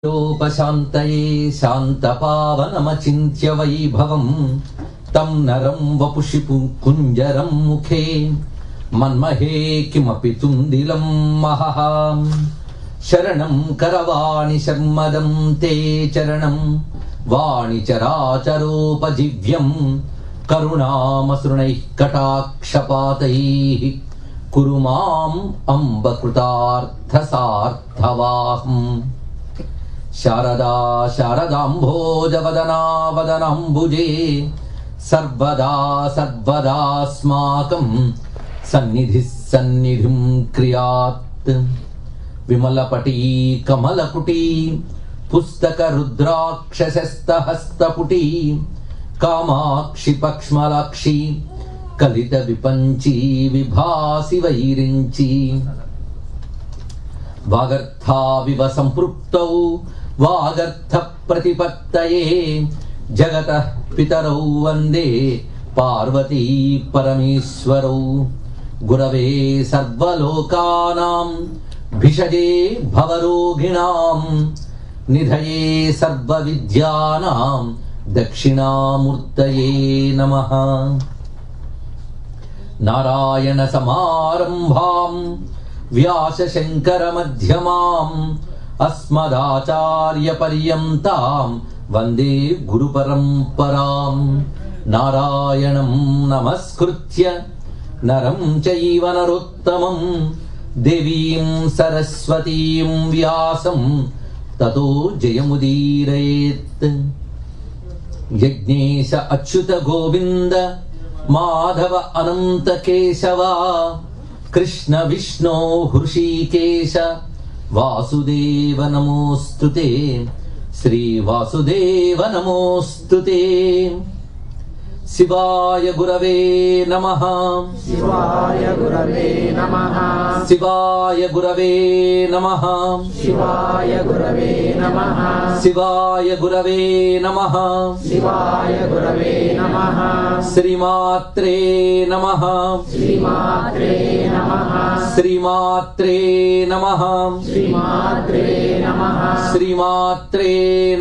లోపశాంతయే శాంతపావనమచింత్య వైభవం తం నరం వపుషి కుంజరం ముఖే మన్మహే కిమపి తుందిలం మహః శరణం కరవాణి శర్మదం తే చరణం వాణి చరాచరోపజీవ్యం కరుణామసృణైః కటాక్షపాతైః కురు మాం అంబ కృతార్థసార్థవాహం. శారదా శారదాంభోజవదనా వదనాంబుజే సర్వదా సర్వదాస్మాకం సన్నిధిః సన్నిధిం క్రియాత్. విమలపటీ కమలకుటీ పుస్తక రుద్రాక్షసస్తహస్తపుటీ కామాక్షి పక్ష్మలాక్షి కలిత విపంచీ విభాసి వైరించి. వాగర్థావివ సంపృక్తౌ వాగర్థ ప్రతిపత్తయే జగతః పితరౌ వందే పార్వతీ పరమేశ్వరౌ. గురవే సర్వలోకానాం భిషజే భవరోగిణాం నిధయే సర్వవిద్యానాం దక్షిణామూర్తయే నమః. నారాయణ సమారంభాం వ్యాస శంకర మధ్యమాం అస్మదాచార్య పర్యంతాం వందే గురు పరంపరాం. నారాయణం నమస్కృత్య నరం చైవ నరోత్తమం దేవీం సరస్వతీం వ్యాసం తతో జయముదీరయేత్. యజ్ఞేశ అచ్యుత గోవింద మాధవ అనంత కేశవ కృష్ణ విష్ణో హృషీకేశ వాసుదేవ నమోస్తుతే. శ్రీ వాసుదేవ నమోస్తుతే. శివాయ గురవే నమః. శివాయ గురవే నమః. శివాయ గురవే నమః. శివాయ గురవే నమః. శివాయ గురవే నమః. శివాయ గురవే నమః. శ్రీమాత్రే నమః. శ్రీమాత్రే నమః. శ్రీమాత్రే నమః. శ్రీమాత్రే నమః. శ్రీమాత్రే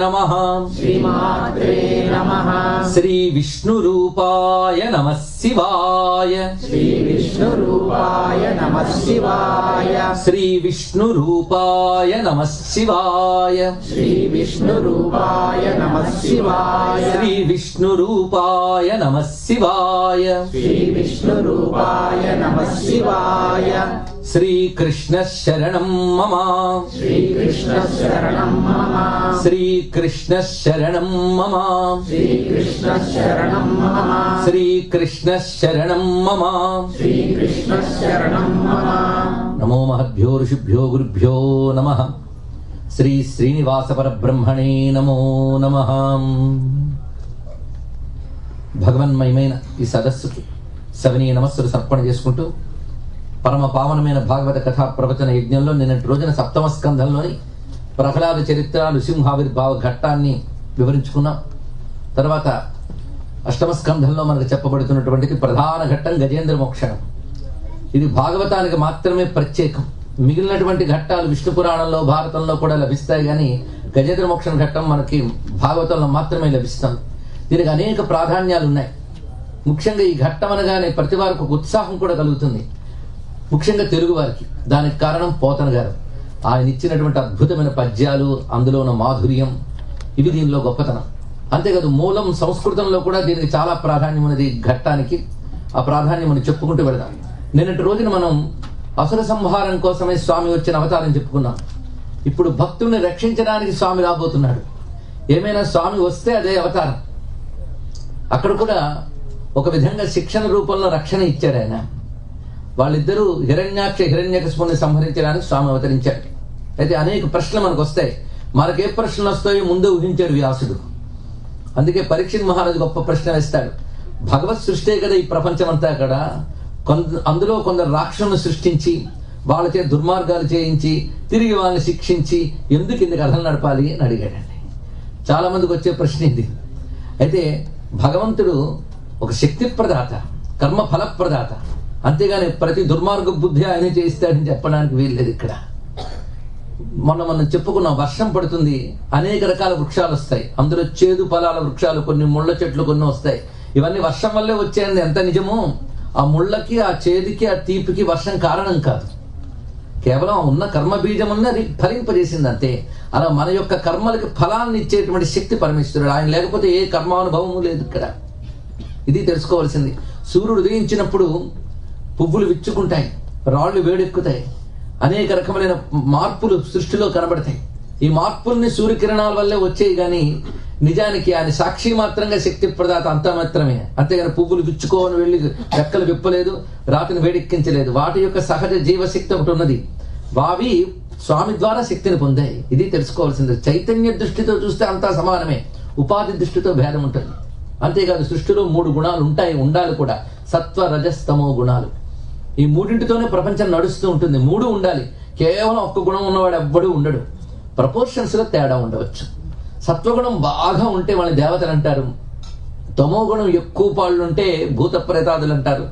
నమః. శ్రీమాత్రే నమః. శ్రీ విష్ణు రూపాయ నమః శివాయ. శ్రీ విష్ణు రూపాయ నమః శివాయ. శ్రీ విష్ణు రూపాయ నమః శివాయ. శ్రీ విష్ణు రూపాయ నమః శివాయ. శ్రీ విష్ణు రూపాయ నమః శివాయ. శ్రీ విష్ణు రూపాయ నమః శివాయ. శ్రీకృష్ణ శరణం మమ. శ్రీకృష్ణ శరణం మమ. శ్రీకృష్ణ శరణం మమ. శ్రీకృష్ణ శరణం మమ. శ్రీకృష్ణ శరణం మమ. శ్రీకృష్ణ శరణం మమ. నమో మహద్భ్యో ఋషిభ్యో గురుభ్యో నమః. శ్రీ శ్రీనివాస పరబ్రహ్మణే నమో నమః. భగవన్మయమైన ఈ సదస్సుకి సవినీయ నమస్సులు సమర్పణ చేసుకుంటూ పరమ పావనమైన భాగవత కథా ప్రవచన యజ్ఞంలో నిన్నటి రోజున సప్తమ స్కంధంలోని ప్రహ్లాద చరిత్ర నృసింహావిర్భావ ఘట్టాన్ని వివరించుకున్నాం. తర్వాత అష్టమ స్కంధంలో మనకు చెప్పబడుతున్నటువంటిది ప్రధాన ఘట్టం గజేంద్ర మోక్షణం. ఇది భాగవతానికి మాత్రమే ప్రత్యేకం. మిగిలినటువంటి ఘట్టాలు విష్ణు పురాణంలో భారతంలో కూడా లభిస్తాయి, కానీ గజేంద్ర మోక్షణ ఘట్టం మనకి భాగవతంలో మాత్రమే లభిస్తుంది. దీనికి అనేక ప్రాధాన్యాలు ఉన్నాయి. ముఖ్యంగా ఈ ఘట్టం అనగానే ప్రతి వారికి ఒక ఉత్సాహం కూడా కలుగుతుంది, ముఖ్యంగా తెలుగు వారికి. దానికి కారణం పోతన గారు. ఆయన ఇచ్చినటువంటి అద్భుతమైన పద్యాలు, అందులో ఉన్న మాధుర్యం, ఇవి దీనిలో గొప్పతనం. అంతేకాదు మూలం సంస్కృతంలో కూడా దీనికి చాలా ప్రాధాన్యం ఉన్నది. ఘట్టానికి ఆ ప్రాధాన్యం మనం చెప్పుకుంటూ వెళదాం. నిన్నటి రోజున మనం అసుర సంహారం కోసమే స్వామి వచ్చిన అవతారం చెప్పుకున్నాం. ఇప్పుడు భక్తుల్ని రక్షించడానికి స్వామి రాబోతున్నాడు. ఏమైనా స్వామి వస్తే అదే అవతారం. అక్కడ కూడా ఒక విధంగా శిక్షణ రూపంలో రక్షణ ఇచ్చాడు ఆయన. వాళ్ళిద్దరూ హిరణ్యాక్ష హిరణ్యకశిపుని సంహరించడానికి స్వామి అవతరించాడు. అయితే అనేక ప్రశ్నలు మనకు వస్తాయి. మనకే ప్రశ్నలు వస్తాయో ముందే ఊహించాడు వ్యాసుడు. అందుకే పరీక్షిత్ మహారాజు గొప్ప ప్రశ్న వేస్తాడు. భగవత్ సృష్టే కదా ఈ ప్రపంచం అంతా. అక్కడ అందులో కొందరు రాక్షసులను సృష్టించి వాళ్ళచే దుర్మార్గాలు చేయించి తిరిగి వాళ్ళని శిక్షించి ఎందుకు ఇందుకు కథలు నడపాలి అని అడిగాడండి. చాలా మందికి వచ్చే ప్రశ్న ఇది. అయితే భగవంతుడు ఒక శక్తి ప్రదాత, కర్మ ఫలప్రదాత. అంతేగాని ప్రతి దుర్మార్గ బుద్ధి ఆయన చేయిస్తాడని చెప్పడానికి వీల్లేదు. ఇక్కడ మనం చెప్పుకున్న వర్షం పడుతుంది, అనేక రకాల వృక్షాలు వస్తాయి, అందులో చేదు ఫలాల వృక్షాలు కొన్ని, ముళ్ళ చెట్లు కొన్ని వస్తాయి. ఇవన్నీ వర్షం వల్లే వచ్చాయని ఎంత నిజమో, ఆ ముళ్ళకి, ఆ చేదుకి, ఆ తీపికి వర్షం కారణం కాదు. కేవలం ఉన్న కర్మ బీజమున్న అది ఫలింపజేసింది అంతే. అలా మన యొక్క కర్మలకి ఫలాన్ని ఇచ్చేటువంటి శక్తి పరమేశ్వరుడు. ఆయన లేకపోతే ఏ కర్మానుభవము లేదు ఇక్కడ. ఇది తెలుసుకోవాల్సింది. సూర్యుడు ఉదయించినప్పుడు పువ్వులు విచ్చుకుంటాయి, రాళ్లు వేడెక్కుతాయి, అనేక రకమైన మార్పులు సృష్టిలో కనబడతాయి. ఈ మార్పుల్ని సూర్యకిరణాల వల్లే వచ్చాయి, కానీ నిజానికి ఆయన సాక్షి మాత్రంగా శక్తి ప్రదాత అంతా మాత్రమే. అంతేగాని పువ్వులు విచ్చుకోవని వెళ్ళి రెక్కలు విప్పలేదు, రాతిని వేడెక్కించలేదు. వాటి యొక్క సహజ జీవశక్తి ఒకటి ఉన్నది. వావి స్వామి ద్వారా శక్తిని పొందాయి. ఇది తెలుసుకోవాల్సింది. చైతన్య దృష్టితో చూస్తే అంతా సమానమే, ఉపాధి దృష్టితో భేదం ఉంటుంది. అంతేకాదు సృష్టిలో 3 గుణాలు ఉంటాయి, ఉండాలి కూడా. సత్వ రజస్తమో గుణాలు. ఈ మూడింటితోనే ప్రపంచం నడుస్తూ ఉంటుంది. 3 ఉండాలి. కేవలం ఒక్క గుణం ఉన్నవాడు ఎవ్వడూ ఉండడు. ప్రపోర్షన్స్ లో తేడా ఉండవచ్చు. సత్వగుణం బాగా ఉంటే వాళ్ళని దేవతలు అంటారు, తమో గుణం ఎక్కువ పాళ్ళు ఉంటే భూత ప్రేతాదులు అంటారు.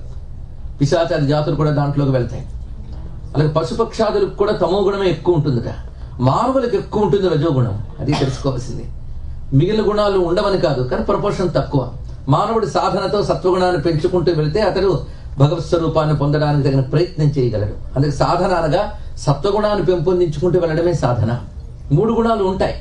పిశాచాది జాతులు కూడా దాంట్లోకి వెళ్తాయి. అలాగే పశుపక్షాదులకు కూడా తమో గుణమే ఎక్కువ ఉంటుందిట, మానవులకు ఎక్కువ ఉంటుంది రజోగుణం. అది తెలుసుకోవాల్సింది. మిగిలిన గుణాలు ఉండవని కాదు, కానీ ప్రపోర్షన్ తక్కువ. మానవుడి సాధనతో సత్వగుణాన్ని పెంచుకుంటూ వెళితే అతడు భగవత్ స్వరూపాన్ని పొందడానికి తగిన ప్రయత్నం చేయగలడు. అందుకే సాధన అనగా సత్వగుణాన్ని పెంపొందించుకుంటూ వెళ్ళడమే సాధన. 3 గుణాలు ఉంటాయి.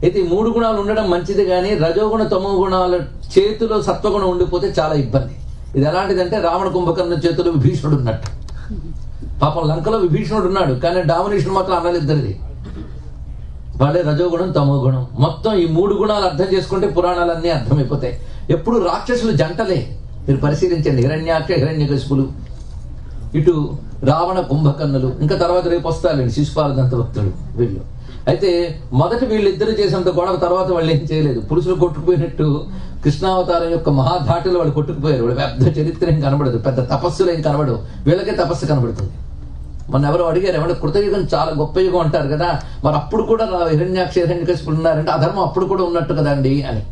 అయితే ఈ 3 గుణాలు ఉండడం మంచిది, కానీ రజోగుణ తమో గుణాల చేతిలో సత్వగుణం ఉండిపోతే చాలా ఇబ్బంది. ఇది ఎలాంటిదంటే రావణ కుంభకర్ణ చేతిలో విభీషణుడు ఉన్నట్టు. పాపం లంకలో విభీషణుడు ఉన్నాడు, కానీ డామినేషన్ మాత్రం అన్నలిద్దరిది. వాళ్ళే రజోగుణం తమో గుణం. మొత్తం ఈ 3 గుణాలు అర్థం చేసుకుంటే పురాణాలన్నీ అర్థమైపోతాయి. ఎప్పుడు రాక్షసులు జంటలే. మీరు పరిశీలించండి. హిరణ్యాక్ష హిరణ్యకశిపులు, ఇటు రావణ కుంభకర్ణులు, ఇంకా తర్వాత రేపు వస్తారండి శిశుపాల దంతభక్తుడు. వీళ్ళు అయితే మొదట వీళ్ళిద్దరు చేసేంత గొడవ తర్వాత వాళ్ళు ఏం చేయలేదు. పురుషులు కొట్టుకుపోయినట్టు కృష్ణావతారం యొక్క మహాధాటిలో వాళ్ళు కొట్టుకుపోయారు. వాళ్ళు పెద్ద చరిత్ర ఏం కనబడదు, పెద్ద తపస్సులు ఏం కనబడవు, వీళ్ళకే తపస్సు కనబడుతుంది. మన ఎవరో అడిగారు, ఏమంటే కృతయుగం చాలా గొప్ప యుగం అంటారు కదా, మరి అప్పుడు కూడా హిరణ్యాక్ష హిరణ్యకశిపులు ఉన్నారంటే అధర్మం అప్పుడు కూడా ఉన్నట్టు కదండి అని.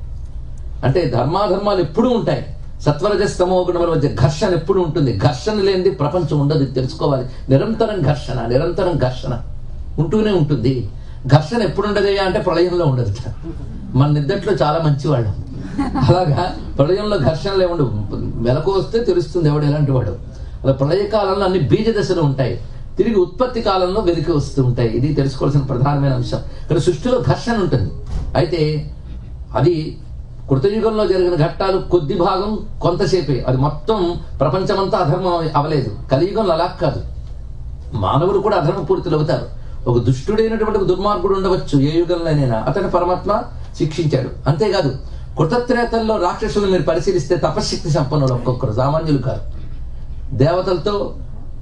అంటే ధర్మాధర్మాలు ఎప్పుడూ ఉంటాయి. సత్వరజస్తమో గుణముల మధ్య ఘర్షణ ఎప్పుడు ఉంటుంది. ఘర్షణ లేనిది ప్రపంచం ఉండదు, తెలుసుకోవాలి. నిరంతరం ఘర్షణ ఉంటూనే ఉంటుంది. ఘర్షణ ఎప్పుడు ఉండదయ్యా అంటే ప్రళయంలో ఉండదు. మన నిద్దట్లో చాలా మంచివాళ్ళం, అలాగా ప్రళయంలో ఘర్షణలే ఉండవు. వెలకు వస్తే తెలుస్తుంది ఎవడు ఎలాంటి వాడు. అలా ప్రళయకాలంలో అన్ని బీజ దశలు ఉంటాయి, తిరిగి ఉత్పత్తి కాలంలో వెలికి వస్తూ ఉంటాయి. ఇది తెలుసుకోవాల్సిన ప్రధానమైన అంశం. ఇక్కడ సృష్టిలో ఘర్షణ ఉంటుంది. అయితే అది కృతయుగంలో జరిగిన ఘట్టాలు కొద్ది భాగం, కొంతసేపే. అది మొత్తం ప్రపంచమంతా అధర్మం అవలేదు. కలియుగంలో అలా కాదు, మానవులు కూడా అధర్మ పూర్తులు అవుతారు. ఒక దుష్టుడైనటువంటి దుర్మార్గుడు ఉండవచ్చు ఏ యుగంలోనైనా, అతను పరమాత్మ శిక్షించాడు. అంతేకాదు కృతత్రేతల్లో రాక్షసులు మీరు పరిశీలిస్తే తపశ్శక్తి సంపన్నులు, ఒక్కొక్కరు సామాన్యులు కాదు. దేవతలతో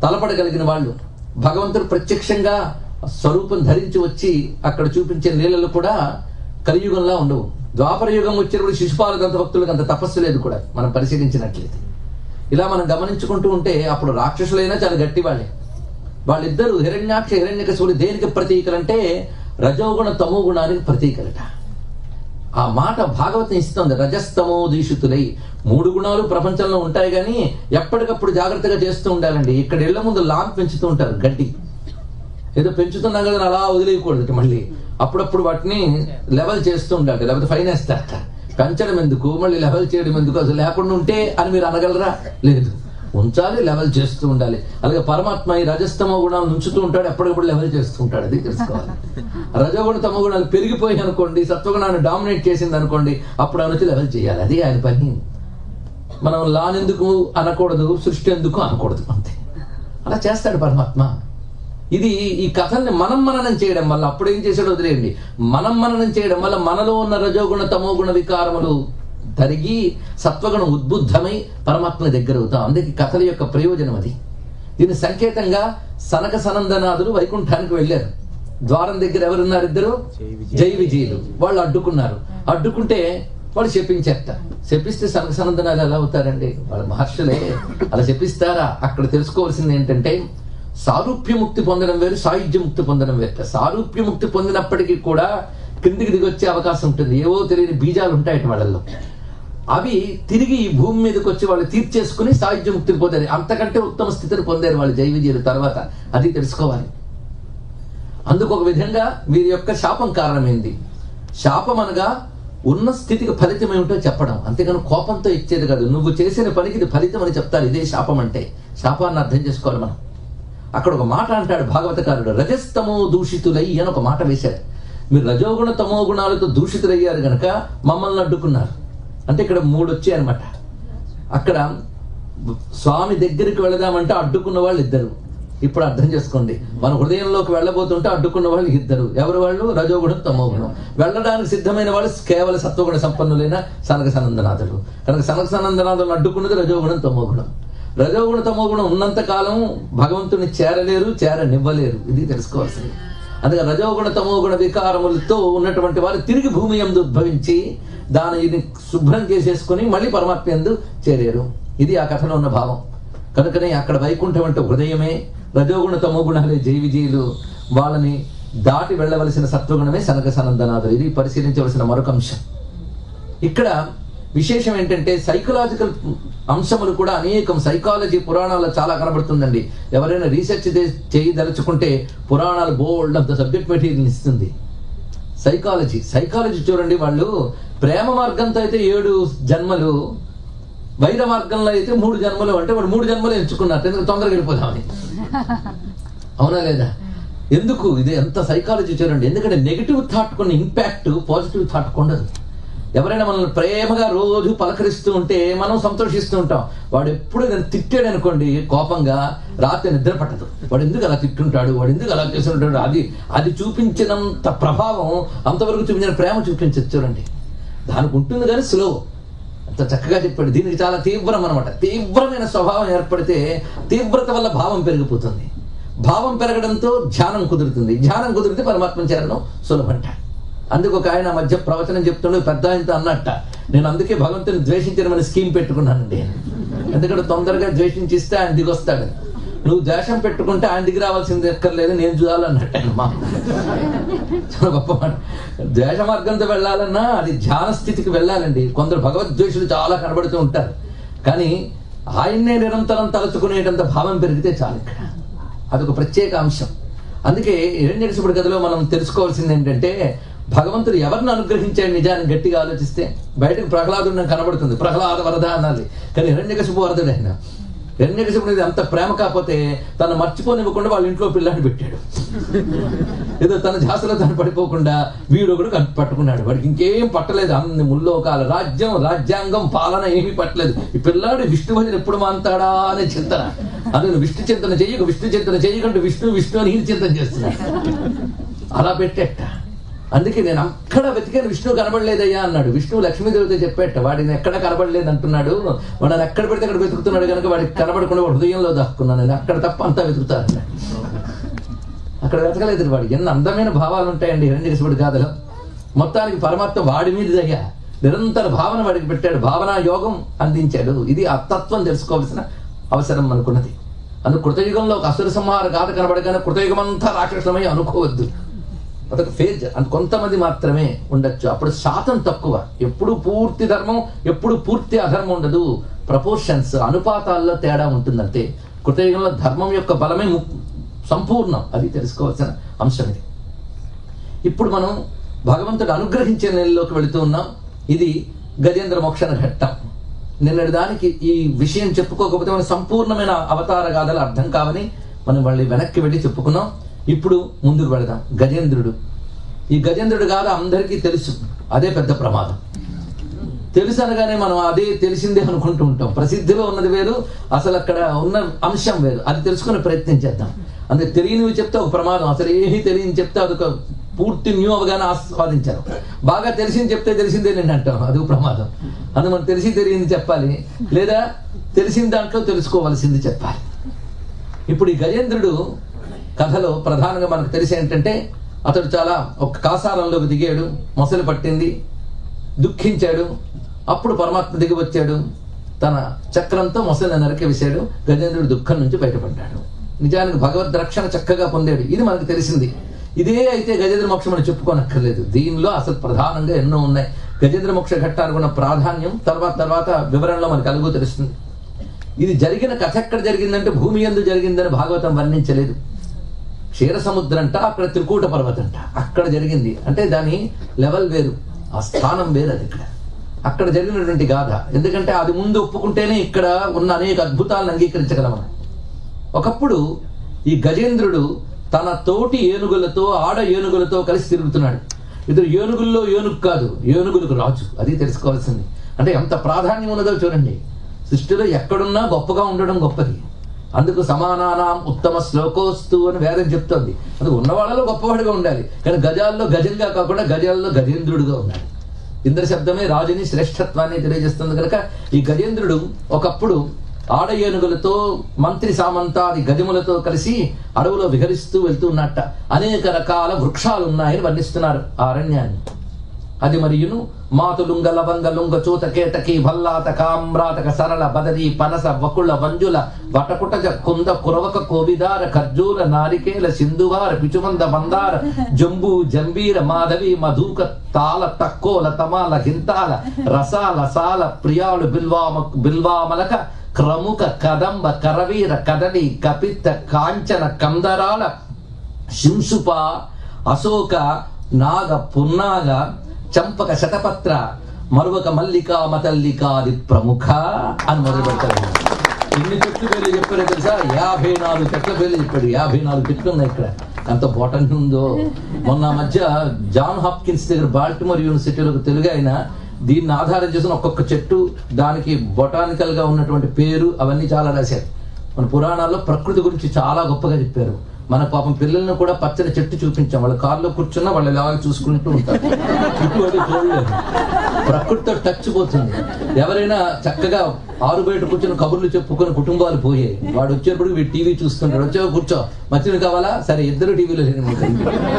తలపడగలిగిన వాళ్ళు, భగవంతుడు ప్రత్యక్షంగా స్వరూపం ధరించి వచ్చి అక్కడ చూపించే లీలలు కూడా కలియుగంలా ఉండవు. ద్వాపర యుగం వచ్చినప్పుడు శిశుపాల దంతభక్తులకు అంత తపస్సు లేదు కూడా మనం పరిశీలించినట్లయితే. ఇలా మనం గమనించుకుంటూ ఉంటే అప్పుడు రాక్షసులైనా చాలా గట్టి వాళ్ళే. వాళ్ళిద్దరూ హిరణ్యాక్ష హిరణ్యకశిపులు దేనికి ప్రతీకలంటే రజోగుణ తమో గుణానికి ప్రతీకలట. ఆ మాట భాగవతం ఇస్తుంది. రజస్తమో దీషితులై 3 గుణాలు ప్రపంచంలో ఉంటాయి, కానీ ఎప్పటికప్పుడు జాగ్రత్తగా చేస్తూ ఉండాలండి. ఇక్కడ ఇళ్ల ముందు లాన్ పెంచుతూ ఉంటారు, గడ్డి ఏదో పెంచుతున్నా కదా అలా వదిలేయకూడదు. మళ్ళీ అప్పుడప్పుడు వాటిని లెవెల్ చేస్తూ ఉండాలి, లేకపోతే ఫైన్ వేస్తారట. పెంచడం ఎందుకు, మళ్ళీ లెవెల్ చేయడం ఎందుకు, అసలు లేకుండా ఉంటే అని మీరు అనగలరా? లేదు, ఉంచాలి, లెవెల్ చేస్తూ ఉండాలి. అలాగే పరమాత్మ ఈ రజస్తమో గుణాలు ఉంచుతూ ఉంటాడు, ఎప్పటికప్పుడు లెవెల్ చేస్తూ ఉంటాడు. అది తెలుసుకోవాలి. రజోగుణ తమో గుణాలు పెరిగిపోయి అనుకోండి, సత్వగుణాన్ని డామినేట్ చేసింది అనుకోండి, అప్పుడు నుంచి లెవెల్ చేయాలి. అది ఆయన పని. మనం లాన్ ఎందుకు అనకూడదు, సృష్టి ఎందుకు అనకూడదు, అంతే. అలా చేస్తాడు పరమాత్మ. ఇది ఈ కథల్ని మనం మననం చేయడం వల్ల, అప్పుడేం చేశాడు వదిలేయండి, మనం మననం చేయడం వల్ల మనలో ఉన్న రజోగుణ తమోగుణ వికారములు తరిగి సత్వగుణం ఉద్బుద్ధమై పరమాత్మ దగ్గర అవుతాం. అందుకే కథల యొక్క ప్రయోజనం అది. దీని సంకేతంగా సనక సనందనాథులు వైకుంఠానికి వెళ్ళారు. ద్వారం దగ్గర ఎవరున్నారు? ఇద్దరు జై విజయులు. వాళ్ళు అడ్డుకున్నారు. అడ్డుకుంటే వాళ్ళు శపించేట. శపిస్తే సనక సనందనాలు ఎలా అవుతారండి? వాళ్ళ మహర్షులే. అలా శపిస్తారా? అక్కడ తెలుసుకోవాల్సింది ఏంటంటే, సారూప్యముక్తి పొందడం వేరు, సాయుధ్యముక్తి పొందడం వేరు. సారూప్యముక్తి పొందినప్పటికీ కూడా కిందికి దిగొచ్చే అవకాశం ఉంటుంది. ఏవో తెలియని బీజాలు ఉంటాయి వాళ్ళల్లో. అవి తిరిగి ఈ భూమి మీదకి వచ్చి వాళ్ళు తీర్చేసుకుని సాయుధ్యముక్తిని పొందారు. అంతకంటే ఉత్తమ స్థితిని పొందారు వాళ్ళు జై విజయుల తర్వాత. అది తెలుసుకోవాలి. అందుకు ఒక విధంగా వీరి యొక్క శాపం కారణమైంది. శాపం అనగా ఉన్న స్థితికి ఫలితం ఏమిటో చెప్పడం, అంతేగాని కోపంతో ఇచ్చేది కాదు. నువ్వు చేసిన పనికి ఇది ఫలితం అని చెప్తారు. ఇదే శాపం అంటే. శాపాన్ని అర్థం చేసుకోవాలి మనం. అక్కడ ఒక మాట అంటాడు భాగవతకారుడు, రజస్తమో దూషితులై అని ఒక మాట వేశాడు. మీరు రజోగుణ తమో గుణాలతో దూషితులయ్యారు గనక మమ్మల్ని అడ్డుకున్నారు అంటే ఇక్కడ 3 వచ్చాయి అనమాట. అక్కడ స్వామి దగ్గరికి వెళదామంటే అడ్డుకున్న వాళ్ళు 2. ఇప్పుడు అర్థం చేసుకోండి, మన హృదయంలోకి వెళ్ళబోతుంటే అడ్డుకున్న వాళ్ళు 2. ఎవరు వాళ్ళు? రజోగుణం తమో గుణం. వెళ్ళడానికి సిద్ధమైన వాళ్ళు కేవలం సత్వగుణ సంపన్నులైన సనక సనందనాథులు. కనుక సనక సనందనాథులను అడ్డుకున్నది రజోగుణం తమో గుణం. రజోగుణ తమో గుణం ఉన్నంత కాలం భగవంతుని చేరలేరు, చేరనివ్వలేరు. ఇది తెలుసుకోవాల్సింది. అందుకే రజోగుణ తమో గుణ వికారములతో ఉన్నటువంటి వారు తిరిగి భూమి యందు ఉద్భవించి దానిని శుభ్రం చేసేసుకుని మళ్ళీ పరమాత్మ యందు చేరారు. ఇది ఆ కథలో ఉన్న భావం. కనుకనే అక్కడ వైకుంఠం అంటే హృదయమే, రజోగుణ తమో గుణాలే జై విజయులు. వాళ్ళని దాటి వెళ్ళవలసిన సత్వగుణమే సనక సనందనాథులు. ఇది పరిశీలించవలసిన మరొక అంశం. ఇక్కడ విశేషం ఏంటంటే సైకలాజికల్ అంశములు కూడా అనేకం సైకాలజీ పురాణాల్లో చాలా కనబడుతుందండి. ఎవరైనా రీసెర్చ్ చేయదలుచుకుంటే పురాణాలు బోల్డ్ ఆఫ్ ద సబ్జెక్ట్ మెటీరియల్ ఇస్తుంది. సైకాలజీ చూడండి, వాళ్ళు ప్రేమ మార్గంతో అయితే 7 జన్మలు, వైర మార్గంలో అయితే 3 జన్మలు. అంటే వాడు 3 జన్మలు ఎంచుకున్నారు, ఎందుకంటే తొందరగా వెళ్ళిపోదామని. అవునా లేదా? ఎందుకు? ఇది ఎంత సైకాలజీ చూడండి. ఎందుకంటే నెగిటివ్ థాట్ కొన్ని ఇంపాక్ట్ పాజిటివ్ థాట్ ఉండదు. ఎవరైనా మనల్ని ప్రేమగా రోజు పలకరిస్తూ ఉంటే మనం సంతోషిస్తూ ఉంటాం. వాడు ఎప్పుడు నేను తిట్టాడు అనుకోండి కోపంగా, రాత్రి నిద్ర పట్టదు. వాడు ఎందుకు అలా తిట్టుంటాడు, వాడు ఎందుకు అలా చేస్తుంటాడు, అది చూపించినంత ప్రభావం అంతవరకు చూపించిన ప్రేమ చూపించచ్చు. చూడండి, దానికి ఉంటుంది కానీ స్లో. అంత చక్కగా చెప్పాడు. దీనికి చాలా తీవ్రం అనమాట. తీవ్రమైన స్వభావం ఏర్పడితే తీవ్రత వల్ల భావం పెరిగిపోతుంది. భావం పెరగడంతో ధ్యానం కుదురుతుంది. ధ్యానం కుదిరితే పరమాత్మ చేరడం సులభంట. అందుకు ఒక ఆయన మధ్య ప్రవచనం చెప్తుండే పెద్ద ఆయనతో అన్నట్ట, నేను అందుకే భగవంతుని ద్వేషించడం స్కీమ్ పెట్టుకున్నానండి. ఎందుకంటే తొందరగా ద్వేషించిస్తే ఆయన దిగొస్తాడు. నువ్వు ద్వేషం పెట్టుకుంటే ఆయన దిగి రావాల్సింది ఎక్కర్లేదు, నేను చూడాలన్నట్టు ఆయన మా చాలా గొప్ప మాట. ద్వేష మార్గంతో వెళ్ళాలన్నా అది ధ్యాన స్థితికి వెళ్ళాలండి. కొందరు భగవద్వేషులు చాలా కనబడుతూ ఉంటారు, కానీ ఆయన్నే నిరంతరం తలుచుకునేటంత భావం పెరిగితే చాలు. ఇక్కడ అదొక ప్రత్యేక అంశం. అందుకే హిరణ్యకశిపుడి కథలో మనం తెలుసుకోవాల్సింది ఏంటంటే, భగవంతుడు ఎవరిని అనుగ్రహించాడు నిజాన్ని గట్టిగా ఆలోచిస్తే బయటకు ప్రహ్లాదుడు కనబడుతుంది. ప్రహ్లాద వరద అనాలి, కానీ హిరణ్యకశిపు వరదుడు ఆయన. హిరణ్యకశిపుడిది అంత ప్రేమ కాకపోతే తను మర్చిపోనివ్వకుండా వాళ్ళ ఇంట్లో పిల్లాన్ని పెట్టాడు. ఏదో తన ధ్యాసలో తను పడిపోకుండా వీడు ఒకడు పట్టుకున్నాడు. వాడికి ఇంకేం పట్టలేదు. అన్ని ముల్లోకాల రాజ్యం, రాజ్యాంగం, పాలన ఏమీ పట్టలేదు. ఈ పిల్లాడు విష్ణు భజన ఎప్పుడు మాంతాడా అనే చింతన. అందులో విష్ణు చింతన చేయకుండా విష్ణు అని ఈయన చింతన చేస్తున్నాడు. అలా పెట్టేట. అందుకే నేను అక్కడ వెతికాను, విష్ణువు కనబడలేదయ్యా అన్నాడు. విష్ణువు లక్ష్మీదేవితో చెప్పేట, వాడిని ఎక్కడ కనబడలేదు అంటున్నాడు. వాడిని ఎక్కడ పెడితే అక్కడ వెతుకుతున్నాడు కనుక వాడికి కనబడకుండా వాడు హృదయంలో దాక్కున్నాను. నేను అక్కడ తప్ప అంతా వెతుకుతాను. అక్కడ వెతకలేదు. వాడు ఎన్ని అందమైన భావాలు ఉంటాయండి హిరణ్యకశిపుడి గాథలో. మొత్తానికి పరమాత్మ వాడి మీదయ్యా నిరంతర భావన వాడికి పెట్టాడు, భావనా యోగం అందించాడు. ఇది ఆ తత్వం తెలుసుకోవాల్సిన అవసరం అనుకున్నది. అందుకు కృతయుగంలో ఒక అసుర సంహార గాథ కనబడగానే కృతయుగం అంతా రాక్షసమై అనుకోవద్దు. అదొక ఫేజ్. అంత కొంతమంది మాత్రమే ఉండొచ్చు. అప్పుడు శాతం తక్కువ. ఎప్పుడు పూర్తి ధర్మం, ఎప్పుడు పూర్తి అధర్మం ఉండదు. ప్రపోర్షన్స్, అనుపాతాల్లో తేడా ఉంటుందంటే కృతయుగంలో ధర్మం యొక్క బలమే సంపూర్ణం. అది తెలుసుకోవాల్సిన అంశం ఇది. ఇప్పుడు మనం భగవంతుడు అనుగ్రహించే నెలలోకి వెళుతూ ఉన్నాం. ఇది గజేంద్ర మోక్షణ ఘట్టం. నిన్నటి దానికి ఈ విషయం చెప్పుకోకపోతే మన సంపూర్ణమైన అవతార గాథలు అర్థం కావని మనం మళ్ళీ వెనక్కి వెళ్ళి చెప్పుకున్నాం. ఇప్పుడు ముందుకు వెళదాం. గజేంద్రుడు, ఈ గజేంద్రుడు గాథ అందరికీ తెలుసు. అదే పెద్ద ప్రమాదం. తెలుసు అనగానే మనం అదే తెలిసిందే అనుకుంటూ ఉంటాం. ప్రసిద్ధిలో ఉన్నది వేరు, అసలు అక్కడ ఉన్న అంశం వేరు. అది తెలుసుకునే ప్రయత్నం చేద్దాం. అందుకే తెలియనివి చెప్తే ఒక ప్రమాదం, అసలు ఏమీ తెలియని చెప్తే అదొక పూర్తి న్యూ అవగానే ఆస్వాదించారు. బాగా తెలిసింది చెప్తే తెలిసిందే నేను అంటాం, అది ప్రమాదం. అందుకు మనం తెలిసి తెలియని చెప్పాలి, లేదా తెలిసిన దాంట్లో తెలుసుకోవలసింది చెప్పాలి. ఇప్పుడు ఈ గజేంద్రుడు కథలో ప్రధానంగా మనకు తెలిసి ఏంటంటే, అతడు చాలా ఒక కాసారంలోకి దిగాడు, మొసలు పట్టింది, దుఃఖించాడు. అప్పుడు పరమాత్మ దిగి వచ్చాడు, తన చక్రంతో మొసలిని నరికి వేశాడు. గజేంద్రుడు దుఃఖం నుంచి బయటపడ్డాడు. నిజానికి భగవద్ రక్షణ చక్కగా పొందాడు. ఇది మనకు తెలిసింది. ఇదే అయితే గజేంద్ర మోక్షం అని చెప్పుకోనక్కర్లేదు. దీనిలో అసలు ప్రధానంగా ఎన్నో ఉన్నాయి. గజేంద్ర మోక్ష ఘట్టానికి ఉన్న ప్రాధాన్యం తర్వాత వివరణలో మనకు అలుగు తెలుస్తుంది. ఇది జరిగిన కథ ఎక్కడ జరిగిందంటే భూమి యందు జరిగిందని భాగవతం వర్ణించలేదు. క్షీర సముద్రం అంట, అక్కడ త్రికూట పర్వతం అంట, అక్కడ జరిగింది. అంటే దాని లెవెల్ వేరు, ఆ స్థానం వేరు. అది అక్కడ జరిగినటువంటి గాథ. ఎందుకంటే అది ముందు ఒప్పుకుంటేనే ఇక్కడ ఉన్న అనేక అద్భుతాలను అంగీకరించగలమని. ఒకప్పుడు ఈ గజేంద్రుడు తన తోటి ఏనుగులతో, ఆడ ఏనుగులతో కలిసి తిరుగుతున్నాడు. ఇద్దరు ఏనుగుల్లో ఏనుగు కాదు, ఏనుగులకు రాజు. అది తెలుసుకోవాల్సింది. అంటే ఎంత ప్రాధాన్యం ఉన్నదో చూడండి. సృష్టిలో ఎక్కడున్నా గొప్పగా ఉండడం గొప్పది. అందుకు సమానానాం ఉత్తమ శ్లోకోస్తు అని వేదం చెప్తోంది. అందుకు ఉన్నవాళ్ళలో గొప్పవాడిగా ఉండాలి, కానీ గజాల్లో గజంగా కాకుండా గజాల్లో గజేంద్రుడిగా ఉండాలి. ఇంద్ర శబ్దమే రాజుని శ్రేష్ఠత్వాన్ని తెలియజేస్తుంది కనుక ఈ గజేంద్రుడు ఒకప్పుడు ఆడ ఏనుగులతో, మంత్రి సామంతాది గజములతో కలిసి అడవులో విహరిస్తూ వెళ్తూ ఉన్నట్ట. అనేక రకాల వృక్షాలు ఉన్నాయని వర్ణిస్తున్నారు ఆ అరణ్యాన్ని. అది మరియును మాతులుంగ లవంగ లుంగ చూత కేతకి భల్లాత కామ్రాతక సరళ బదరి పనస వకుళ వంజుల వటకుటజ కుంద కురవక కోవిదార ఖర్జూర నారికేల సింధువార పిచుమంద మందార జంబు జంబీర మాధవి మధుక తాళ తక్కోల తమాల హింతాల రసాల సాల ప్రియాళు బిల్వామలక క్రముక కదంబ కరవీర కదలి కపిత్త కాంచన కందరాల శింసుప అశోక నాగ పున్నాగ చంపక శతపత్ర మరువక మల్లిక మతల్లికాది ప్రముఖ అని మొదలు పెడతారు. ఎన్ని చెట్లు పేర్లు చెప్పారో తెలుసా? 54 చెట్ల పేర్లు చెప్పాడు. 54 చెట్లు ఉన్నాయి ఇక్కడ. ఎంత బొటన్ ఉందో. మొన్న మధ్య జాన్ హాప్కిన్స్ దగ్గర బాల్టిమోర్ యూనివర్సిటీలో తెలుగు ఆయన దీన్ని ఆధారం చేసిన ఒక్కొక్క చెట్టు, దానికి బొటానికల్ గా ఉన్నటువంటి పేరు, అవన్నీ చాలా రాశారు. మన పురాణాల్లో ప్రకృతి గురించి చాలా గొప్పగా చెప్పారు. మన పాపం పిల్లల్ని కూడా పచ్చని చెట్టు చూపించాం. వాళ్ళ కారులో కూర్చున్నా వాళ్ళు ఎలా చూసుకుంటూ ఉంటారు. చుట్టూ అది చూడలేదు. ప్రకృతితో టచ్ పోతుంది. ఎవరైనా చక్కగా ఆరు బయట కూర్చొని కబుర్లు చెప్పుకొని కుటుంబాలు పోయాయి. వాడు వచ్చేప్పుడు వీడు టీవీ చూస్తుంటాడు. వచ్చావు కూర్చో, మధ్యలో కావాలా, సరే ఇద్దరు టీవీలో లేని.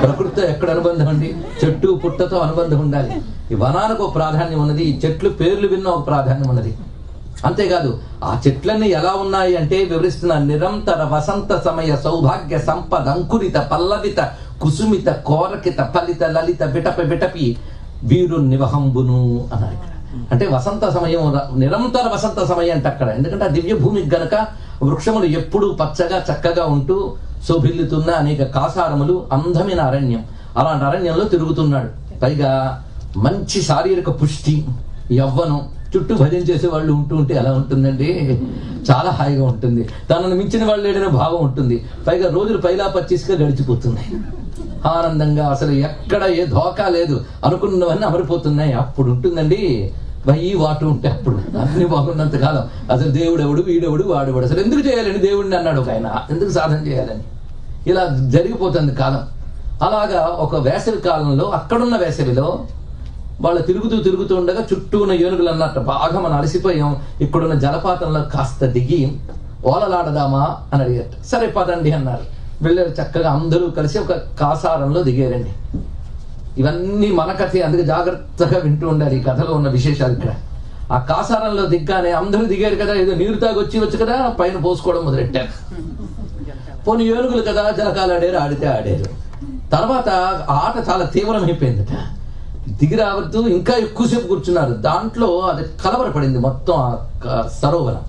ప్రకృతితో ఎక్కడ అనుబంధం అండి? చెట్టు పుట్టతో అనుబంధం ఉండాలి. ఈ వనానికి ఒక ప్రాధాన్యం ఉన్నది, ఈ చెట్లు పేర్లు విన్న ఒక ప్రాధాన్యం ఉన్నది. అంతేకాదు ఆ చెట్లన్నీ ఎలా ఉన్నాయి అంటే వివరిస్తున్న నిరంతర వసంత సమయ సౌభాగ్య సంపద అంకురిత పల్లవిత కుసుమిత కోరకిత ఫలిత లలిత బిటపి బిటపి వీరు నివహంబును అన్నారు. అంటే వసంత సమయం, నిరంతర వసంత సమయం అంటే అక్కడ. ఎందుకంటే ఆ దివ్య భూమికి గనక వృక్షములు ఎప్పుడూ పచ్చగా చక్కగా ఉంటూ శోభిల్లుతున్న అనేక కాసారములు, అందమైన అరణ్యం. అలాంటి అరణ్యంలో తిరుగుతున్నాడు. పైగా మంచి శారీరక పుష్టి, యవ్వనం, చుట్టూ భజన చేసే వాళ్ళు ఉంటే ఎలా ఉంటుందండి? చాలా హాయిగా ఉంటుంది. తనను మించిన వాళ్ళు లేడనే భావం ఉంటుంది. పైగా రోజులు పైలా పచ్చిగా గడిచిపోతున్నాయి ఆనందంగా. అసలు ఎక్కడ ఏ ధోకా లేదు, అనుకున్నవన్నీ అమరిపోతున్నాయి. అప్పుడు ఉంటుందండి ఈ వాటు ఉంటే అప్పుడు అన్ని బాగున్నంత కాలం. అసలు దేవుడు ఎవడు, వీడెవడు, వాడెవడు, అసలు ఎందుకు చేయాలండి దేవుడిని అన్నాడు ఒక ఆయన. ఎందుకు సాధన చేయాలని? ఇలా జరిగిపోతుంది కాలం. అలాగా ఒక వేసవి కాలంలో, అక్కడున్న వేసవిలో వాళ్ళు తిరుగుతూ ఉండగా చుట్టూ ఉన్న ఏనుగులు అన్నట్టు బాగా మనం అలసిపోయాం, ఇక్కడున్న జలపాతంలో కాస్త దిగి ఓలలాడదామా అని అడిగారు. సరే పదండి అన్నారు. వెళ్ళారు. చక్కగా అందరూ కలిసి ఒక కాసారంలో దిగారండి. ఇవన్నీ మన కథే, అందుకే జాగ్రత్తగా వింటూ ఉండాలి ఈ కథలో ఉన్న విశేషాలు. ఇక్కడ ఆ కాసారంలో దిగ్గానే అందరూ దిగారు కదా, ఏదో నీరు తాగొచ్చి కదా పైన పోసుకోవడం మొదలెట్టారు. పోనీ ఏనుగులు కదా, జలకాలు ఆడారు, ఆడారు. తర్వాత ఆట చాలా తీవ్రమైపోయిందట. దిగిరావద్దు, ఇంకా ఎక్కువసేపు కూర్చున్నారు. దాంట్లో అది కలవరపడింది మొత్తం ఆ సరోవరం.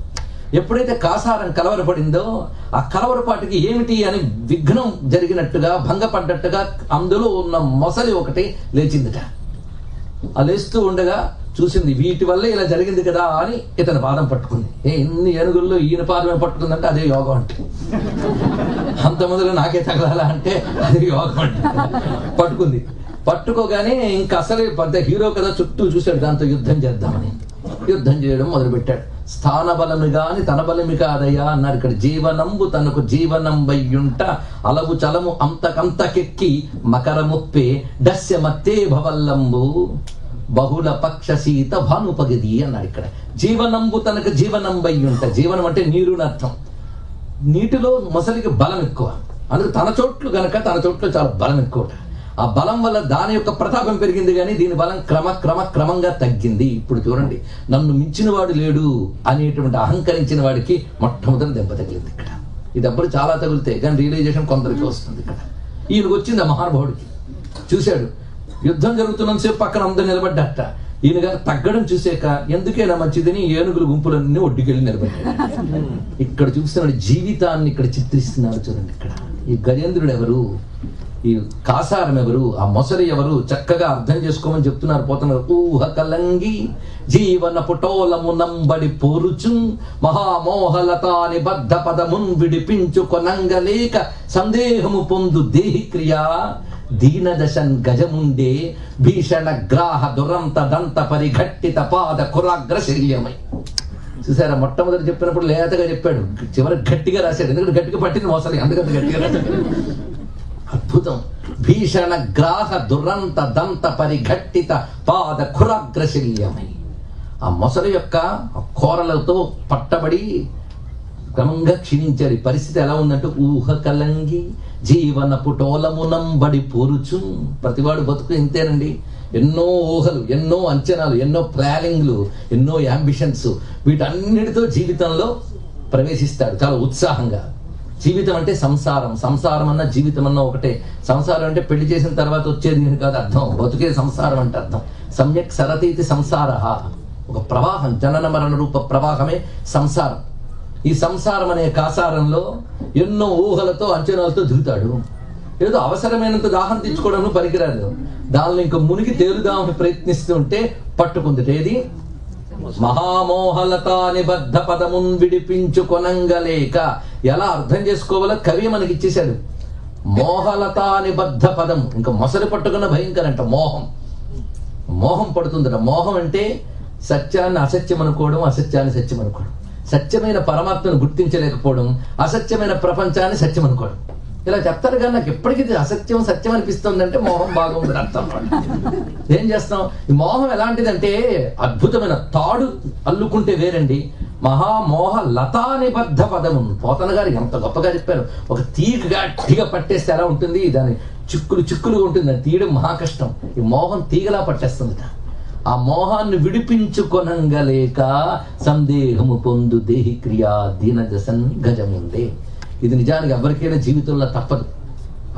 ఎప్పుడైతే కాసారం కలవరపడిందో ఆ కలవరపాటికి ఏమిటి అని విఘ్నం జరిగినట్టుగా, భంగపడ్డట్టుగా అందులో ఉన్న మొసలి ఒకటి లేచిందిట. ఆ లేస్తూ ఉండగా చూసింది, వీటి వల్లే ఇలా జరిగింది కదా అని ఇతని పాదం పట్టుకుంది. ఇన్ని ఏనుగుల్లో ఈయన పాదమే పట్టుకుందంటే అదే యోగం అంటే. అంత మొదలు నాకే తగలాలా అంటే అదే యోగం అంటే. పట్టుకుంది. పట్టుకోగానే ఇంకా అసలే పెద్ద హీరో కదా, చుట్టూ చూశాడు. దాంతో యుద్ధం చేద్దామని యుద్ధం చేయడం మొదలుపెట్టాడు. స్థాన బలమి గాని తన బలమి కాదయ్యా అన్నారు ఇక్కడ. జీవనంబు తనకు జీవనం వయ్యుంట అలవు చలము అంతకంతకెక్కి మకర ముప్పే దస్య మత్తే భవల్లంబు బహుళ పక్ష సీత భానుపగది అన్నాడు ఇక్కడ. జీవనంబు తనకు జీవనం వయ్యుంట. జీవనం అంటే నీరు అర్థం. నీటిలో మొసలికి బలం ఎక్కువ, అందుకు తన చోట్లు గనక తన చోట్లో చాలా బలం ఎక్కువ. ఆ బలం వల్ల దాని యొక్క ప్రతాపం పెరిగింది, కానీ దీని బలం క్రమంగా తగ్గింది. ఇప్పుడు చూడండి, నన్ను మించిన వాడు లేడు అనేటువంటి అహంకరించిన వాడికి మొట్టమొదటి దెబ్బ తగిలింది ఇక్కడ. ఈ దెబ్బలు చాలా తగులుతాయి, కానీ రియలైజేషన్ కొందరికి వస్తుంది ఇక్కడ. ఈయనకు వచ్చింది ఆ మహానుభావుడికి. చూశాడు, యుద్ధం జరుగుతున్నంతసేపు పక్కన అందరూ నిలబడ్డట. ఈయన గారు తగ్గడం చూసాక ఎందుకైనా మంచిదని ఏనుగుల గుంపులన్నీ ఒడ్డుకెళ్ళి నిలబడ్డాడు. ఇక్కడ చూస్తున్నాడు, జీవితాన్ని ఇక్కడ చిత్రిస్తున్నాడు చూడండి. ఇక్కడ ఈ గజేంద్రుడు ఎవరు, ఈ కాసారం ఎవరు, ఆ మొసలి ఎవరు చక్కగా అర్థం చేసుకోమని చెప్తున్నారు పోతున్నారు. ఊహ కలంగి జీవన పుటోలము నంబడి పోరుచు మహామోహలతా నిబద్ధ పదమున్ విడిపించు కొనంగలేక సందేహము పొందు దేహి క్రియా దీనదశన్ గజముండే భీషణ గ్రాహ దురంత దంత పరిఘట్టిత పాద కురాగ్రశల్యమై. చూసారా, మొట్టమొదటి చెప్పినప్పుడు లేతగా చెప్పాడు, చివరికి గట్టిగా రాశాడు. ఎందుకంటే గట్టిగా పట్టింది మోసలి, అందుకంటే గట్టిగా రాశాడు. అద్భుతం. భీషణ గ్రాహ దురంత దంత పరిఘట్టిత పాద కురాగ్రశల్యమై. ఆ మొసలి యొక్క కోరలతో పట్టబడి క్రమంగా క్షీణించాడు. ఈ పరిస్థితి ఎలా ఉందంటే ఊహ కలంగి జీవన పుటోలమునంబడి పోరుచు. ప్రతివాడు బతుకు ఇంతేనండి. ఎన్నో ఊహలు, ఎన్నో అంచనాలు, ఎన్నో ప్లానింగ్లు, ఎన్నో యాంబిషన్స్, వీటన్నిటితో జీవితంలో ప్రవేశిస్తాడు చాలా ఉత్సాహంగా. జీవితం అంటే సంసారం, సంసారం అన్న జీవితం అన్న ఒకటే. సంసారం అంటే పెళ్లి చేసిన తర్వాత వచ్చేది కాదు అర్థం, బతుకే సంసారం అంటే అర్థం. సమ్యక్ సరతీతి సంసార, ఒక ప్రవాహం, జనన మరణ రూప ప్రవాహమే సంసారం. ఈ సంసారం అనే కాసారంలో ఎన్నో ఊహలతో అంచనాలతో దిగుతాడు. ఏదో అవసరమైనంత దాహం తెచ్చుకోవడం పనికిరాదు, దానిలో ఇంకా మునిగి తేలుదామని ప్రయత్నిస్తూ ఉంటే పట్టుకుంది. ఏది మహామోహలతా నిబద్ధ పదమున్ విడిపించు కొనంగలేక. ఎలా అర్థం చేసుకోవాలో కవి మనకి ఇచ్చేశాడు. మోహలతా నిబద్ధ పదం, ఇంకా మొసలి పట్టుకున్న భయంకరంట మోహం. మోహం పడుతుందట. మోహం అంటే సత్యాన్ని అసత్యం అనుకోవడం, అసత్యాన్ని సత్యం అనుకోవడం, సత్యమైన పరమాత్మను గుర్తించలేకపోవడం, అసత్యమైన ప్రపంచాన్ని సత్యం అనుకోవడం. ఇలా చెప్తారు కానీ నాకు ఎప్పటికీ అసత్యం సత్యం అనిపిస్తుంది అంటే మోహం బాగుందని అర్థం. ఏం చేస్తాం? ఈ మోహం ఎలాంటిదంటే అద్భుతమైన తాడు అల్లుకుంటే వేరండి. మహామోహ లతా నిబద్ధ పదము. పోతన గారు ఎంత గొప్పగా చెప్పారు. ఒక తీగ గట్టిగా పట్టేస్తే ఎలా ఉంటుంది, దాని చిక్కులు చిక్కులుగా ఉంటుంది, దాన్ని తీయడం మహా కష్టం. ఈ మోహం తీగలా పట్టేస్తుంది. ఆ మోహాన్ని విడిపించుకొనంగలేక సందేహము పొందు దేహి క్రియా దీనదశన్ గజముండే. ఇది నిజానికి ఎవరికైనా జీవితంలో తప్పదు.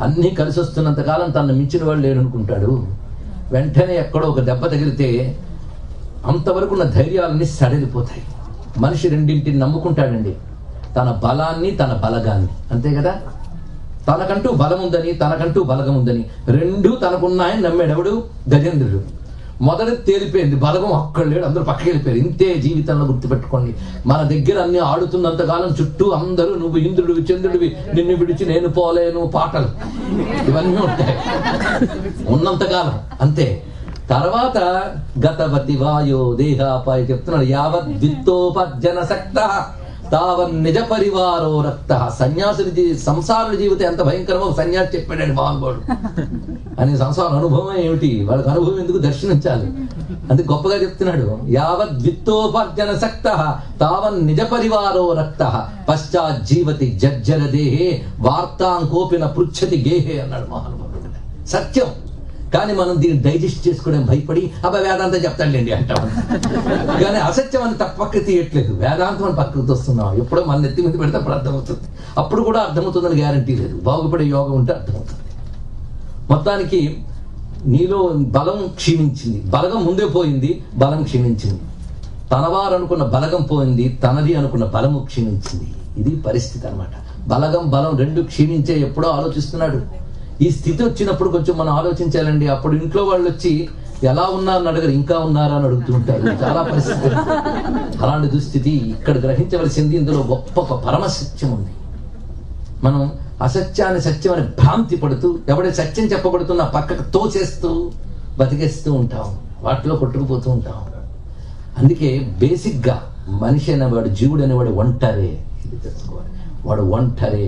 అన్నీ కలిసి వస్తున్నంత కాలం తనను మించిన వాడు లేడనుకుంటాడు. వెంటనే ఎక్కడో ఒక దెబ్బ తగిలితే అంతవరకు ఉన్న ధైర్యాలన్నీ సడలిపోతాయి. మనిషి రెండింటిని నమ్ముకుంటాడండి, తన బలాన్ని తన బలగాన్ని. అంతే కదా, తనకంటూ బలం ఉందని తనకంటూ బలగం ఉందని రెండూ తనకున్నాయని నమ్మాడు ఎవడు? గజేంద్రుడు. మొదట తేలిపోయింది, బలగం అక్కడ లేడు, అందరూ పక్కకి వెళ్ళిపోయారు. ఇంతే జీవితంలో గుర్తుపెట్టుకోండి. మన దగ్గర అన్ని ఆడుతున్నంతకాలం చుట్టూ అందరూ నువ్వు ఇంద్రుడివి చంద్రుడివి, నిన్ను విడిచి నేను పోలేను పాటలు ఇవన్నీ ఉంటాయి ఉన్నంతకాలం. అంతే. తర్వాత గతవతి వాయో దేహాపాయ చెప్తున్నాడు. యావత్ విత్తోపర్జన శక్త తావన్ నిజ పరివారో రక్త. సన్యాసుడి సంసారుడి జీవితం ఎంత భయంకరమో సన్యాసి చెప్పాడండి మహానుభావుడు. అని సంసార అనుభవం ఏమిటి, వాళ్ళకి అనుభవం ఎందుకు దర్శించాలి, అందుకు గొప్పగా చెప్తున్నాడు. యావత్ విత్తోపర్జన శక్త తావన్ నిజ పరివారో రక్త పశ్చాత్ జీవతి జర్జర దేహే వార్తాం కోపిన పృచ్ఛతి గేహే అన్నాడు మహానుభావుడు. సత్యం. కానీ మనం దీన్ని డైజెస్ట్ చేసుకోవడం భయపడి అబ్బాయి వేదాంతం చెప్తాంలేండి అంటాం. కానీ అసత్యం అని పక్కకి తీయట్లేదు, వేదాంతం అని పక్కకు వస్తున్నాం. ఎప్పుడో మన నెత్తి మీద పెడితే అప్పుడు అర్థమవుతుంది. అప్పుడు కూడా అర్థమవుతుందని గ్యారంటీ లేదు. బాగుపడే యోగం ఉంటే అర్థమవుతుంది. మొత్తానికి నీలో బలం క్షీణించింది, బలగం ముందే పోయింది, బలం క్షీణించింది. తనవారు అనుకున్న బలగం పోయింది, తనది అనుకున్న బలము క్షీణించింది. ఇది పరిస్థితి అన్నమాట. బలగం బలం రెండు క్షీణించే ఎప్పుడో ఆలోచిస్తున్నాడు. ఈ స్థితి వచ్చినప్పుడు కొంచెం మనం ఆలోచించాలండి. అప్పుడు ఇంట్లో వాళ్ళు వచ్చి ఎలా ఉన్నారని అడగరు, ఇంకా ఉన్నారా అని అడుగుతుంటారు. చాలా పరిస్థితి అలాంటి దుస్థితి. ఇక్కడ గ్రహించవలసింది ఇందులో గొప్ప పరమసత్యం ఉంది. మనం అసత్యాన్ని సత్యం అని భ్రాంతి పడుతూ ఎవడే సత్యం చెప్పబడుతున్నా పక్కకు తోచేస్తూ బతికేస్తూ ఉంటాం, వాటిలో కొట్టుకుపోతూ ఉంటాం. అందుకే బేసిక్గా మనిషి అనేవాడు, జీవుడు అనేవాడు ఒంటరే. ఇది తెలుసుకోవాలి, వాడు ఒంటరే.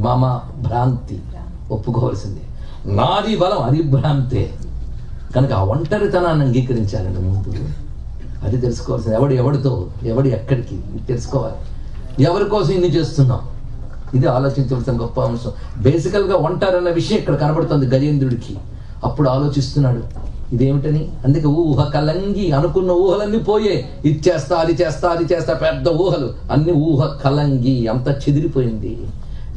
మమ భ్రాంతి ఒప్పుకోవాల్సిందే. నాది బలం, అది భ్రాంతే. కనుక ఆ ఒంటరితనాన్ని అంగీకరించాలండి ముందు. అది తెలుసుకోవాల్సింది. ఎవడితో ఎవడు ఎక్కడికి తెలుసుకోవాలి. ఎవరి కోసం ఇన్ని చేస్తున్నాం, ఇది ఆలోచించవలసిన గొప్ప అంశం. బేసికల్గా ఒంటరి అన్న విషయం ఇక్కడ కనబడుతుంది గజేంద్రుడికి. అప్పుడు ఆలోచిస్తున్నాడు ఇదేమిటని. అందుకే ఊహ కలంగి, అనుకున్న ఊహలన్నీ పోయే. ఇది చేస్తా అది చేస్తా అది చేస్తా, పెద్ద ఊహలు అన్ని ఊహ కలంగి, అంత చెదిరిపోయింది.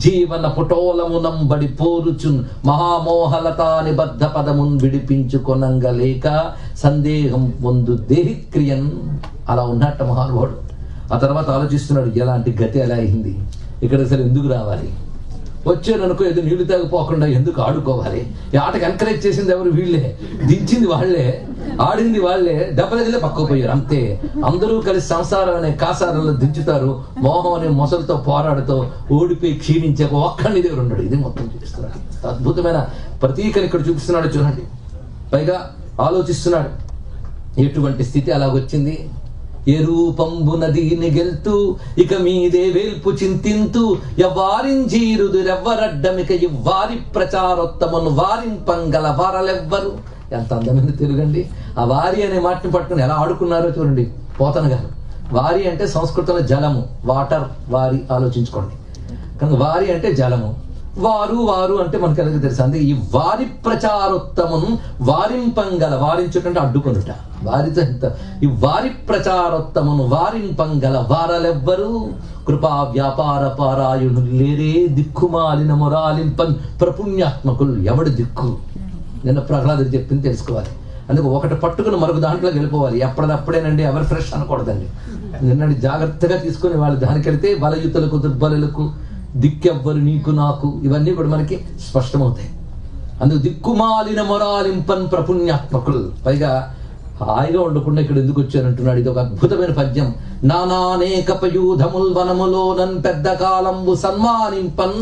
జీవన పుటోలమునంబడి పోరుచున్ మహామోహలతా నిబద్ధ పదమున్ విడిపించుకొనంగలేక సందేహం పొందు దేహిక్రియన్. అలా ఉన్నట్ట మహానుభావుడు. ఆ తర్వాత ఆలోచిస్తున్నాడు ఎలాంటి గతి ఎలా అయింది, ఇక్కడ అసలు ఎందుకు రావాలి, వచ్చారనుకో ఏదో నీళ్లు తాగిపోకుండా ఎందుకు ఆడుకోవాలి? ఈ ఆటకు ఎంకరేజ్ చేసింది ఎవరు? వీళ్ళే. దించింది వాళ్ళే, ఆడింది వాళ్ళే, దెబ్బలగిలే పక్కకు పోయారు. అంతే. అందరూ కలిసి సంసారం అనే కాసారంలో దించుతారు. మోహం అనే మొసలతో పోరాడుతూ ఓడిపోయి క్షీణించే ఒక్కడిని దగ్గర ఉన్నాడు. ఇది మొత్తం చూపిస్తున్నాడు. అద్భుతమైన ప్రతీకని ఇక్కడ చూపిస్తున్నాడు చూడండి. పైగా ఆలోచిస్తున్నాడు ఎటువంటి స్థితి అలాగొచ్చింది. ఏ రూపంబు నదిని గెల్తూ ఇక మీదే వేల్పు చింతింతు ఎవ్వారింజీరుదురెవ్వరడ్డమిక ఇవ్వారి ప్రచారోత్తమను వారింపంగల వారలెవ్వరు. ఎంత అందమైన తెలుగండి. ఆ వారి అనే మాటని పట్టుకుని ఎలా ఆడుకున్నారో చూడండి పోతన గారు. వారి అంటే సంస్కృతంలో జలము, వాటర్. వారి ఆలోచించుకోండి. కనుక వారి అంటే జలము, వారు వారు అంటే మనకు ఎలా తెలుసు. అందుకే ఈ వారి ప్రచారోత్తమను వారింపంగల, వారించుటంటే అడ్డుకొనుట, వారితో ఎంత. ఈ వారి ప్రచారోత్తమను వారింపంగల వారలెవ్వరు. కృపా వ్యాపార పారాయణులు లేరే దిక్కుమాలిన మొరాలింపన్ ప్రపుణ్యాత్మకులు. ఎవడు దిక్కు? నిన్న ప్రహ్లాదుడు చెప్పింది తెలుసుకోవాలి. అందుకే ఒకటి పట్టుకుని మరొక దాంట్లో వెళ్ళిపోవాలి. ఎప్పటిదప్పుడేనండి, ఎవరు ఫ్రెష్ అనకూడదండి. నిన్నటి జాగ్రత్తగా తీసుకుని వాళ్ళు దానికి వెళితే బలయుతులకు దుర్బలులకు దిక్కెవ్వరు నీకు నాకు ఇవన్నీ కూడా మనకి స్పష్టమవుతాయి. అందుకు దిక్కుమాలిన మొరాలింపన్ ప్రపుణ్యాత్మకులు. పైగా హాయిగా ఉండకుండా ఇక్కడ ఎందుకు వచ్చానంటున్నాడు. ఇది ఒక అద్భుతమైన పద్యం. నానానేకపయూధముల్ వనములోనన్ పెద్ద కాలంబు సన్మానింపన్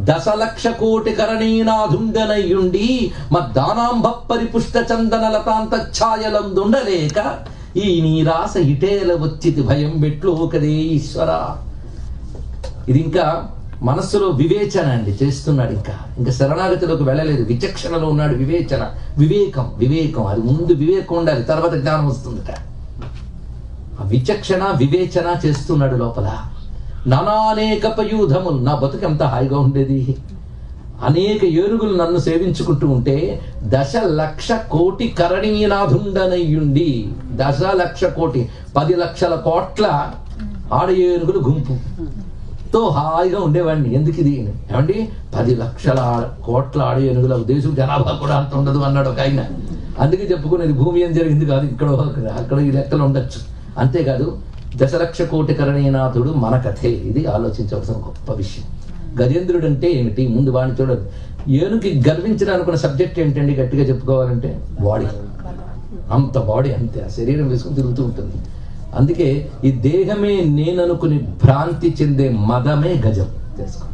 దశలక్ష కోటి కరణీనాధుండనయ్యుండి మద్దానాంభ పరిపుష్ట చందన లతాంత ఛాయలందుండలేక ఈ నీరాస ఇటేల వచ్చితి భయం బెట్లు కదే ఈశ్వర. ఇది ఇంకా మనస్సులో వివేచన అండి చేస్తున్నాడు. ఇంకా శరణాగతిలోకి వెళ్ళలేదు. విచక్షణలో ఉన్నాడు. వివేచన, వివేకం. అది ముందు వివేకం ఉండాలి, తర్వాత జ్ఞానం వస్తుందట. ఆ విచక్షణ వివేచన చేస్తున్నాడు లోపల. నానానేక పయూధములు, నా బతుకు ఎంత హాయిగా ఉండేది. అనేక ఏనుగులు నన్ను సేవించుకుంటూ ఉంటే 10,00,00,000 కరణీనాథుండనయ్యుండి, 10,00,00,000 10 లక్షల కోట్ల ఆడ ఏనుగులు గుంపుతో హాయిగా ఉండేవాడిని. ఎందుకు ఇది ఏమండి? 10 లక్షల కోట్ల ఆడ ఏనుగుల దేశం జనాభా కూడా అంత ఉండదు అన్నాడు ఒక ఆయన. అందుకే చెప్పుకునేది భూమి ఏం జరిగింది కాదు, ఇక్కడ అక్కడ ఈ లెక్కలు ఉండొచ్చు. అంతేకాదు 10,00,00,000 కరణీనాథుడు మన కథే. ఇది ఆలోచించవలసిన గొప్ప విషయం. గజేంద్రుడు అంటే ఏమిటి? ముందు వాడిని చూడదు. ఏనుగుకి గర్వించడానుకున్న సబ్జెక్ట్ ఏంటండి? గట్టిగా చెప్పుకోవాలంటే బాడీ. అంత బాడీ, అంతే. ఆ శరీరం వేసుకుని తిరుగుతూ ఉంటుంది. అందుకే ఈ దేహమే నేననుకుని భ్రాంతి చెందే మదమే గజం, తెలుసుకోండి.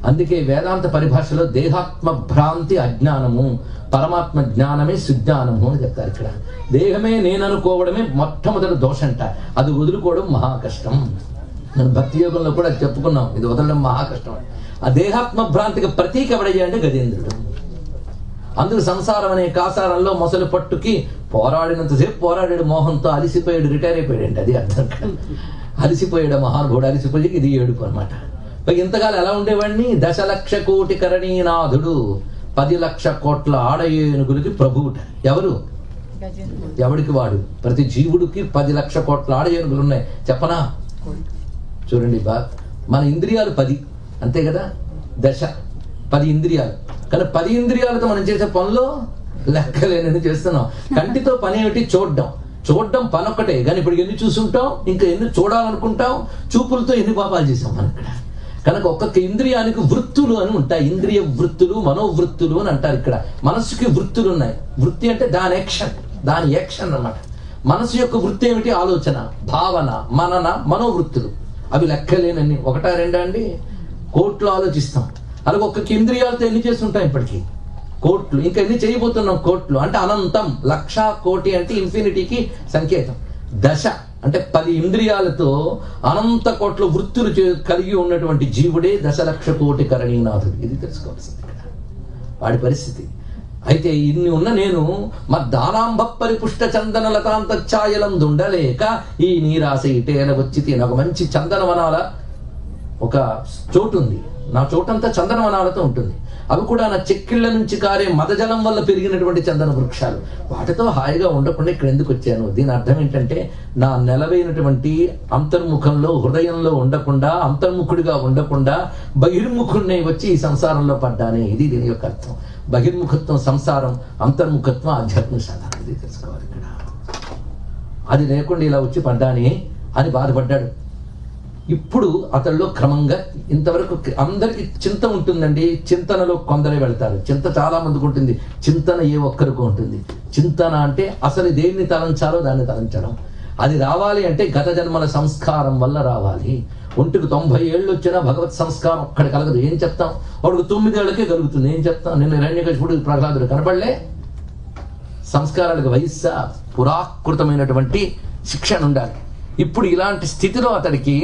అందుకే వేదాంత పరిభాషలో దేహాత్మ భ్రాంతి అజ్ఞానము, పరమాత్మ జ్ఞానమే సుజ్ఞానము అని చెప్తారు. ఇక్కడ దేహమే నేననుకోవడమే మొట్టమొదటి దోషంట. అది వదులుకోవడం మహా కష్టం. మనం భక్తి యోగంలో కూడా చెప్పుకున్నాం, ఇది వదలడం మహా కష్టం. ఆ దేహాత్మ భ్రాంతికి ప్రతీక ఎవడయ్యా అంటే గజేంద్రుడు. అందుకు సంసారం అనే కాసారంలో మొసలి పట్టుకి పోరాడినంతసేపు పోరాడాడు. మోహంతో అలిసిపోయాడు, రిటైర్ అయిపోయాడు. అంటే అది అర్థం కాదు. అలిసిపోయాడు మహానుభావుడు. అలిసిపోయి ఇది ఏడుపు అనమాట. ఇంతకాలం ఎలా ఉండేవాడిని? 10,00,00,000 కరణీనాథుడు, 10 లక్ష కోట్ల ఆడ ఏనుగులకి ప్రభువుట. ఎవరు? ఎవడికి వాడు. ప్రతి జీవుడికి 10 లక్ష కోట్ల ఆడ ఏనుగులు ఉన్నాయి. చెప్పనా? చూడండి మన ఇంద్రియాలు 10, అంతే కదా? 10 ఇంద్రియాలు. కానీ 10 ఇంద్రియాలతో మనం చేసే పనులు లెక్కలేనని చేస్తున్నాం. కంటితో పని ఏమిటి? చూడడం పని ఒక్కటే. కానీ ఇప్పుడు ఎన్ని చూసుంటాం, ఇంకా ఎన్ని చూడాలనుకుంటాం. చూపులతో ఎన్ని పాపాలు చేసాం మనం ఇక్కడ. కనుక ఒక్కొక్క ఇంద్రియానికి వృత్తులు అని ఉంటాయి. ఇంద్రియ వృత్తులు, మనోవృత్తులు అని అంటారు. ఇక్కడ మనస్సుకి వృత్తులు ఉన్నాయి. వృత్తి అంటే దాని యాక్షన్ అన్నమాట. మనసు యొక్క వృత్తి ఏమిటి? ఆలోచన, భావన, మనన, మనోవృత్తులు. అవి లెక్కలేనని. 1, 2 అండి? కోట్లు ఆలోచిస్తాం. అలాగే ఒక్కొక్క ఇంద్రియాలతో ఎన్ని చేస్తుంటాం ఇప్పటికీ? కోట్లు. ఇంకా ఎన్ని చేయబోతున్నాం? కోట్లు. అంటే అనంతం. 1,00,00,000 అంటే ఇన్ఫినిటీకి సంకేతం. 10 అంటే 10 ఇంద్రియాలతో అనంత కోట్ల వృత్తులు కలిగి ఉన్నటువంటి జీవుడే 10,00,00,000 కరణీనాథుడు. ఇది తెలుసుకోవాల్సింది ఇక్కడ వాడి పరిస్థితి. అయితే ఇన్ని ఉన్న నేను మద్దానాంభ పరిపుష్ట చందన లతాంత ఛాయలందుండలేక ఈ నీరాశ ఇటేల వచ్చి ఒక మంచి చందనవనాల ఒక చోటు ఉంది. నా చోటంతా చందనవనాలతో ఉంటుంది. అవి కూడా నా చెక్కిళ్ల నుంచి కారే మదజలం వల్ల పెరిగినటువంటి చందన వృక్షాలు. వాటితో హాయిగా ఉండకుండా ఇక్కడ ఎందుకు వచ్చాను? దీని అర్థం ఏంటంటే నా నెలవైనటువంటి అంతర్ముఖంలో, హృదయంలో ఉండకుండా, అంతర్ముఖుడిగా ఉండకుండా బహిర్ముఖుడిని వచ్చి ఈ సంసారంలో పడ్డానే. ఇది దీని యొక్క అర్థం. బహిర్ముఖత్వం సంసారం, అంతర్ముఖత్వం ఆధ్యాత్మిక సాధన. ఇది తెలుసుకోవాలి ఇక్కడ. అది లేకుండా ఇలా వచ్చి పడ్డానే అని బాధపడ్డాడు. ఇప్పుడు అతడిలో క్రమంగా ఇంతవరకు అందరికి చింత ఉంటుందండి. చింతనలో కొందరే వెళ్తారు. చింత చాలా మందికి ఉంటుంది, చింతన ఏ ఒక్కరికి ఉంటుంది. చింతన అంటే అసలు దేన్ని తలంచాలో దాన్ని తలంచడం. అది రావాలి అంటే గత జన్మల సంస్కారం వల్ల రావాలి. ఒంటికి 90 ఏళ్ళు వచ్చినా భగవత్ సంస్కారం ఒక్కడి కలగదు. ఏం చెప్తాం? వాడికి 9 ఏళ్ళకే కలుగుతుంది. ఏం చెప్తాం? నిన్న హిరణ్యకశిపుడు ప్రహ్లాదుడు కనపడలే. సంస్కారాలకు వయస్సా పురాకృతమైనటువంటి శిక్షణ ఉండాలి. ఇప్పుడు ఇలాంటి స్థితిలో అతడికి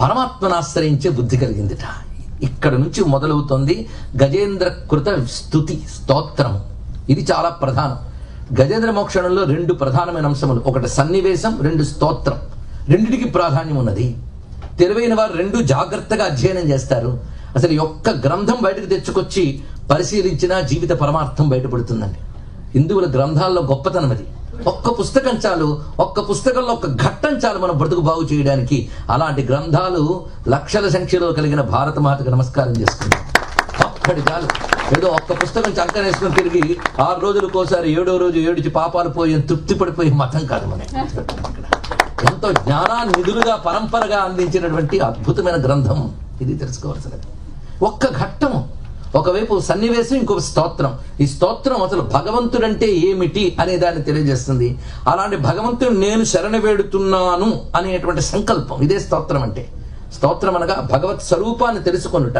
పరమాత్మను ఆశ్రయించే బుద్ధి కలిగిందిట. ఇక్కడ నుంచి మొదలవుతుంది గజేంద్ర కృత స్తుతి స్తోత్రం. ఇది చాలా ప్రధానం. గజేంద్ర మోక్షణంలో 2 ప్రధానమైన అంశములు, ఒకటి సన్నివేశం, 2 స్తోత్రం. రెండిటికి ప్రాధాన్యం ఉన్నది. తెలివైన వారు 2 జాగ్రత్తగా అధ్యయనం చేస్తారు. అసలు ఈ ఒక్క గ్రంథం బయటకు తెచ్చుకొచ్చి పరిశీలించినా జీవిత పరమార్థం బయటపడుతుందండి. హిందువుల గ్రంథాల్లో గొప్పతనం అది. ఒక్క పుస్తకం చాలు, ఒక్క పుస్తకంలో ఒక ఘట్టం చాలు మన బ్రతుకు బాగు చేయడానికి. అలాంటి గ్రంథాలు లక్షల సంఖ్యలో కలిగిన భారత మాతకు నమస్కారం చేసుకుంటాం. ఒక్కటి చాలు. ఏదో ఒక్క పుస్తకం చంకనేసుకుని తిరిగి 6 రోజులకోసారి 7వ రోజు ఏడిచి పాపాలు పోయి తృప్తి పడిపోయే మతం కాదు మన. ఎంతో జ్ఞానాన్ని నిధులుగా పరంపరగా అందించినటువంటి అద్భుతమైన గ్రంథం ఇది. తెలుసుకోవాల్సినది ఒక్క ఘట్టము, ఒకవైపు సన్నివేశం, ఇంకొక స్తోత్రం. ఈ స్తోత్రం అసలు భగవంతుడంటే ఏమిటి అనే దాన్ని తెలియజేస్తుంది. అలాంటి భగవంతుడు నేను శరణ వేడుతున్నాను అనేటువంటి సంకల్పం, ఇదే స్తోత్రం అంటే. స్తోత్రం అనగా భగవత్ స్వరూపాన్ని తెలుసుకొనుట,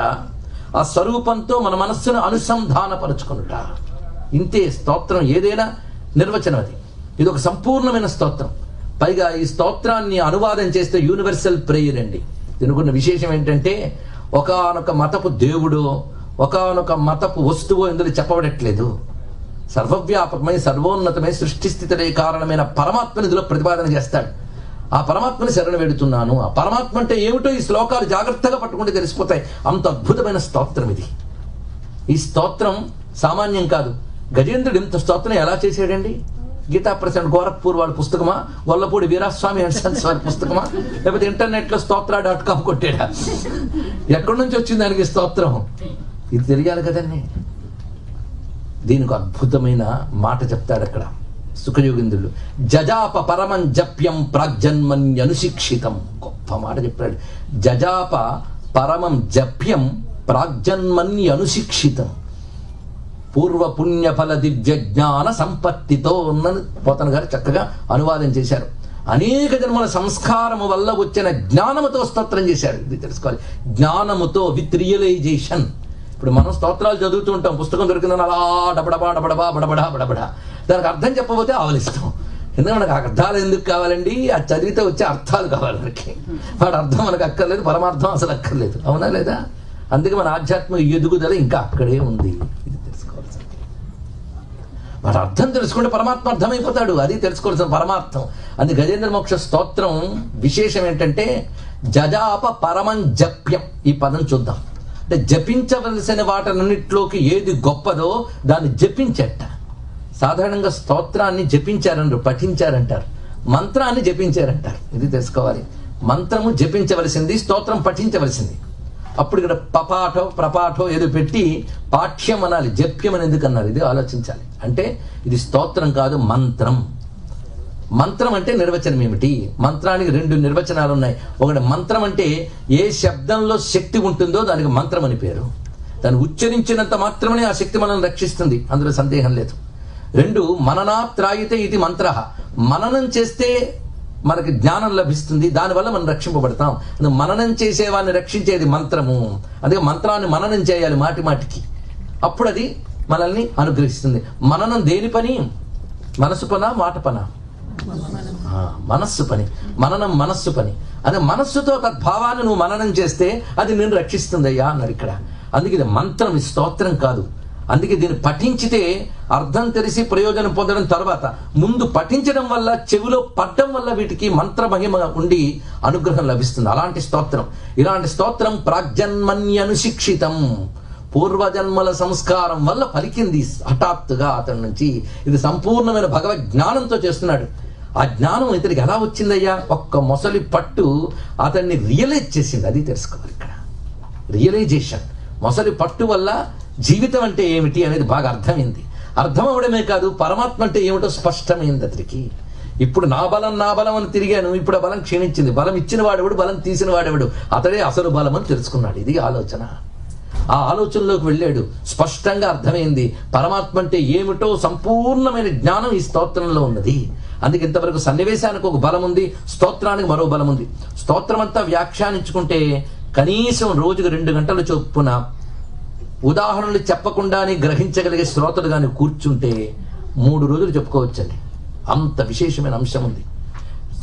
ఆ స్వరూపంతో మన మనస్సును అనుసంధానపరుచుకొనుట. ఇంతే స్తోత్రం. ఏదైనా నిర్వచనం అది. ఇది ఒక సంపూర్ణమైన స్తోత్రం. పైగా ఈ స్తోత్రాన్ని అనువాదం చేస్తే యూనివర్సల్ ప్రేయర్ అండి. దీనికున్న విశేషం ఏంటంటే ఒకానొక మతపు దేవుడు, ఒకానొక మతపు వస్తువు ఇందులో చెప్పబడట్లేదు. సర్వవ్యాపకమై సర్వోన్నతమై సృష్టి స్థితిలే కారణమైన పరమాత్మని ఇందులో ప్రతిపాదన చేస్తాడు. ఆ పరమాత్మని శరణ వేడుతున్నాను. ఆ పరమాత్మ అంటే ఏమిటో ఈ శ్లోకాలు జాగ్రత్తగా పట్టుకుంటే తెలిసిపోతాయి. అంత అద్భుతమైన స్తోత్రం ఇది. ఈ స్తోత్రం సామాన్యం కాదు. గజేంద్రుడు ఇంత స్తోత్రం ఎలా చేశాడండి? గీతా ప్రసన్న గోరఖ్పూర్ వాడి పుస్తకమా, గొల్లపూడి వీరాస్వామి అండ్ సన్స్ వారి పుస్తకమా, లేకపోతే ఇంటర్నెట్లో స్తోత్ర.com కొట్టాడా? ఎక్కడి నుంచి వచ్చింది దానికి స్తోత్రం? ఇది తెలియాలి కదండి. దీనికి అద్భుతమైన మాట చెప్తాడు అక్కడ సుఖయోగింద్రుడు. జజాప పరమం జప్యం ప్రాగ్జన్మన్యనుశిక్షితం. గొప్ప మాట చెప్పాడు. జజాప పరమం జప్యం ప్రాగ్జన్మన్యనుశిక్షితం. పూర్వ పుణ్యఫల దివ్య జ్ఞాన సంపత్తితో ఉన్నది పోతన గారు చక్కగా అనువాదం చేశారు. అనేక జన్మల సంస్కారము వల్ల వచ్చిన జ్ఞానముతో స్తోత్రం చేశారు. ఇది తెలుసుకోవాలి. జ్ఞానముతో, విత్ రియలైజేషన్. ఇప్పుడు మనం స్తోత్రాలు చదువుతూ ఉంటాం, పుస్తకం దొరికిందని అలా డబడబా డబడబా బడబడా బడబడా. దానికి అర్థం చెప్పబోతే ఆవలిస్తాం. ఎందుకంటే మనకు అర్థాలు ఎందుకు కావాలండి? అది చదివితే వచ్చే అర్థాలు కావాలి మనకి. వాడు అర్థం మనకు అక్కర్లేదు, పరమార్థం అసలు అక్కర్లేదు. అవునా లేదా? అందుకే మన ఆధ్యాత్మిక ఎదుగుదల ఇంకా అక్కడే ఉంది. ఇది తెలుసుకోవాల్సింది. వాడు అర్థం తెలుసుకుంటే పరమాత్మ అర్థమైపోతాడు. అది తెలుసుకోవాల్సిన పరమార్థం. అందుకే గజేంద్ర మోక్ష స్తోత్రం విశేషం ఏంటంటే జజాప పరమం జప్యం. ఈ పదం చూద్దాం. అంటే జపించవలసిన వాటన్నిటిలోకి ఏది గొప్పదో దాన్ని జపించట. సాధారణంగా స్తోత్రాన్ని జపించారంటారు, పఠించారంటారు. మంత్రాన్ని జపించారంటారు. ఇది తెలుసుకోవాలి. మంత్రము జపించవలసింది, స్తోత్రం పఠించవలసింది. అప్పుడు ఇక్కడ పపాఠో ప్రపాఠో ఏదో పెట్టి పాఠ్యం అనాలి, జప్యం అని ఎందుకు అన్నారు? ఇది ఆలోచించాలి. అంటే ఇది స్తోత్రం కాదు, మంత్రం. మంత్రం అంటే నిర్వచనం ఏమిటి? మంత్రానికి 2 నిర్వచనాలు ఉన్నాయి. ఒకటి మంత్రం అంటే ఏ శబ్దంలో శక్తి ఉంటుందో దానికి మంత్రం అని పేరు. దాన్ని ఉచ్చరించినంత మాత్రమే ఆ శక్తి మనల్ని రక్షిస్తుంది, అందులో సందేహం లేదు. 2 మననాత్రాయితే ఇది మంత్ర. మననం చేస్తే మనకి జ్ఞానం లభిస్తుంది, దానివల్ల మనం రక్షింపబడతాం. మననం చేసేవాడిని రక్షించేది మంత్రము. అదే మంత్రాన్ని మననం చేయాలి మాటి మాటికి, అప్పుడు అది మనల్ని అనుగ్రహిస్తుంది. మననం దేని పని? మనసు పనా, మాట పనా? మనస్సు పని. మననం మనస్సు పని. అదే మనస్సుతో తద్భావాన్ని నువ్వు మననం చేస్తే అది నేను రక్షిస్తుందయ్యా అన్నారు ఇక్కడ. అందుకే ఇది మంత్రం, స్తోత్రం కాదు. అందుకే దీన్ని పఠించితే అర్థం తెలిసి ప్రయోజనం పొందడం తర్వాత, ముందు పఠించడం వల్ల, చెవిలో పడ్డం వల్ల వీటికి మంత్ర మహిమ ఉండి అనుగ్రహం లభిస్తుంది. అలాంటి స్తోత్రం. ఇలాంటి స్తోత్రం ప్రాగ్జన్మన్యనుశిక్షితం. పూర్వజన్మల సంస్కారం వల్ల పలికింది హఠాత్తుగా అతని నుంచి. ఇది సంపూర్ణమైన భగవద్ జ్ఞానంతో చేస్తున్నాడు. ఆ జ్ఞానం ఇతనికి ఎలా వచ్చిందయ్యా? ఒక్క మొసలి పట్టు అతన్ని రియలైజ్ చేసింది. అది తెలుసుకోవాలి ఇక్కడ. రియలైజేషన్. మొసలి పట్టు వల్ల జీవితం అంటే ఏమిటి అనేది బాగా అర్థమైంది. అర్థం అవడమే కాదు, పరమాత్మ అంటే ఏమిటో స్పష్టమైంది అతనికి. ఇప్పుడు నా బలం అని తిరిగాను, ఇప్పుడు ఆ బలం క్షీణించింది. బలం ఇచ్చిన వాడెవడు, బలం తీసిన వాడెవడు, అతడే అసలు బలం అని తెలుసుకున్నాడు. ఇది ఆలోచన. ఆ ఆలోచనలోకి వెళ్ళాడు. స్పష్టంగా అర్థమైంది పరమాత్మ అంటే ఏమిటో సంపూర్ణమైన జ్ఞానం ఈ స్తోత్రంలో ఉన్నది. అందుకే ఇంతవరకు సన్నివేశానికి ఒక బలం ఉంది, స్తోత్రానికి మరో బలం ఉంది. స్తోత్రం అంతా వ్యాఖ్యానించుకుంటే కనీసం రోజుకు 2 గంటల చొప్పున ఉదాహరణలు చెప్పకుండానే గ్రహించగలిగే శ్రోతలు కానీ కూర్చుంటే 3 రోజులు చెప్పుకోవచ్చండి. అంత విశేషమైన అంశం ఉంది.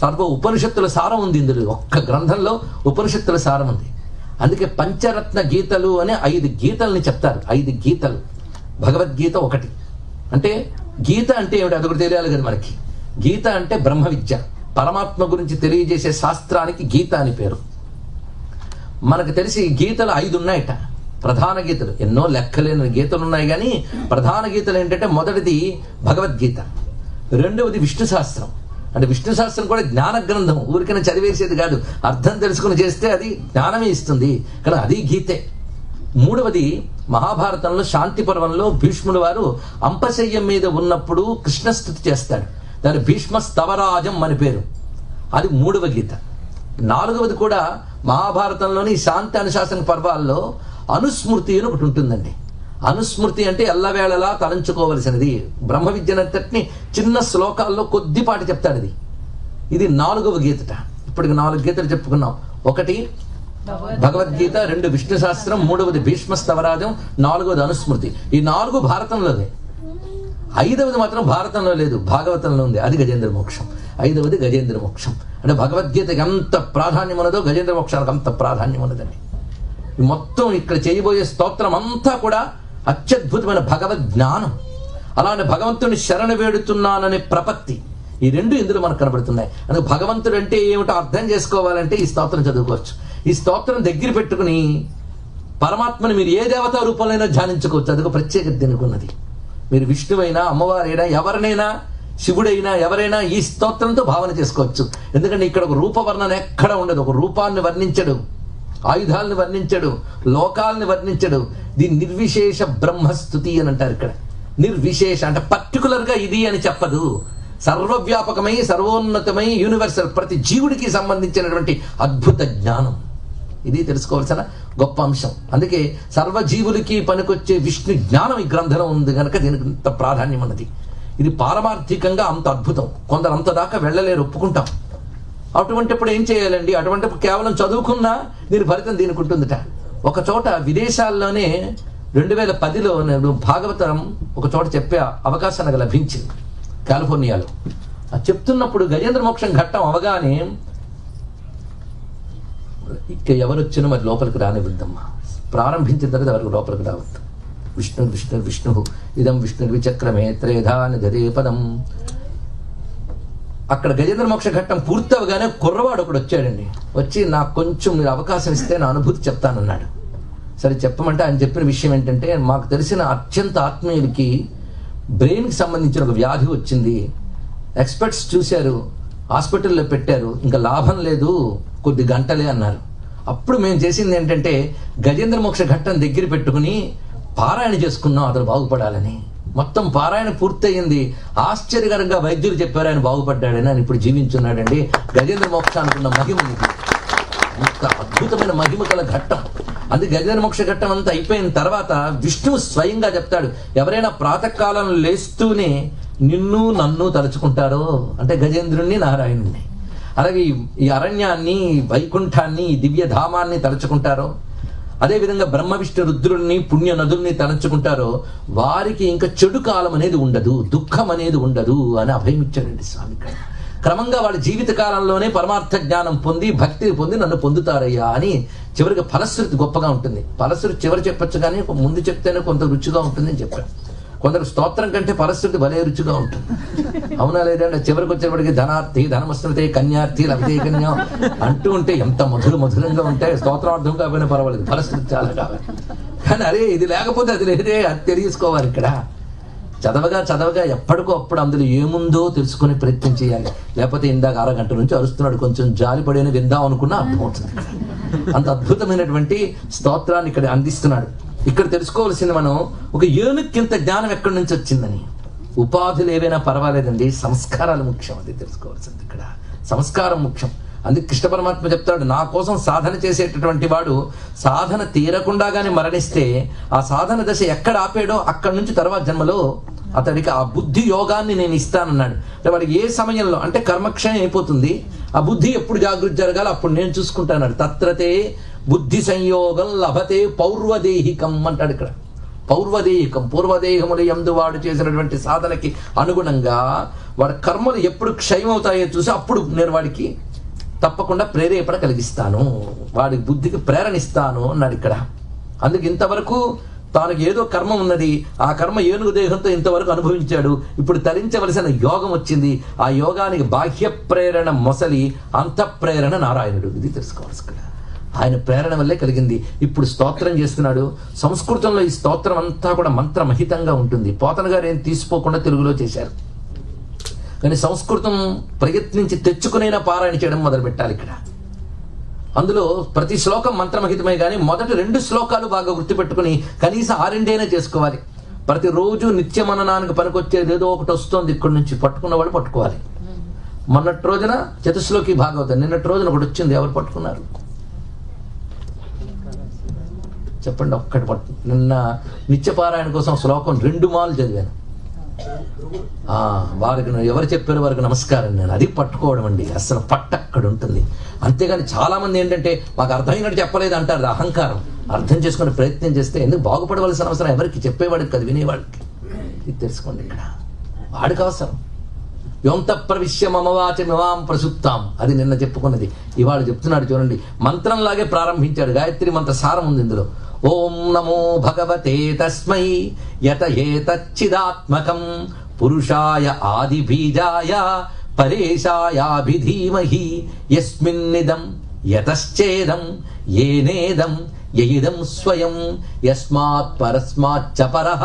సర్వ ఉపనిషత్తుల సారం ఉంది ఇందులో. ఒక్క గ్రంథంలో ఉపనిషత్తుల సారం ఉంది. అందుకే పంచరత్న గీతలు అనే 5 గీతల్ని చెప్తారు. 5 గీతలు. భగవద్గీత ఒకటి. అంటే గీత అంటే ఏమిటి అది ఒకటి తెలియాలి కదా మనకి. గీత అంటే బ్రహ్మ విద్య, పరమాత్మ గురించి తెలియజేసే శాస్త్రానికి గీత అని పేరు. మనకు తెలిసి గీతలు 5 ఉన్నాయట, ప్రధాన గీతలు. ఎన్నో లెక్కలేని గీతలు ఉన్నాయి, కానీ ప్రధాన గీతలు ఏంటంటే మొదటిది భగవద్గీత, రెండవది విష్ణు శాస్త్రం. అంటే విష్ణు శాస్త్రం కూడా జ్ఞాన గ్రంథం, ఊరికైనా చదివేసేది కాదు, అర్థం తెలుసుకుని చేస్తే అది జ్ఞానమే ఇస్తుంది, కానీ అది గీతే. మూడవది మహాభారతంలో శాంతి పర్వంలో భీష్ముడు వారు అంపశయ్యం మీద ఉన్నప్పుడు కృష్ణస్తుతి చేస్తాడు. దాని భీష్మ స్తవరాజం అని పేరు. అది 3వ గీత. 4వది కూడా మహాభారతంలోని శాంతి అనుశాసన పర్వాల్లో అనుస్మృతి అని ఒకటి ఉంటుందండి. అనుస్మృతి అంటే ఎల్లవేళలా తలంచుకోవలసినది. బ్రహ్మ విద్యనంతటిని చిన్న శ్లోకాల్లో కొద్దిపాటి చెప్తాడు. ఇది 4వ గీతట. ఇప్పటికి 4 గీతలు చెప్పుకున్నాం. ఒకటి భగవద్గీత, 2 విష్ణు శాస్త్రం, 3వది భీష్మ స్తవరాజం, 4వది అనుస్మృతి. ఈ 4 భారతంలోనే. 5వది మాత్రం భారతంలో లేదు, భాగవతంలో ఉంది. అది గజేంద్ర మోక్షం. 5వది గజేంద్ర మోక్షం. అంటే భగవద్గీతకి ఎంత ప్రాధాన్యం ఉన్నదో గజేంద్ర మోక్షానికి అంత ప్రాధాన్యం ఉన్నదండి. మొత్తం ఇక్కడ చేయబోయే స్తోత్రం అంతా కూడా అత్యద్భుతమైన భగవద్ జ్ఞానం. అలానే భగవంతుని శరణ వేడుతున్నాననే ప్రపత్తి, ఈ 2 ఇందులో మనకు కనబడుతున్నాయి. అందుకే భగవంతుడు అంటే ఏమిటో అర్థం చేసుకోవాలంటే ఈ స్తోత్రం చదువుకోవచ్చు. ఈ స్తోత్రం దగ్గర పెట్టుకుని పరమాత్మని మీరు ఏ దేవతా రూపంలో ధ్యానించుకోవచ్చు. అదొక ప్రత్యేకత దీనికి ఉన్నది. మీరు విష్ణువైనా, అమ్మవారైనా, ఎవరినైనా, శివుడైనా, ఎవరైనా ఈ స్తోత్రంతో భావన చేసుకోవచ్చు. ఎందుకంటే ఇక్కడ ఒక రూపవర్ణన ఎక్కడ ఉండదు. ఒక రూపాన్ని వర్ణించడు, ఆయుధాలను వర్ణించడు, లోకాలను వర్ణించడు. దీని నిర్విశేష బ్రహ్మస్తుతి అని అంటారు. ఇక్కడ నిర్విశేష అంటే పర్టికులర్ గా ఇది అని చెప్పదు. సర్వవ్యాపకమై, సర్వోన్నతమై, యూనివర్సల్, ప్రతి జీవుడికి సంబంధించినటువంటి అద్భుత జ్ఞానం. ఇది తెలుసుకోవాల్సిన గొప్ప అంశం. అందుకే సర్వజీవులకి పనికొచ్చే విష్ణు జ్ఞానం ఈ గ్రంథంలో ఉంది కనుక దీనికి ఇంత ప్రాధాన్యం ఉన్నది. ఇది పారమార్థికంగా అంత అద్భుతం. కొందరు అంత దాకా వెళ్ళలేరు, ఒప్పుకుంటాం. అటువంటిప్పుడు ఏం చేయాలండి? అటువంటిప్పుడు కేవలం చదువుకున్నా దీని ఫలితం దీనికి ఉంటుందట. ఒక చోట విదేశాల్లోనే 2010లో నేను భాగవతం ఒక చోట చెప్పే అవకాశం నాకు లభించింది, కాలిఫోర్నియాలో. చెప్తున్నప్పుడు గజేంద్ర మోక్షం ఘట్టం అవగానే ఇక ఎవరు వచ్చినా మరి లోపలికి రానివ్వద్దమ్మా, ప్రారంభించిన తర్వాత ఎవరికి లోపలికి రావద్దు. విష్ణు విష్ణు విష్ణు ఇదం విష్ణు విచక్రమే త్రేధాని గదే పదం. అక్కడ గజేంద్ర మోక్ష ఘట్టం పూర్తవగానే కుర్రవాడు ఒకడు వచ్చాడండి. వచ్చి నాకు కొంచెం మీరు అవకాశం ఇస్తే నా అనుభూతి చెప్తానన్నాడు. సరే చెప్పమంటే ఆయన చెప్పిన విషయం ఏంటంటే, మాకు తెలిసిన అత్యంత ఆత్మీయులకి బ్రెయిన్కి సంబంధించిన ఒక వ్యాధి వచ్చింది, ఎక్స్పర్ట్స్ చూశారు, హాస్పిటల్లో పెట్టారు, ఇంకా లాభం లేదు, కొద్ది గంటలే అన్నారు. అప్పుడు మేము చేసింది ఏంటంటే గజేంద్ర మోక్ష ఘట్టం దగ్గర పెట్టుకుని పారాయణ చేసుకున్నాం అతను బాగుపడాలని. మొత్తం పారాయణ పూర్తయింది. ఆశ్చర్యకరంగా వైద్యులు చెప్పారు ఆయన బాగుపడ్డాడని. ఆయన ఇప్పుడు జీవించున్నాడండి. గజేంద్ర మోక్షానికి ఉన్న మహిమ ఇది. ఇంత అద్భుతమైన మహిమ కల ఘట్టం. అందుకే గజేంద్ర మోక్ష ఘట్టం అంతా అయిపోయిన తర్వాత విష్ణువు స్వయంగా చెప్తాడు, ఎవరైనా ప్రాతకాలం లేస్తూనే నిన్ను నన్ను తలుచుకుంటారో, అంటే గజేంద్రుణ్ణి నారాయణుణ్ణి, అలాగే ఈ అరణ్యాన్ని, వైకుంఠాన్ని, ఈ దివ్యధామాన్ని తలుచుకుంటారో, అదేవిధంగా బ్రహ్మ విష్ణు రుద్రుల్ని, పుణ్య నదుల్ని తలంచుకుంటారో వారికి ఇంకా చెడు కాలం అనేది ఉండదు, దుఃఖం అనేది ఉండదు అని అభయం ఇచ్చాడండి స్వామి. క్రమంగా వాళ్ళ జీవిత కాలంలోనే పరమార్థ జ్ఞానం పొంది, భక్తిని పొంది నన్ను పొందుతారయ్యా అని. చివరికి ఫలశ్రుతి గొప్పగా ఉంటుంది. ఫలశ్రుతి చివరి చెప్పచ్చు, కానీ ముందు చెప్తేనే కొంత రుచిగా ఉంటుంది అని చెప్పాడు. కొందరు స్తోత్రం కంటే ఫలశ్రుతి భలే రుచిగా ఉంటుంది. అవునా లేదంటే చివరికి వచ్చేప్పటికి ధనార్థి ధనమస్మృతే కన్యార్థి లభితే కన్యా అంటూ ఉంటే ఎంత మధురంగా ఉంటాయి. స్తోత్రం అర్థం కాకపోయినా పర్వాలేదు, ఫలశ్రుతి చాలా కావాలి. కానీ అరే ఇది లేకపోతే అది లేదే, అది తెలియసుకోవాలి. ఇక్కడ చదవగా ఎప్పటికో అప్పుడు అందులో ఏముందో తెలుసుకునే ప్రయత్నం చేయాలి. లేకపోతే ఇందాక 6 గంటల నుంచి అరుస్తున్నాడు, కొంచెం జాలి పడేని విందాం అనుకున్నా అర్థమవుతుంది. అంత అద్భుతమైనటువంటి స్తోత్రాన్ని ఇక్కడ అందిస్తున్నాడు. ఇక్కడ తెలుసుకోవాల్సింది మనం, ఒక ఏనుక్కింత జ్ఞానం ఎక్కడి నుంచి వచ్చిందని. ఉపాధులు ఏవైనా పర్వాలేదండి, సంస్కారాలు ముఖ్యం. అది తెలుసుకోవాల్సింది ఇక్కడ. సంస్కారం ముఖ్యం. అందుకే కృష్ణ పరమాత్మ చెప్తాడు, నా కోసం సాధన చేసేటటువంటి వాడు సాధన తీరకుండా కానీ మరణిస్తే ఆ సాధన దశ ఎక్కడ ఆపాడో అక్కడి నుంచి తర్వాత జన్మలో అతడికి ఆ బుద్ధి యోగాన్ని నేను ఇస్తానన్నాడు. అంటే వాడికి ఏ సమయంలో అంటే కర్మక్షయం అయిపోతుంది, ఆ బుద్ధి ఎప్పుడు జాగృతి జరగాలో అప్పుడు నేను చూసుకుంటాను. తత్రతే బుద్ధి సంయోగం లభతే పౌర్వదేహికం అంటాడు ఇక్కడ. పౌర్వదేహికం, పూర్వదేహములు యందు వాడు చేసినటువంటి సాధనకి అనుగుణంగా వాడి కర్మలు ఎప్పుడు క్షయమవుతాయో చూసి అప్పుడు నేను వాడికి తప్పకుండా ప్రేరేపణ కలిగిస్తాను, వాడి బుద్ధికి ప్రేరణ ఇస్తాను అన్నాడు ఇక్కడ. అందుకు ఇంతవరకు తానికి ఏదో కర్మ ఉన్నది, ఆ కర్మ ఏనుగు దేహంతో ఇంతవరకు అనుభవించాడు. ఇప్పుడు తరించవలసిన యోగం వచ్చింది. ఆ యోగానికి బాహ్య ప్రేరణ మొసలి, అంతఃప్రేరణ నారాయణుడు. ఇది తెలుసుకోవాల్సి ఇక్కడ. ఆయన ప్రేరణ వల్లే కలిగింది. ఇప్పుడు స్తోత్రం చేస్తున్నాడు. సంస్కృతంలో ఈ స్తోత్రం అంతా కూడా మంత్రమహితంగా ఉంటుంది. పోతన గారు ఏం తీసిపోకుండా తెలుగులో చేశారు. కానీ సంస్కృతం ప్రయత్నించి తెచ్చుకునైనా పారాయణ చేయడం మొదలు పెట్టాలి ఇక్కడ. అందులో ప్రతి శ్లోకం మంత్రమహితమే, కానీ మొదటి 2 శ్లోకాలు బాగా గుర్తుపెట్టుకుని కనీసం 6 చేసుకోవాలి. ప్రతిరోజు నిత్య మననానికి పనికొచ్చేది ఏదో ఒకటి వస్తుంది ఇక్కడి నుంచి, పట్టుకున్న వాళ్ళు పట్టుకోవాలి. మొన్నటి రోజున చతుశ్లోకి భాగవతం, నిన్నటి రోజున ఒకటి వచ్చింది. ఎవరు పట్టుకున్నారు చెప్పండి ఒక్కటి పట్టు. నిన్న నిత్యపారాయణ కోసం శ్లోకం 2 మార్లు చదివాను. వారికి ఎవరు చెప్పారో వారికి నమస్కారం. నేను అది పట్టుకోవడం అండి, అసలు పట్టక్కడ ఉంటుంది. అంతేగాని చాలా మంది ఏంటంటే మాకు అర్థమైనట్టు చెప్పలేదు అంటారు. అహంకారం. అర్థం చేసుకునే ప్రయత్నం చేస్తే ఎందుకు బాగుపడవలసిన అవసరం ఎవరికి, చెప్పేవాడికి కాదు, వినేవాడికి. ఇది తెలుసుకోండి ఇక్కడ. వాడికి అవసరం. యోంత ప్రవిశ్య మమవాచమివాం ప్రసుప్తాం, అది నిన్న చెప్పుకున్నది. ఇవాళ చెప్తున్నాడు చూడండి. మంత్రంలాగే ప్రారంభించాడు. గాయత్రి మంత్ర సారం ఉంది ఇందులో. ఓం నమో భగవతే తస్మై యత ఏతచ్చిదాత్మకం పురుషాయ ఆదిబీజాయ పరేశాయాభిధీమహి యస్మిన్నిదం యతశ్చేదం ఏనేదం యయిదం స్వయం యస్మాత్ పరస్మాచ్చ పరః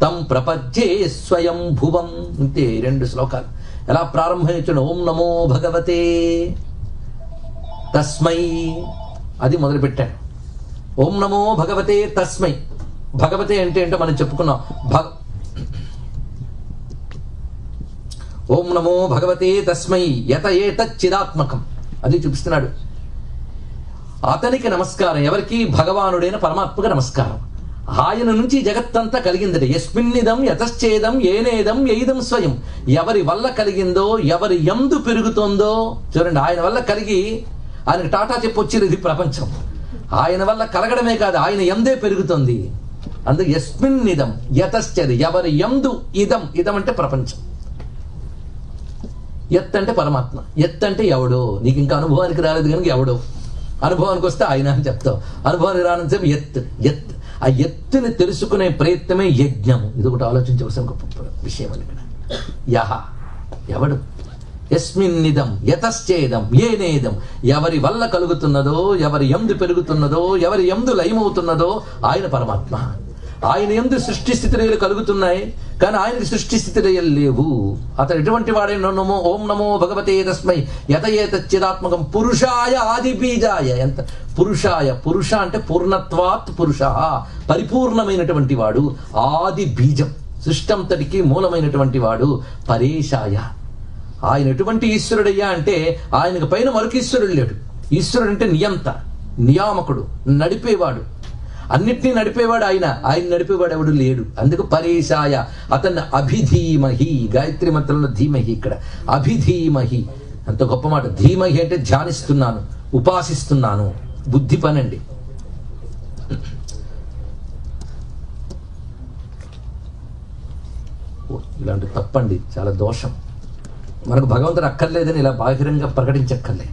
తం ప్రపద్యే స్వయం భువం. ఇంతే 2 శ్లోకాలు. ఎలా ప్రారంభించండి? ఓం నమో భగవతే తస్మై, అది మొదలుపెట్టాడు. ఓం నమో భగవతే తస్మై. భగవతే అంటే ఏంటో మనం చెప్పుకున్నాం. ఓం నమో భగవతే తస్మై యత ఏతచ్చిదాత్మకం, అది చూపిస్తున్నాడు. అతనికి నమస్కారం. ఎవరికి? భగవానుడైన పరమాత్మకు నమస్కారం. ఆయన నుంచి జగత్తంతా కలిగిందట. యస్మిన్నిదం యతశ్చేదం ఏనేదం యయిదం స్వయం. ఎవరి వల్ల కలిగిందో, ఎవరి యందు పెరుగుతోందో చూడండి. ఆయన వల్ల కలిగి ఆయనకు టాటా చెప్పొచ్చేది ఇది ప్రపంచం. ఆయన వల్ల కలగడమే కాదు, ఆయన యందే పెరుగుతుంది. అందుకు యస్మిన్నిదం యతశ్చేది, ఎవరి యందు ఇదం. ఇదం అంటే ప్రపంచం. ఎత్ అంటే పరమాత్మ. ఎత్ అంటే ఎవడో. నీకు ఇంకా అనుభవానికి రాలేదు కనుక ఎవడో. అనుభవానికి వస్తే ఆయన అని చెప్తావు. అనుభవానికి రానంత సేపు ఎత్. ఎత్. ఆ ఎత్తుని తెలుసుకునే ప్రయత్నమే యజ్ఞం. ఇది ఒకటి ఆలోచించవలసిన గొప్ప విషయం అని ఇక్కడ. యహ, ఎవడు. యస్మిన్నిదం యతశ్చేదం ఏనేదం, ఎవరి వల్ల కలుగుతున్నదో, ఎవరి యందు పెరుగుతున్నదో, ఎవరి యందు లయమవుతున్నదో ఆయన పరమాత్మ. ఆయన యందు సృష్టి స్థితిలయలు కలుగుతున్నాయి, కానీ ఆయనకి సృష్టి స్థితిలయలు లేవు. అతను ఎటువంటి వాడే? నమో ఓం నమో భగవతే తస్మై యత ఏతచ్చిదాత్మకం పురుషాయ ఆదిబీజాయ. ఎంత పురుషాయ. పురుష అంటే పూర్ణత్వాత్ పురుష, పరిపూర్ణమైనటువంటి వాడు. ఆది బీజం, సృష్టంతటికి మూలమైనటువంటి వాడు. పరేశాయ, ఆయన ఎటువంటి ఈశ్వరుడయ్యా అంటే ఆయనకు పైన మరొక ఈశ్వరుడు లేడు. ఈశ్వరుడు అంటే నియంత, నియామకుడు, నడిపేవాడు. అన్నిటినీ నడిపేవాడు ఆయన. ఆయన నడిపేవాడు ఎవడు లేడు. అందుకు పరేశాయ. అతన్ని అభిధీమహి, గాయత్రి మంత్రంలో ధీమహి, ఇక్కడ అభిధీమహి. అంత గొప్ప మాట. ధీమహి అంటే ధ్యానిస్తున్నాను, ఉపాసిస్తున్నాను. బుద్ధి పనండి. ఇలాంటి తప్పండి, చాలా దోషం. మనకు భగవంతుడు అక్కర్లేదని ఇలా బాహిరంగా ప్రకటించక్కర్లే.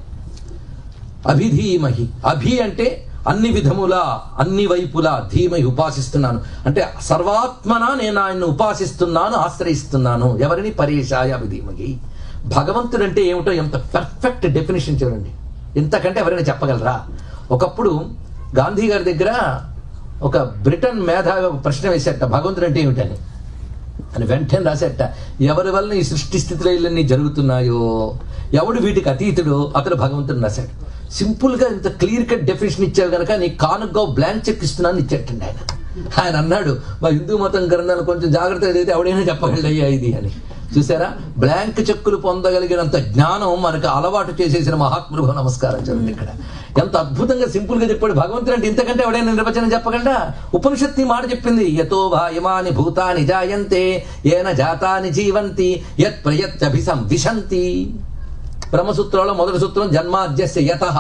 అభిధీమహి. అభి అంటే అన్ని విధములా, అన్ని వైపులా. ధీమహి ఉపాసిస్తున్నాను అంటే సర్వాత్మనా నేను ఆయన్ని ఉపాసిస్తున్నాను, ఆశ్రయిస్తున్నాను. ఎవరిని? పరేశాయ అభిధీమహి. భగవంతుడు అంటే ఏమిటో ఎంత పర్ఫెక్ట్ డెఫినేషన్ చూడండి. ఇంతకంటే ఎవరైనా చెప్పగలరా? ఒకప్పుడు గాంధీ గారి దగ్గర ఒక బ్రిటన్ మేధావి ఒక ప్రశ్న వేసేట, భగవంతుడు అంటే ఏమిటని. అని వెంటనే రాసేట, ఎవరి వల్ల ఈ సృష్టి స్థితిలన్నీ జరుగుతున్నాయో, ఎవడు వీటికి అతీతుడో అతడు భగవంతుడు రాశాడు. సింపుల్ గా ఇంత క్లియర్ కట్ డెఫినేషన్ ఇచ్చావు కనుక నీ కానుకగా బ్లాంక్ చెక్ ఇస్తున్నాను ఇచ్చేటండి ఆయన. ఆయన అన్నాడు, మా హిందూ మతం గ్రంథాలు కొంచెం జాగ్రత్తగా చదివితే ఎవడైనా చెప్పగలయ్యా ఇది అని. చూసారా, బ్లాంక్ చెక్కులు పొందగలిగినంత జ్ఞానం మనకు అలవాటు చేసేసిన మహాత్ములకు నమస్కారం చదువు. ఇక్కడ ఎంత అద్భుతంగా సింపుల్ గా చెప్పాడు భగవంతుడు. అంటే ఇంతకంటే ఎవడైనా నిర్వచనం చెప్పగలడా? ఉపనిషత్తు మాట చెప్పింది, యతో భాయమాని భూతాని జాయంతే ఏన జాతాని జీవంతి యత్ ప్రయత్యభిసంవిశంతి. బ్రహ్మసూత్రంలో మొదటి సూత్రం జన్మాద్యస్య యతః.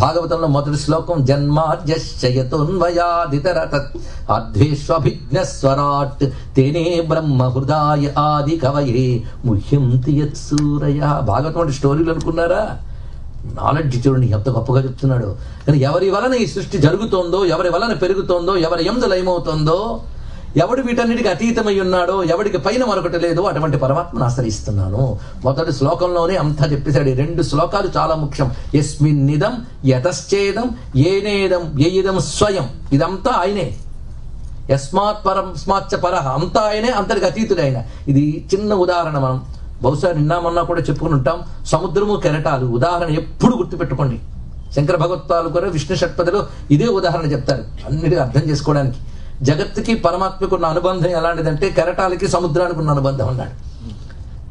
భాగవతంలో మొదటి శ్లోకం జన్మాద్యస్య యతోన్వయాదితరతత్ అద్వేష్వభిజ్ఞస్వరాట్ తేనే బ్రహ్మ హృదాయ ఆది కవయే ముహ్యంతి యత్సూరయః. భాగవతం అంటే స్టోరీలు అనుకున్నారా? నాలెడ్జ్ చూడండి ఎంత గొప్పగా చెప్తున్నాడు. కానీ ఎవరి వలన ఈ సృష్టి జరుగుతోందో, ఎవరి వలన పెరుగుతోందో, ఎవరి యందు లయమవుతోందో, ఎవడు వీటన్నిటికి అతీతమై ఉన్నాడో, ఎవడికి పైన మరొకటి లేదో అటువంటి పరమాత్మను ఆశ్రయిస్తున్నాను. మొదటి శ్లోకంలోనే అంతా చెప్పేశాడు. ఈ 2 శ్లోకాలు చాలా ముఖ్యం. యస్మిన్నిదం యతశ్చేదం ఏనేదం యయిదం స్వయం. ఇదంతా ఆయనే. యస్మాత్ పరం స్మాచ్చ పరః, అంతా ఆయనే, అంతటికి అతీతుడైన. ఇది చిన్న ఉదాహరణ. మనం బహుశా నిన్న మొన్న కూడా చెప్పుకుని ఉంటాం. సముద్రము కెరటాలు ఉదాహరణ ఎప్పుడు గుర్తుపెట్టుకోండి. శంకర భగవత్పాలు కూడా విష్ణు షట్పదిలో ఇదే ఉదాహరణ చెప్తారు అన్నిటి అర్థం చేసుకోవడానికి. జగత్తుకి పరమాత్మకు ఉన్న అనుబంధం ఎలాంటిదంటే కెరటాలకి సముద్రానికి ఉన్న అనుబంధం అన్నాడు.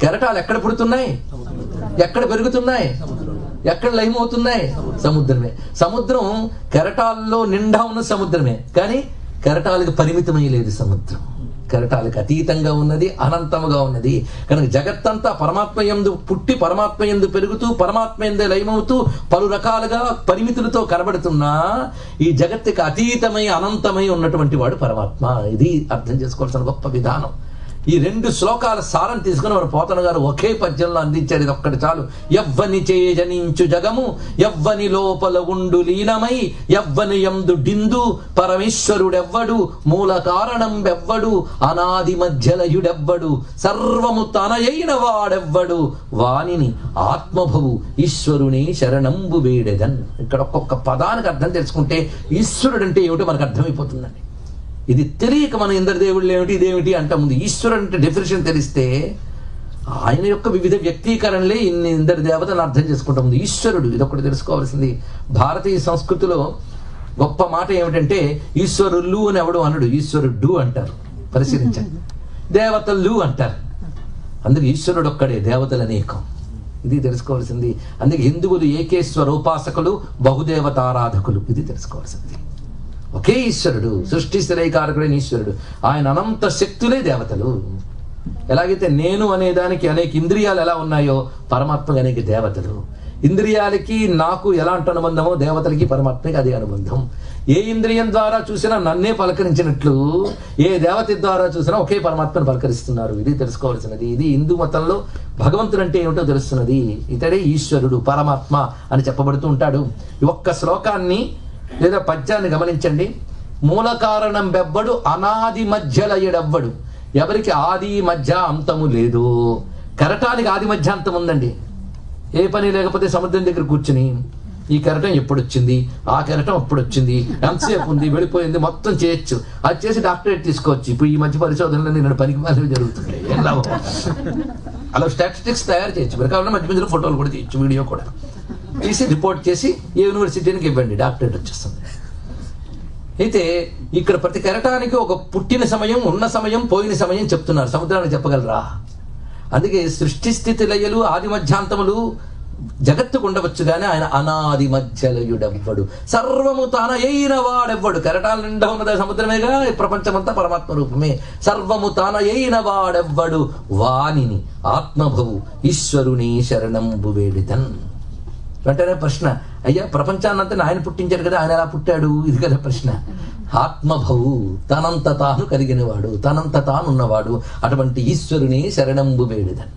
కెరటాలు ఎక్కడ పుడుతున్నాయి, ఎక్కడ పెరుగుతున్నాయి, ఎక్కడ లయమవుతున్నాయి? సముద్రమే. సముద్రం కెరటాల్లో నిండా ఉన్న సముద్రమే, కానీ కెరటాలకు పరిమితమై లేదు. సముద్రం కెరటాలకు అతీతంగా ఉన్నది, అనంతముగా ఉన్నది. కనుక జగత్తంతా పరమాత్మయందు పుట్టి పరమాత్మయందు పెరుగుతూ పరమాత్మయందే లయమవుతూ పలు రకాలుగా పరిమితులతో కనబడుతున్నా ఈ జగత్తుకి అతీతమై అనంతమై ఉన్నటువంటి వాడు పరమాత్మ. ఇది అర్థం చేసుకోవాల్సిన గొప్ప విధానం. ఈ 2 శ్లోకాల సారం తీసుకుని మన పోతన గారు ఒకే పద్యంలో అందించారు. ఇది ఒక్కటి చాలు. ఎవ్వని చేజనించు జగము ఎవ్వని లోపల ఉండు లీనమై ఎవ్వని యందు డిందు పరమేశ్వరుడెవ్వడు మూల కారణం ఎవ్వడు అనాది మధ్యలయుడెవ్వడు సర్వము తనయైన వాడెవ్వడు వానిని ఆత్మభవు ఈశ్వరుని శరణంబు వేడెదన్. ఇక్కడ ఒక్కొక్క పదానికి అర్థం తెలుసుకుంటే ఈశ్వరుడు అంటే ఏమిటో మనకు అర్థమైపోతుందండి. ఇది తెలియక మనం ఇంద్రదేవుళ్ళు ఏమిటి ఇదేమిటి అంట ముందు ఈశ్వరుడు అంటే డెఫినేషన్ తెలిస్తే ఆయన యొక్క వివిధ వ్యక్తీకరణలే ఇన్ని ఇంద్ర దేవతను అర్థం చేసుకుంటాం. ముందు ఈశ్వరుడు ఇదొకటి తెలుసుకోవాల్సింది. భారతీయ సంస్కృతిలో గొప్ప మాట ఏమిటంటే ఈశ్వరులు అని ఎవడు అనడు, ఈశ్వరుడు అంటారు. పరిశీలించండి. దేవతలు అంటారు. అందుకే ఈశ్వరుడు ఒక్కడే, దేవతలు అనేకం. ఇది తెలుసుకోవాల్సింది. అందుకే హిందువులు ఏకేశ్వర ఉపాసకులు, బహుదేవతారాధకులు. ఇది తెలుసుకోవాల్సింది. ఒకే ఈశ్వరుడు, సృష్టి స్థిరైకారకుడైన ఈశ్వరుడు. ఆయన అనంత శక్తులే దేవతలు. ఎలాగైతే నేను అనేదానికి అనేక ఇంద్రియాలు ఎలా ఉన్నాయో పరమాత్మకి అనేక దేవతలు. ఇంద్రియాలకి నాకు ఎలాంటి అనుబంధమో దేవతలకి పరమాత్మకి అదే అనుబంధం. ఏ ఇంద్రియం ద్వారా చూసినా నన్నే పలకరించినట్లు ఏ దేవత ద్వారా చూసినా ఒకే పరమాత్మను పలకరిస్తున్నారు. ఇది తెలుసుకోవాల్సినది. ఇది హిందూ మతంలో భగవంతుడు అంటే ఏమిటో తెలుస్తున్నది. ఇతడే ఈశ్వరుడు, పరమాత్మ అని చెప్పబడుతూ ఉంటాడు. ఈ ఒక్క శ్లోకాన్ని లేదా పద్యాన్ని గమనించండి. మూల కారణం బెవ్వడు అనాది మధ్యలయుడెవ్వడు. ఎవరికి ఆది మధ్య అంతము లేదు. కెరటానికి ఆది మధ్య అంతం ఉందండి. ఏ పని లేకపోతే సముద్రం దగ్గర కూర్చుని ఈ కెరటం ఎప్పుడు వచ్చింది, ఆ కెరటం ఎప్పుడు వచ్చింది, ఎంతసేపు ఉంది, వెళ్ళిపోయింది, మొత్తం చేయొచ్చు. అది చేసి డాక్టరేట్ తీసుకోవచ్చు. ఇప్పుడు ఈ మధ్య పరిశోధనలు నేను పనికి మాత్రమే జరుగుతుంటాయి. అలా స్టాటిస్టిక్స్ తయారు చేయొచ్చు. మీరు కావాలన్నా మధ్య మధ్యలో ఫోటోలు కూడా తీయచ్చు, వీడియో కూడా తీసి రిపోర్ట్ చేసి ఏ యూనివర్సిటీకి ఇవ్వండి, డాక్టరేట్ వచ్చేస్తుంది. అయితే ఇక్కడ ప్రతి కెరటానికి ఒక పుట్టిన సమయం, ఉన్న సమయం, పోయిన సమయం చెప్తున్నారు. సముద్రానికి చెప్పగలరా? అందుకే సృష్టి స్థితి లయలు ఆది మధ్యాంతములు జగత్తుకు ఉండవచ్చు కానీ ఆయన అనాది మధ్యలయుడెవ్వడు. సర్వము తానయైన వాడెవ్వడు. కెరటాల నిండా ఉన్నది సముద్రమేగా, ప్రపంచమంతా పరమాత్మ రూపమే. సర్వము తానయైన వాడెవ్వడు వానిని ఆత్మభవు ఈశ్వరుని శరణంబు వేడితన్. వెంటనే ప్రశ్న, అయ్యా ప్రపంచాన్నంతా ఆయన పుట్టించాడు కదా, ఆయన ఎలా పుట్టాడు? ఇది కదా ప్రశ్న. ఆత్మభవు, తనంత తాను కలిగినవాడు, తనంత తానున్నవాడు. అటువంటి ఈశ్వరుని శరణంబు వేడిదన్.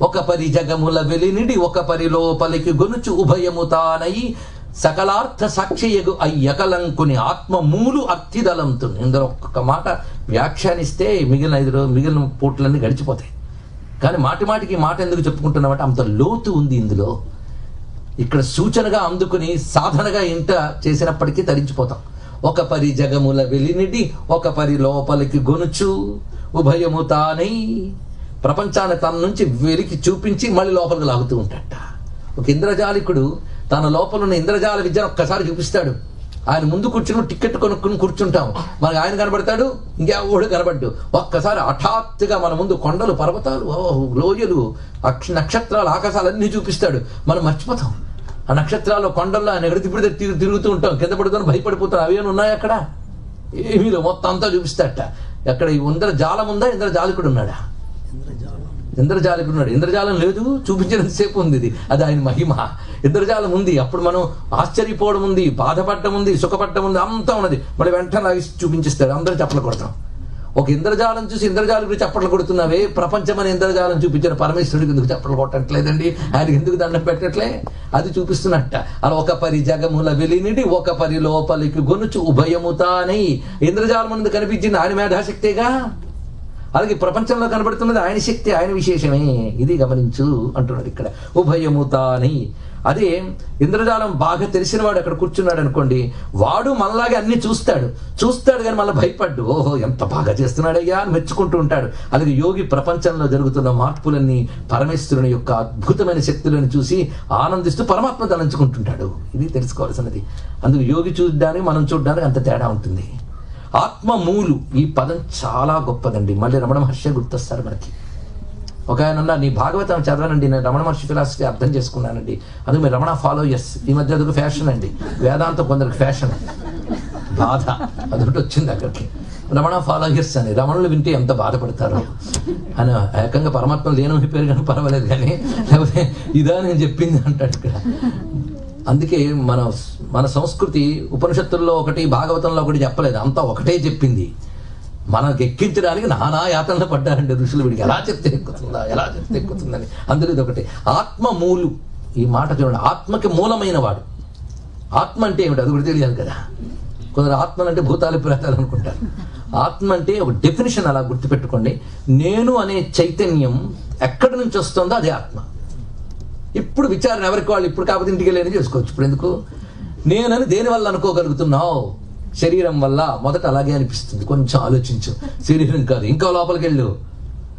ఒక పరి జగముల వెలినిడి ఒక పరి లోపలికి గొనుచు ఉభయము తానై సకలార్థ సాక్షియగు అయ్యకలంకుని ఆత్మ మూలు అర్థిదలంతు. ఇందులో ఒక్క మాట వ్యాఖ్యానిస్తే మిగిలిన పూట్లన్నీ గడిచిపోతాయి. కానీ మాటి మాటికి మాట ఎందుకు చెప్పుకుంటున్నామంటే అంత లోతు ఉంది ఇందులో. ఇక్కడ సూచనగా అందుకుని సాధనగా ఇంట చేసినప్పటికీ తరించిపోతాం. ఒక పరి జగముల వెలినిడి ఒక పరి లోపలికి గొనుచు ఉభయము తానై. ప్రపంచాన్ని తన నుంచి వెలికి చూపించి మళ్ళీ లోపలికి లాగుతూ ఉంటాడట. ఒక ఇంద్రజాలికుడు తన లోపల ఉన్న ఇంద్రజాల విద్యను ఒక్కసారి చూపిస్తాడు. ఆయన ముందు కూర్చుని టికెట్ కొనుక్కుని కూర్చుంటాం, మనకు ఆయన కనబడతాడు, ఇంకెవడు కనబడ్డు. ఒక్కసారి హఠాత్తుగా మన ముందు కొండలు, పర్వతాలు, లోయలు, నక్షత్రాలు, ఆకాశాలన్నీ చూపిస్తాడు. మనం మర్చిపోతాం. ఆ నక్షత్రాలు, కొండల్లో ఆయన ఎక్కడ ఇప్పుడు తిరుగుతూ ఉంటాం, కింద పడుకొని భయపడిపోతాం. అవేమైనా ఉన్నాయి అక్కడ? ఏమీలో మొత్తం అంతా చూపిస్తాడట. ఎక్కడ ఇంద్రజాలం ఉందా? ఇంద్రజాలికుడు ఉన్నాడా? ఇంద్రజాలికుడు ఉన్నాడు. ఇంద్రజాలం లేదు, చూపించినంతసేపు ఉంది. అది ఆయన మహిమ. ఇంద్రజాలం ఉంది, అప్పుడు మనం ఆశ్చర్యపోవడం ఉంది, బాధపడడం ఉంది, సుఖపడడం ఉంది, అంతా ఉన్నది. మళ్ళీ వెంటనే లాగి చూపించిస్తాడు. అందరూ చప్పట్లు కొడతాం. ఒక ఇంద్రజాలం చూసి ఇంద్రజాలం గురించి చప్పట్లు కొడుతున్నావే, ప్రపంచం అనే ఇంద్రజాలం చూపించిన పరమేశ్వరుడికి ఎందుకు చప్పట్లు కొట్టట్లేదండి? ఆయనకి ఎందుకు దండం పెట్టట్లే? అది చూపిస్తున్నట్ట. అలా ఒక పరి జగముల వెలినిడి ఒక పరి లోపలికి గొనుచు ఉభయముతానై. ఇంద్రజాలం ముందు కనిపించింది ఆయన మేధాశక్తిగా. అలాగే ప్రపంచంలో కనబడుతున్నది ఆయన శక్తి, ఆయన విశేషమే. ఇది గమనించు అంటున్నాడు ఇక్కడ. ఉభయముతానై. అదే ఇంద్రజాలం బాగా తెలిసిన వాడు అక్కడ కూర్చున్నాడు అనుకోండి, వాడు మనలాగే అన్ని చూస్తాడు కానీ మళ్ళీ భయపడ్డు. ఓహో ఎంత బాగా చేస్తున్నాడయ్యా అని మెచ్చుకుంటూ ఉంటాడు. అలాగే యోగి ప్రపంచంలో జరుగుతున్న మార్పులన్నీ, పరమేశ్వరుని యొక్క అద్భుతమైన శక్తులను చూసి ఆనందిస్తూ పరమాత్మ తలంచుకుంటుంటాడు. ఇది తెలుసుకోవాల్సినది. అందుకు యోగి చూడడానికి మనం చూడడానికి అంత తేడా ఉంటుంది. ఆత్మమూలు ఈ పదం చాలా గొప్పదండి. మళ్ళీ రమణ మహర్షి గుర్తొస్తారు మనకి. ఒక ఆయన అన్నా, నీ భాగవతం చదవనండి, నేను రమణ మహర్షి ఫిలాసఫీ అర్థం చేసుకున్నానండి. అందుకు మీరు రమణ ఫాలో ఎస్. ఈ మధ్య అదొక ఫ్యాషన్ అండి. వేదాంతం కొందరికి ఫ్యాషన్, బాధ అదొకటి వచ్చింది అక్కడికి. రమణ ఫాలోయర్స్ అని. రమణులు వింటే ఎంత బాధపడతారు అని. ఏకంగా పరమాత్మ లేనమైపోయారు కానీ పర్వాలేదు, కానీ లేకపోతే ఇదా నేను చెప్పింది అంటాడు ఇక్కడ. అందుకే మన సంస్కృతి ఉపనిషత్తుల్లో ఒకటి, భాగవతంలో ఒకటి చెప్పలేదు, అంతా ఒకటే చెప్పింది. మనకు ఎక్కించడానికి నానా యాతనలు పడ్డారండి ఋషులు. వీడికి ఎలా చెప్తే ఎక్కుతుందా, ఎలా చెప్తే ఎక్కుతుందని. అందులో ఇది ఒకటి. ఆత్మమూలు, ఈ మాట చూడండి. ఆత్మకి మూలమైన వాడు. ఆత్మ అంటే ఏమిటి అది కూడా తెలియాలి కదా. కొందరు ఆత్మలు అంటే భూతాలు, ప్రేతాలు అనుకుంటారు. ఆత్మ అంటే ఒక డెఫినేషన్ అలా గుర్తుపెట్టుకోండి. నేను అనే చైతన్యం ఎక్కడి నుంచి వస్తుందో అదే ఆత్మ. ఇప్పుడు విచారణ ఎవరికి వాళ్ళు, ఇప్పుడు కాకపోతే ఇంటికి వెళ్ళని చేసుకోవచ్చు. ఇప్పుడు ఎందుకు నేనని దేనివల్ల అనుకోగలుగుతున్నావు? శరీరం వల్ల. మొదట అలాగే అనిపిస్తుంది, కొంచెం ఆలోచించు. శరీరం కాదు, ఇంకా లోపలికి వెళ్ళు.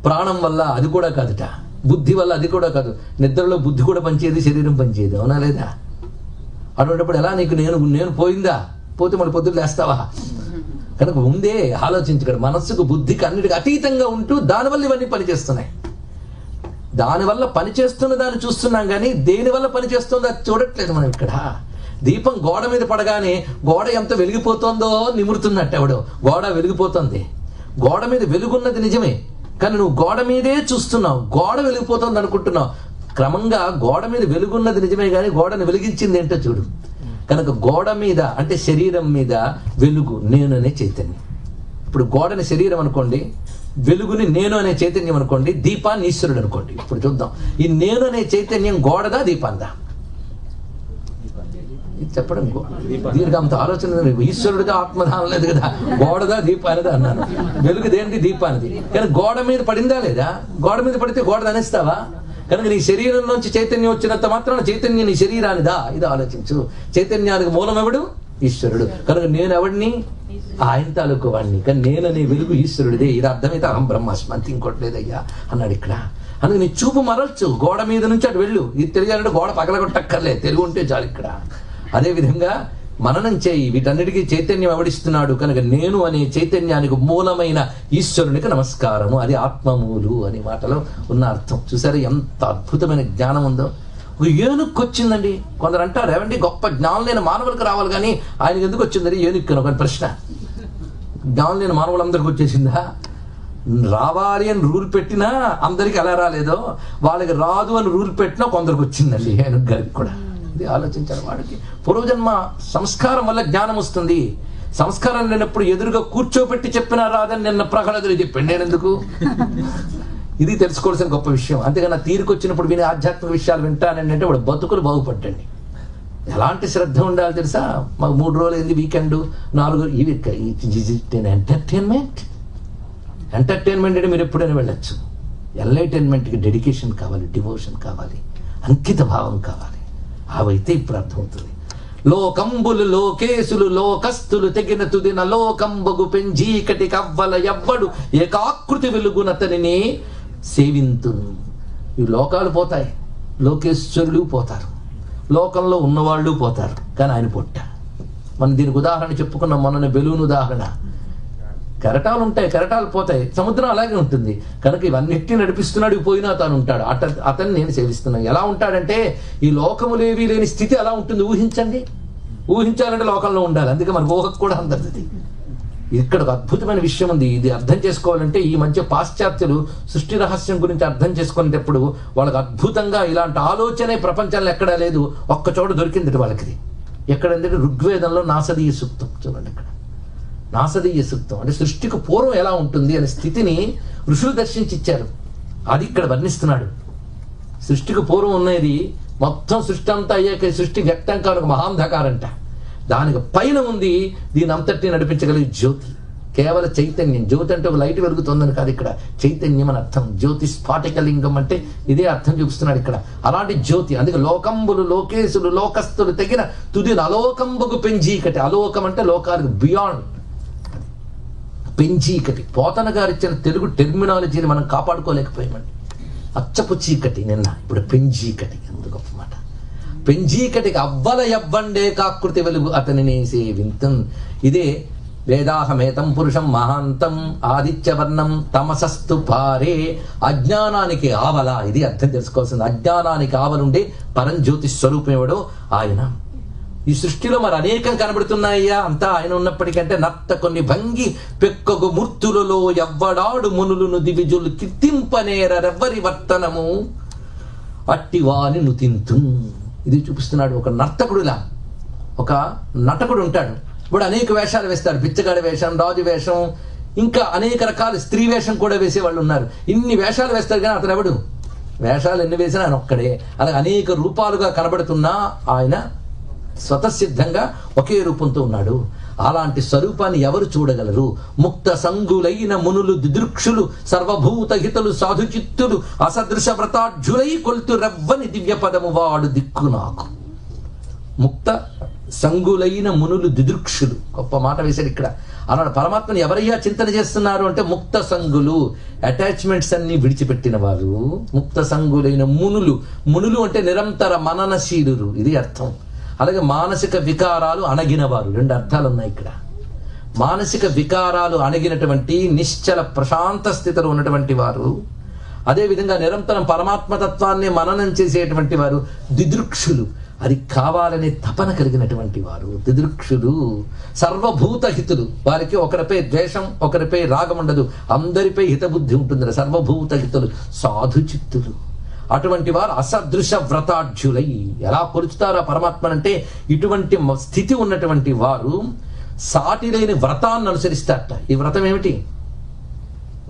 ప్రాణం వల్ల, అది కూడా కాదుట. బుద్ధి వల్ల, అది కూడా కాదు. నిద్రలో బుద్ధి కూడా పనిచేయదు, శరీరం పనిచేయదు, అవునా లేదా? అటువంటిప్పుడు ఎలా నీకు నేను పోయిందా? పోతే మళ్ళీ పొద్దున్న లేస్తావా? కనుక ముందే ఆలోచించగలరు. మనస్సుకు, బుద్ధికి, అన్నిటికీ అతీతంగా ఉంటూ దానివల్ల ఇవన్నీ పనిచేస్తున్నాయి. దానివల్ల పనిచేస్తున్న దాన్ని చూస్తున్నాం కానీ దేనివల్ల పనిచేస్తుందో అది చూడట్లేదు మనం ఇక్కడ. దీపం గోడ మీద పడగానే గోడ ఎంత వెలిగిపోతుందో నిమురుతున్నట్టు ఎవడో. గోడ వెలిగిపోతుంది, గోడ మీద వెలుగున్నది నిజమే, కానీ నువ్వు గోడ మీదే చూస్తున్నావు, గోడ వెలిగిపోతుంది అనుకుంటున్నావు. క్రమంగా గోడ మీద వెలుగున్నది నిజమే కానీ గోడను వెలిగించింది ఏంటో చూడు. కనుక గోడ మీద అంటే శరీరం మీద వెలుగు నేను అనే చైతన్యం. ఇప్పుడు గోడని శరీరం అనుకోండి, వెలుగుని నేను అనే చైతన్యం అనుకోండి, దీపాన్ని ఈశ్వరుడు అనుకోండి. ఇప్పుడు చూద్దాం, ఈ నేను అనే చైతన్యం గోడదా దీపాందా? చెప్పడం దీనికి అంత ఆలోచన. ఈశ్వరుడిగా ఆత్మధానం లేదు కదా, గోడదా దీపానిదా అన్నాను. వెలుగు దేనికి? దీపానిది. కానీ గోడ మీద పడిందా లేదా? గోడ మీద పడితే గోడ అనేస్తావా? కనుక నీ శరీరం నుంచి చైతన్యం వచ్చినంత మాత్రాన చైతన్యం నీ శరీరానిదా? ఇది ఆలోచించు. చైతన్యానికి మూలం ఎవడు? ఈశ్వరుడు. కనుక నేను ఎవడిని? ఆయన తాలూకు వాడిని. కానీ నేననే వెలుగు ఈశ్వరుడిదే. ఇది అర్థమైతే అహం బ్రహ్మాస్మి, అంత ఇంకోటి లేదయ్యా అన్నాడు ఇక్కడ. అందుకు నీ చూపు మరల్చు, గోడ మీద నుంచి అటు వెళ్ళు. ఇది తెలియాలంటే గోడ పగలగొట్టక్కర్లే, తెలుగు ఉంటే చాలు ఇక్కడ. అదేవిధంగా మననం చేయి. వీటన్నిటికీ చైతన్యం ఎవడిస్తున్నాడు? కనుక నేను అనే చైతన్యానికి మూలమైన ఈశ్వరునికి నమస్కారము. అది ఆత్మమూలు అనే మాటలో ఉన్న అర్థం. చూసారా ఎంత అద్భుతమైన జ్ఞానం ఉందో. ఏనుక్కి వచ్చిందండి. కొందరు అంటారు, ఏమండి గొప్ప జ్ఞానం లేని మానవులకు రావాలి కానీ ఆయనకి ఎందుకు వచ్చిందని ఏనుక్కి ఒక ప్రశ్న. జ్ఞానం లేని మానవులందరికీ వచ్చేసిందా? రావాలి అని రూల్ పెట్టినా అందరికి ఎలా రాలేదో, వాళ్ళకి రాదు అని రూల్ పెట్టినా కొందరికి వచ్చిందండి ఏనుగు గారికి కూడా. ఇది ఆలోచించాలి. వాడికి పూర్వజన్మ సంస్కారం వల్ల జ్ఞానం వస్తుంది. సంస్కారం లేనప్పుడు ఎదురుగా కూర్చోబెట్టి చెప్పినా రాదని నిన్న ప్రహ్లాదుడు చెప్పాడు. నేనెందుకు? ఇది తెలుసుకోవాల్సిన గొప్ప విషయం. అంతేగాని తీరుకొచ్చినప్పుడు విని ఆధ్యాత్మిక విషయాలు వింటానంటే వాడు బతుకులు బాగుపడ్డండి. ఎలాంటి శ్రద్ధ ఉండాలి తెలుసా? మాకు 3 రోజులు అయింది, వీకెండ్ 4 ఇవి ఎంటర్టైన్మెంట్. ఎంటర్టైన్మెంట్ అంటే మీరు ఎప్పుడైనా వెళ్ళచ్చు. ఎంటర్టైన్మెంట్కి డెడికేషన్ కావాలి, డివోషన్ కావాలి, అంకిత భావం కావాలి. అవైతే ఇప్పుడు అర్థమవుతుంది. లోకంబులు లోకేశులు లోకస్తులు తెగిన తుదిన లోకంబగు పెంజీకటి కవ్వల ఎవ్వడు ఏకాకృతి వెలుగునతనిని సేవింతును. ఈ లోకాలు పోతాయి, లోకేశ్వరులు పోతారు, లోకంలో ఉన్నవాళ్ళు పోతారు, కానీ ఆయన పొట్ట మనం దీనికి ఉదాహరణ చెప్పుకున్నాం మొన్న బెలూన్ ఉదాహరణ. కెరటాలు ఉంటాయి, కెరటాలు పోతాయి, సముద్రం అలాగే ఉంటుంది. కనుక ఇవన్నిటిని నడిపిస్తున్నాడు, పోయినా తాను ఉంటాడు. అతన్ని నేను సేవిస్తున్నాను. ఎలా ఉంటాడంటే ఈ లోకములేవీ లేని స్థితి అలా ఉంటుంది. ఊహించండి, ఊహించాలంటే లోకంలో ఉండాలి. అందుకే మన ఊహకు కూడా అందరిది. ఇక్కడ ఒక అద్భుతమైన విషయం ఉంది. ఇది అర్థం చేసుకోవాలంటే ఈ మధ్య పాశ్చాత్యులు సృష్టి రహస్యం గురించి అర్థం చేసుకునేటప్పుడు వాళ్ళకి అద్భుతంగా ఇలాంటి ఆలోచనే ప్రపంచంలో ఎక్కడా లేదు, ఒక్క చోట దొరికింది వాళ్ళకి. ఎక్కడంటే ఋగ్వేదంలో నాసదీయ సూక్తం. చూడండి, ఇక్కడ నాసదీయ సూక్తం అంటే సృష్టికి పూర్వం ఎలా ఉంటుంది అనే స్థితిని ఋషులు దర్శించి ఇచ్చారు. అది ఇక్కడ వర్ణిస్తున్నాడు. సృష్టికి పూర్వం ఉన్నది మొత్తం సృష్టి అంతా అయ్యాక సృష్టి వ్యక్తం కానుక మహాంధకారంట. దానికి పైన ఉంది దీని అంతటిని నడిపించగలిగే జ్యోతి, కేవల చైతన్యం. జ్యోతి అంటే ఒక లైట్ వెలుగుతుందని కాదు, ఇక్కడ చైతన్యం అని అర్థం. జ్యోతి స్ఫాటికలింగం అంటే ఇదే అర్థం చూపిస్తున్నాడు ఇక్కడ. అలాంటి జ్యోతి. అందుకే లోకంబులు లోకేశులు లోకస్తులు తెగిన తుది అలోకంబుకు పెంజీకటి. అలోకం అంటే లోకానికి బియాండ్, పెంచీకటి. పోతన గారు ఇచ్చిన తెలుగు టెర్మినాలజీని మనం కాపాడుకోలేకపోయామండి. అచ్చపు చీకటి నిన్న, ఇప్పుడు పెంచీకటి. ఎంత గొప్ప మాట. పెంచీకటికి అవ్వల ఎవ్వండే కాకృతి వెలుగు అతనిని సేవింతం. ఇదే వేదాహమేతం పురుషం మహాంతం ఆదిత్యవర్ణం తమసస్తు పారే. అజ్ఞానానికి ఆవల, ఇది అర్థం తెలుసుకోవాల్సింది. అజ్ఞానానికి ఆవలుండే పరంజ్యోతి స్వరూపమేవాడో ఆయన. ఈ సృష్టిలో మరి అనేకం కనబడుతున్నాయ్యా, అంతా ఆయన ఉన్నప్పటికంటే నత్త కొన్ని భంగి పెక్కగు మూర్తులలో ఎవ్వడాడు మునులును దివిజులు కీర్తింపనేరెవ్వరి వర్తనము అట్టివాని నుతింతు. ఇది చూపిస్తున్నాడు. ఒక నర్తకుడులా ఒక నటకుడు ఉంటాడు. ఇప్పుడు అనేక వేషాలు వేస్తాడు. బిచ్చగాడి వేషం, రాజు వేషం, ఇంకా అనేక రకాల స్త్రీ వేషం కూడా వేసేవాళ్ళు ఉన్నారు. ఇన్ని వేషాలు వేస్తాడు కానీ అతను ఎవడు? వేషాలు ఎన్ని వేసినా ఆయన ఒక్కడే. అలాగే అనేక రూపాలుగా కనబడుతున్నా ఆయన స్వతసిద్ధంగా ఒకే రూపంతో ఉన్నాడు. అలాంటి స్వరూపాన్ని ఎవరు చూడగలరు? ముక్త సంగులైన మునులు దిదృక్షులు సర్వభూత హితులు సాధుచిత్తులు అసదృశ వ్రతాఢ్యులై కొల్తు రవ్వని దివ్య పదము వాడు దిక్కు నాకు. ముక్త సంగులైన మునులు దిదృక్షులు, గొప్ప మాట వేశాడు ఇక్కడ. అన్నాడు పరమాత్మని ఎవరయ్యా చింతన చేస్తున్నారు అంటే ముక్త సంగులు, అటాచ్మెంట్స్ అన్ని విడిచిపెట్టిన వారు. ముక్త సంగులైన మునులు, మునులు అంటే నిరంతర మననశీలురు, ఇది అర్థం. అలాగే మానసిక వికారాలు అణగినవారు, రెండు అర్థాలు ఉన్నాయి ఇక్కడ. మానసిక వికారాలు అణగినటువంటి నిశ్చల ప్రశాంత స్థితిలో ఉన్నటువంటి వారు. అదేవిధంగా నిరంతరం పరమాత్మతత్వాన్ని మననం చేసేటువంటి వారు దిదృక్షులు, అది కావాలనే తపన కలిగినటువంటి వారు దిదృక్షులు. సర్వభూత హితులు, వారికి ఒకరిపై ద్వేషం ఒకరిపై రాగం ఉండదు, అందరిపై హితబుద్ధి ఉంటుంది. సర్వభూత హితులు సాధుచిత్తులు, అటువంటి వారు అసదృశ వ్రతాఢ్యులై. ఎలా కొలుచుతారా పరమాత్మనంటే ఇటువంటి స్థితి ఉన్నటువంటి వారు సాటి లేని వ్రతాన్ని అనుసరిస్తారట. ఈ వ్రతం ఏమిటి?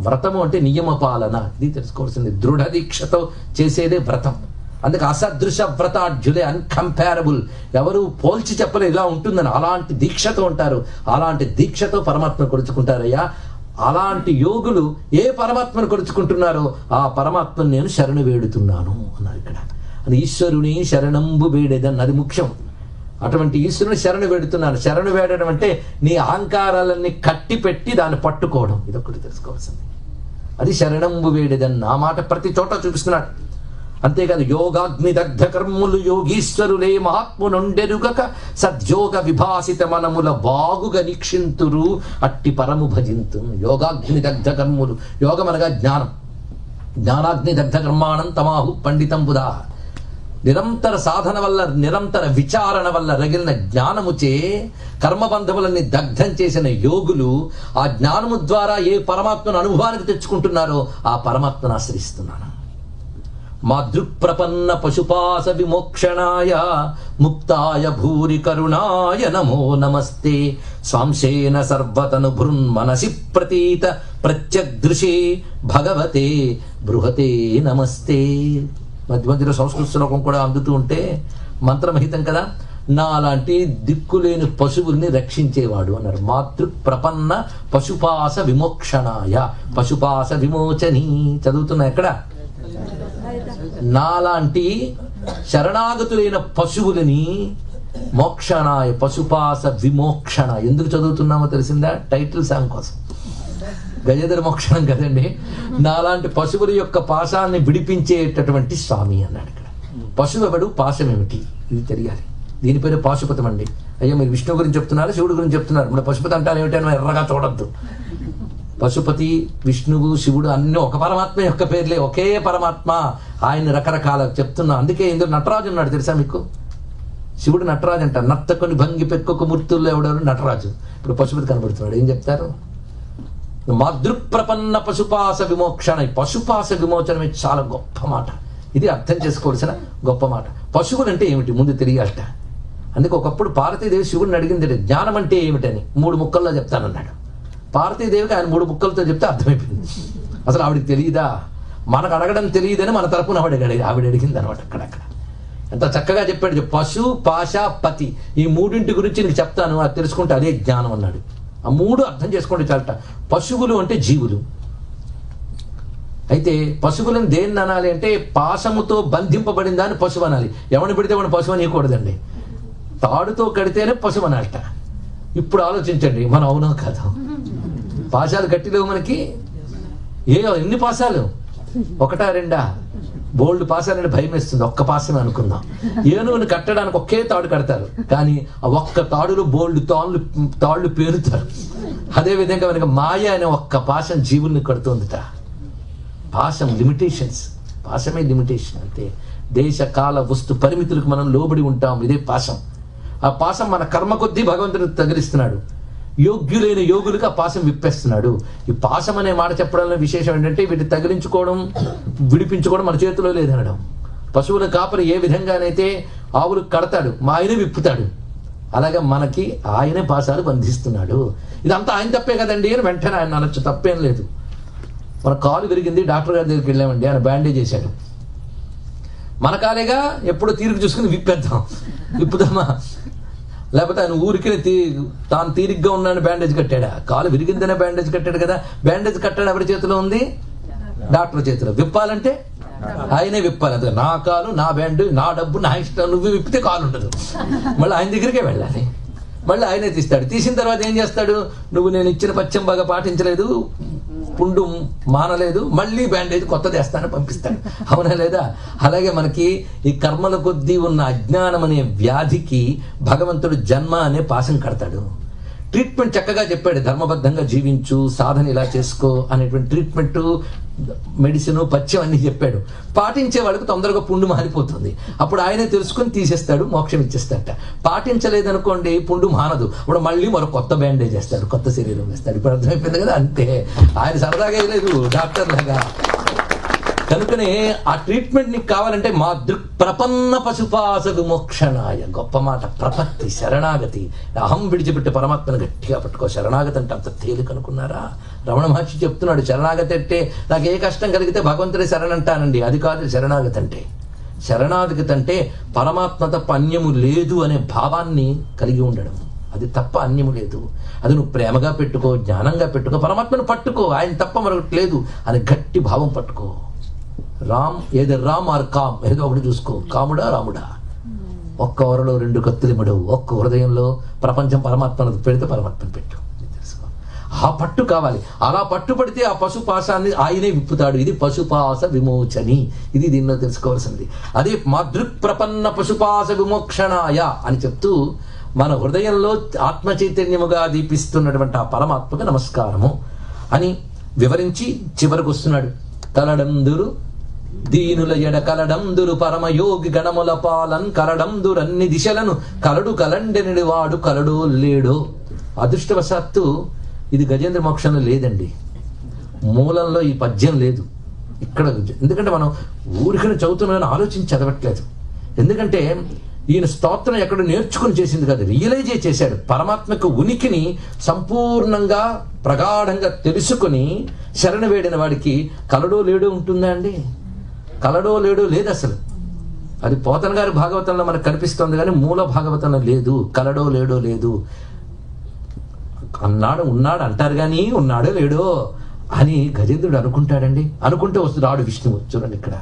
వ్రతము అంటే నియమ పాలన, ఇది తెలుసుకోవాల్సింది. దృఢ దీక్షతో చేసేదే వ్రతం. అందుకే అసదృశ వ్రతాఢ్యులే, అన్కంపారబుల్, ఎవరు పోల్చి చెప్పలే ఇలా ఉంటుందని. అలాంటి దీక్షతో ఉంటారు. అలాంటి దీక్షతో పరమాత్మ కొలుచుకుంటారయ్యా. అలాంటి యోగులు ఏ పరమాత్మను కొలుచుకుంటున్నారో ఆ పరమాత్మను నేను శరణు వేడుతున్నాను అన్నారు ఇక్కడ. అది ఈశ్వరుని శరణంబు వేడేదన్న, అది ముఖ్యం. అటువంటి ఈశ్వరుని శరణు వేడుతున్నాను. శరణు వేడడం అంటే నీ అహంకారాలన్నీ కట్టి పెట్టి దాన్ని పట్టుకోవడం, ఇదొకటి తెలుసుకోవాల్సింది. అది శరణంబు వేడేదన్న, ఆ మాట ప్రతి చోట చూపిస్తున్నాడు. అంతేకాదు యోగాగ్ని దగ్ధ కర్ములు యోగీశ్వరులే మహాత్మునుండెరుగక సద్యోగ విభాసిత మనముల బాగుగా నిక్షింతురు అట్టి పరము భజింతు. యోగాగ్ని దగ్ధ కర్ములు, యోగం అనగా జ్ఞానం. జ్ఞానాగ్ని దగ్ధ కర్మాణం తమాహు పండితం బుధా. నిరంతర సాధన వల్ల, నిరంతర విచారణ వల్ల రగిలిన జ్ఞానముచే కర్మబంధములన్నీ దగ్ధం చేసిన యోగులు ఆ జ్ఞానము ద్వారా ఏ పరమాత్మను అనుభవానికి తెచ్చుకుంటున్నారో ఆ పరమాత్మను ఆశ్రయిస్తున్నాను. మా దృక్ప్రపన్న పశుపాస విమోక్షణాయ ముక్తాయ భూరి కరుణాయ నమో నమస్తే. స్వాంశేన సర్వతను భృన్మనసి ప్రతీత ప్రత్యగ్దృశే భగవతే బృహతే నమస్తే. మధ్య మధ్యలో సంస్కృత శ్లోకం కూడా అందుతూ ఉంటే మంత్రమహితం కదా. నాలాంటి దిక్కులేని పశువుల్ని రక్షించేవాడు అన్నారు. మాతృక్ ప్రపన్న పశుపాస విమోక్షణాయ, పశుపాస విమోచని చదువుతున్నా ఎక్కడ? నాలాంటి శరణాగతులైన పశువులని మోక్షణాయ, పశుపాస విమోక్షణ. ఎందుకు చదువుతున్నామో తెలిసిందా? టైటిల్ సాంగ్ కోసం. గజేంద్ర మోక్షణం కదండి. నాలాంటి పశువుల యొక్క పాశాన్ని విడిపించేటటువంటి స్వామి అన్నాడు ఇక్కడ. పశువు ఎవడు, పాశం ఏమిటి, ఇది తెలియాలి. దీని పేరు పాశుపతం అండి. అయ్యో మీరు విష్ణు గురించి చెప్తున్నారు, శివుడి గురించి చెప్తున్నారు, మరి పశుపతి అంటారు ఏమిటని ఎర్రగా చూడొద్దు. పశుపతి, విష్ణువు, శివుడు అన్ని ఒక పరమాత్మ యొక్క పేర్లే, ఒకే పరమాత్మ. ఆయన రకరకాల చెప్తున్నా. అందుకే ఇందులో నటరాజు ఉన్నాడు తెలుసా మీకు? శివుడు నటరాజు అంటారు. నర్తకుని భంగి పెక్కొక మూర్తుల్లో ఎవడెవరు నటరాజు. ఇప్పుడు పశుపతి కనబడుతున్నాడు. ఏం చెప్తారు? మాతృప్రపన్న పశుపాస విమోక్షణ. పశుపాస విమోచనమే చాలా గొప్ప మాట. ఇది అర్థం చేసుకోవాల్సిన గొప్ప మాట. పశువులు అంటే ఏమిటి ముందు తెలియాలట. అందుకే ఒకప్పుడు పార్వతీదేవి శివుడిని అడిగింది జ్ఞానం అంటే ఏమిటని. 3 ముక్కల్లో చెప్తానన్నాడు. పార్వతీదేవికి ఆయన 3 ముక్కలతో చెప్తే అర్థమైపోయింది. అసలు ఆవిడికి తెలియదా? మనకు అడగడం తెలియదని మన తరపున ఆవిడ అడిగింది అనమాట. అక్కడక్కడ ఎంత చక్కగా చెప్పాడు. పశు, పాశ, పతి, ఈ 3 గురించి నీకు చెప్తాను, అది తెలుసుకుంటే అదే జ్ఞానం అన్నాడు. ఆ 3 అర్థం చేసుకుంటే చాలట. పశువులు అంటే జీవులు. అయితే పశువులను దేన్ని అనాలి అంటే పాశముతో బంధింపబడిన దాన్ని పశువు అనాలి. ఎవరిని పెడితే వాడిని పశువు అనేయకూడదండి. తాడుతో కడితేనే పశువు అనాలట. ఇప్పుడు ఆలోచించండి, మనం అవునో కాదు? పాశాలు కట్టిలేవు మనకి. ఎన్ని పాశాలు? 1, 2? బోల్డ్ పాశాలని భయం వేస్తుంది. ఒక్క పాశమే అనుకుందాం. ఏనుగుని కట్టడానికి ఒకే తాడు కడతారు, కానీ ఆ ఒక్క తాడులో బోల్డ్ తాళ్ళు పేరుతారు. అదేవిధంగా మనకి మాయ అనే ఒక్క పాశం జీవుల్ని కడుతుందిట. పాశం లిమిటేషన్స్, పాశమే లిమిటేషన్. అంతే. దేశ కాల వస్తు పరిమితులకు మనం లోబడి ఉంటాం. ఇదే పాశం. ఆ పాశం మన కర్మ కొద్దీ భగవంతుడు తగిలిస్తున్నాడు. యోగ్యులైన యోగులకు ఆ పాశం విప్పేస్తున్నాడు. ఈ పాశం అనే మాట చెప్పడంలో విశేషం ఏంటంటే వీటిని తగిలించుకోవడం, విడిపించుకోవడం మన చేతిలో లేదనడం. పశువుల కాపరి ఏ విధంగానైతే ఆవులకు కడతాడు, మా ఆయనే విప్పుతాడు, అలాగే మనకి ఆయనే పాశాలు బంధిస్తున్నాడు. ఇదంతా ఆయన తప్పే కదండి అని వెంటనే ఆయన అనొచ్చు. తప్పేం లేదు. మన కాలు విరిగింది, డాక్టర్ గారి దగ్గరికి వెళ్ళామండి, ఆయన బ్యాండేజ్ చేశాడు. మన కాలేగా ఎప్పుడో తీరిక చూసుకుని విప్పుదామా? లేకపోతే ఆయన ఊరికి తాను తీరిగ్గా ఉన్నాను బ్యాండేజ్ కట్టాడా? కాలు విరిగిందనే బ్యాండేజ్ కట్టాడు కదా. బ్యాండేజ్ కట్టాడు ఎవరి చేతిలో ఉంది? డాక్టర్ చేతిలో. విప్పాలంటే ఆయనే విప్పాలి. అది నా కాలు, నా బ్యాండ్, నా డబ్బు, నా ఇష్టం. నువ్వు విప్పితే కాలు ఉండదు. మళ్ళీ ఆయన దగ్గరికే వెళ్ళాలి. మళ్ళీ ఆయనే తీస్తాడు. తీసిన తర్వాత ఏం చేస్తాడు? నువ్వు నేను ఇచ్చిన పచ్చం బాగా పాటించలేదు, పుండు మానలేదు, మళ్ళీ బ్యాండేజ్ కొత్తది వేస్తానని పంపిస్తాడు. అవునా లేదా? అలాగే మనకి ఈ కర్మల కొద్దీ ఉన్న అజ్ఞానం అనే వ్యాధికి భగవంతుడు జన్మ అనే పాశం కడతాడు. ట్రీట్మెంట్ చక్కగా చెప్పాడు. ధర్మబద్ధంగా జీవించు, సాధన ఇలా చేసుకో అనేటువంటి ట్రీట్మెంట్, మెడిసిన్, పథ్యం అన్ని చెప్పాడు. పాటించే వాళ్ళకి తొందరగా పుండు మారిపోతుంది. అప్పుడు ఆయనే తెలుసుకుని తీసేస్తాడు, మోక్షం ఇచ్చేస్తాడట. పాటించలేదనుకోండి, పుండు మానదు. ఇప్పుడు మళ్ళీ మరో కొత్త బ్యాండేజ్ వేస్తాడు, కొత్త శరీరం వేస్తాడు. ఇప్పుడు అర్థమైపోయింది కదా. అంతే. ఆయన సరదాగా వేయలేదు డాక్టర్ లాగా. కనుకనే ఆ ట్రీట్మెంట్ నీకు కావాలంటే మా ప్రపన్న పశుపాస విమోక్షణాయ. గొప్ప మాట. ప్రపత్తి, శరణాగతి. అహం విడిచిపెట్టి పరమాత్మను గట్టిగా పట్టుకో. శరణాగతి అంటే అంత తేలిక అనుకున్నారా? రమణ మహర్షి చెప్తున్నాడు, శరణాగతి అంటే నాకు ఏ కష్టం కలిగితే భగవంతుడే శరణంటానండి. అది కాదు శరణాగతి అంటే. శరణాగతి అంటే పరమాత్మ తప్ప అన్యము లేదు అనే భావాన్ని కలిగి ఉండడం. అది తప్ప అన్యము లేదు. అది నువ్వు ప్రేమగా పెట్టుకో, జ్ఞానంగా పెట్టుకో, పరమాత్మను పట్టుకో, ఆయన తప్ప మరొకటి లేదు అని గట్టి భావం పట్టుకో. రామ్, ఏదో రామ్ ఆర్ కామ్, ఏదో ఒకటి చూసుకో. కాముడా రాముడా? ఒక్క వరలో 2 కత్తులిమ్మడు. ఒక్క హృదయంలో ప్రపంచం పరమాత్మను పెడితే పరమాత్మను పెట్టు. తెలుసుకో. ఆ పట్టు కావాలి. అలా పట్టుపడితే ఆ పశుపాశాన్ని ఆయనే విప్పుతాడు. ఇది పశుపాస విమోచని. ఇది దీనిలో తెలుసుకోవాల్సింది. అదే మాతృప్రపన్న పశుపాస విమోక్షణాయ అని చెప్తూ మన హృదయంలో ఆత్మ చైతన్యముగా దీపిస్తున్నటువంటి ఆ పరమాత్మకు నమస్కారము అని వివరించి చివరకు వస్తున్నాడు. కలడందురు దీనుల ఎడ కలడందురు పరమయోగి గణముల పాలన్ కలడందురు అన్ని దిశలను కలడు కలండెనిడి వాడు కలడో లేడో. అదృష్టవశాత్తు ఇది గజేంద్ర మోక్షంలో లేదండి. మూలంలో ఈ పద్యం లేదు ఇక్కడ. ఎందుకంటే మనం ఊరికని చదువుతున్నామని ఆలోచించి చదవట్లేదు. ఎందుకంటే ఈయన స్తోత్రం ఎక్కడ నేర్చుకుని చేసింది కాదు, రియలైజే చేశాడు. పరమాత్మకు ఉనికిని సంపూర్ణంగా ప్రగాఢంగా తెలుసుకుని శరణ వేడిన వాడికి కలడో లేడో ఉంటుందా అండి? కలడో లేడో లేదు అసలు. అది పోతన గారి భాగవతంలో మనకు కనిపిస్తుంది, కానీ మూల భాగవతంలో లేదు. కలడో లేడో లేదు. అన్నాడు ఉన్నాడు అంటారు కానీ ఉన్నాడో లేడో అని గజేంద్రుడు అనుకుంటాడండి. అనుకుంటే వస్తుంది రాడు విష్ణువు. చూడండి ఇక్కడ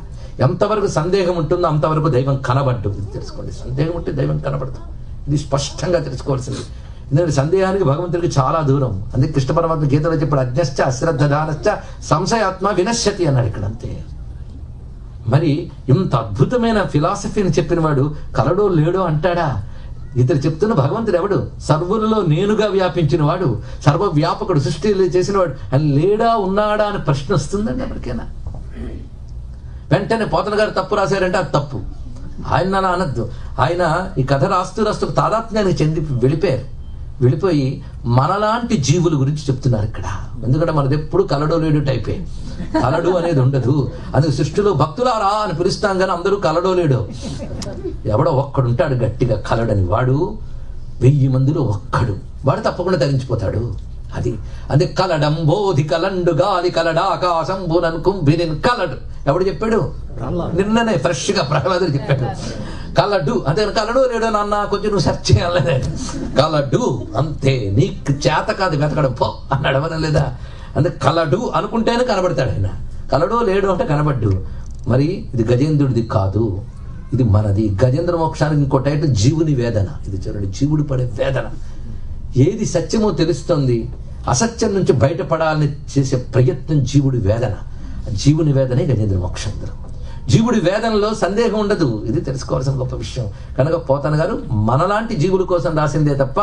ఎంతవరకు సందేహం ఉంటుందో అంతవరకు దైవం కనబడ్డు. తెలుసుకోండి, సందేహం ఉంటే దైవం కనబడదు. ఇది స్పష్టంగా తెలుసుకోవాల్సింది. ఎందుకంటే సందేహానికి భగవంతుడికి చాలా దూరం. అందుకే కృష్ణ పరమాత్మ గీతలో చెప్పాడు, అజ్ఞశ్చ అశ్రద్ధానశ్చ సంశయాత్మ వినశ్యతి అన్నాడు ఇక్కడ. అంతే. మరి ఇంత అద్భుతమైన ఫిలాసఫీని చెప్పిన వాడు కలడో లేడో అంటాడా? ఇతడు చెప్తున్న భగవంతుడు ఎవడు? సర్వులలో నేనుగా వ్యాపించిన వాడు, సర్వవ్యాపకుడు, సృష్టి చేసినవాడు అని లేడా ఉన్నాడా అని ప్రశ్న వస్తుందండి ఎవరికైనా? వెంటనే పోతన గారు తప్పు రాశారంటే అది తప్పు, ఆయన అలా అనద్దు. ఆయన ఈ కథ రాస్తూ తాదాత్మ్యానికి చెంది వెళ్ళిపోయి మనలాంటి జీవుల గురించి చెప్తున్నారు ఇక్కడ. ఎందుకంటే మనది ఎప్పుడు కలడో లేడు టైపే, కలడు అనేది ఉండదు. అందుకే సృష్టిలో భక్తులారా అని పిలుస్తాం కానీ అందరూ కలడో లేడు. ఎవడో ఒక్కడుంటాడు గట్టిగా కలడని, వాడు 1000 మందిలో ఒక్కడు, వాడు తప్పకుండా తరించిపోతాడు. అది అదే కలడం బోధి కలండు గాలి కలడాకాశం బునన్ కుంభిరిన్ కలడు. ఎవడు చెప్పాడు? నిన్ననే ఫ్రెష్ గా ప్రహ్లాదుడు చెప్పాడు కలడు. అంతే, కలడు లేడు నాన్న కొంచెం నువ్వు సెర్చ్ చేయాలనే. కలడు అంతే, నీకు చేత కాదు వెతకడం పో అన్నాడు, అవన లేదా? అందుకే కలడు అనుకుంటేనే కనబడతాడు ఆయన. కలడో లేడు అంటే కనబడ్డు. మరి ఇది గజేంద్రుడిది కాదు, ఇది మనది. గజేంద్ర మోక్షానికి ఇంకో టైటిల్ జీవుని వేదన. ఇది చూడండి, జీవుడు పడే వేదన. ఏది సత్యమో తెలుస్తుంది, అసత్యం నుంచి బయటపడాలని చేసే ప్రయత్నం జీవుడి వేదన. జీవుని వేదనే గజేంద్ర మోక్షం. జీవుడి వేదనలో సందేహం ఉండదు, ఇది తెలుసుకోవాల్సిన గొప్ప విషయం. కనుక పోతన గారు మనలాంటి జీవుల కోసం రాసిందే తప్ప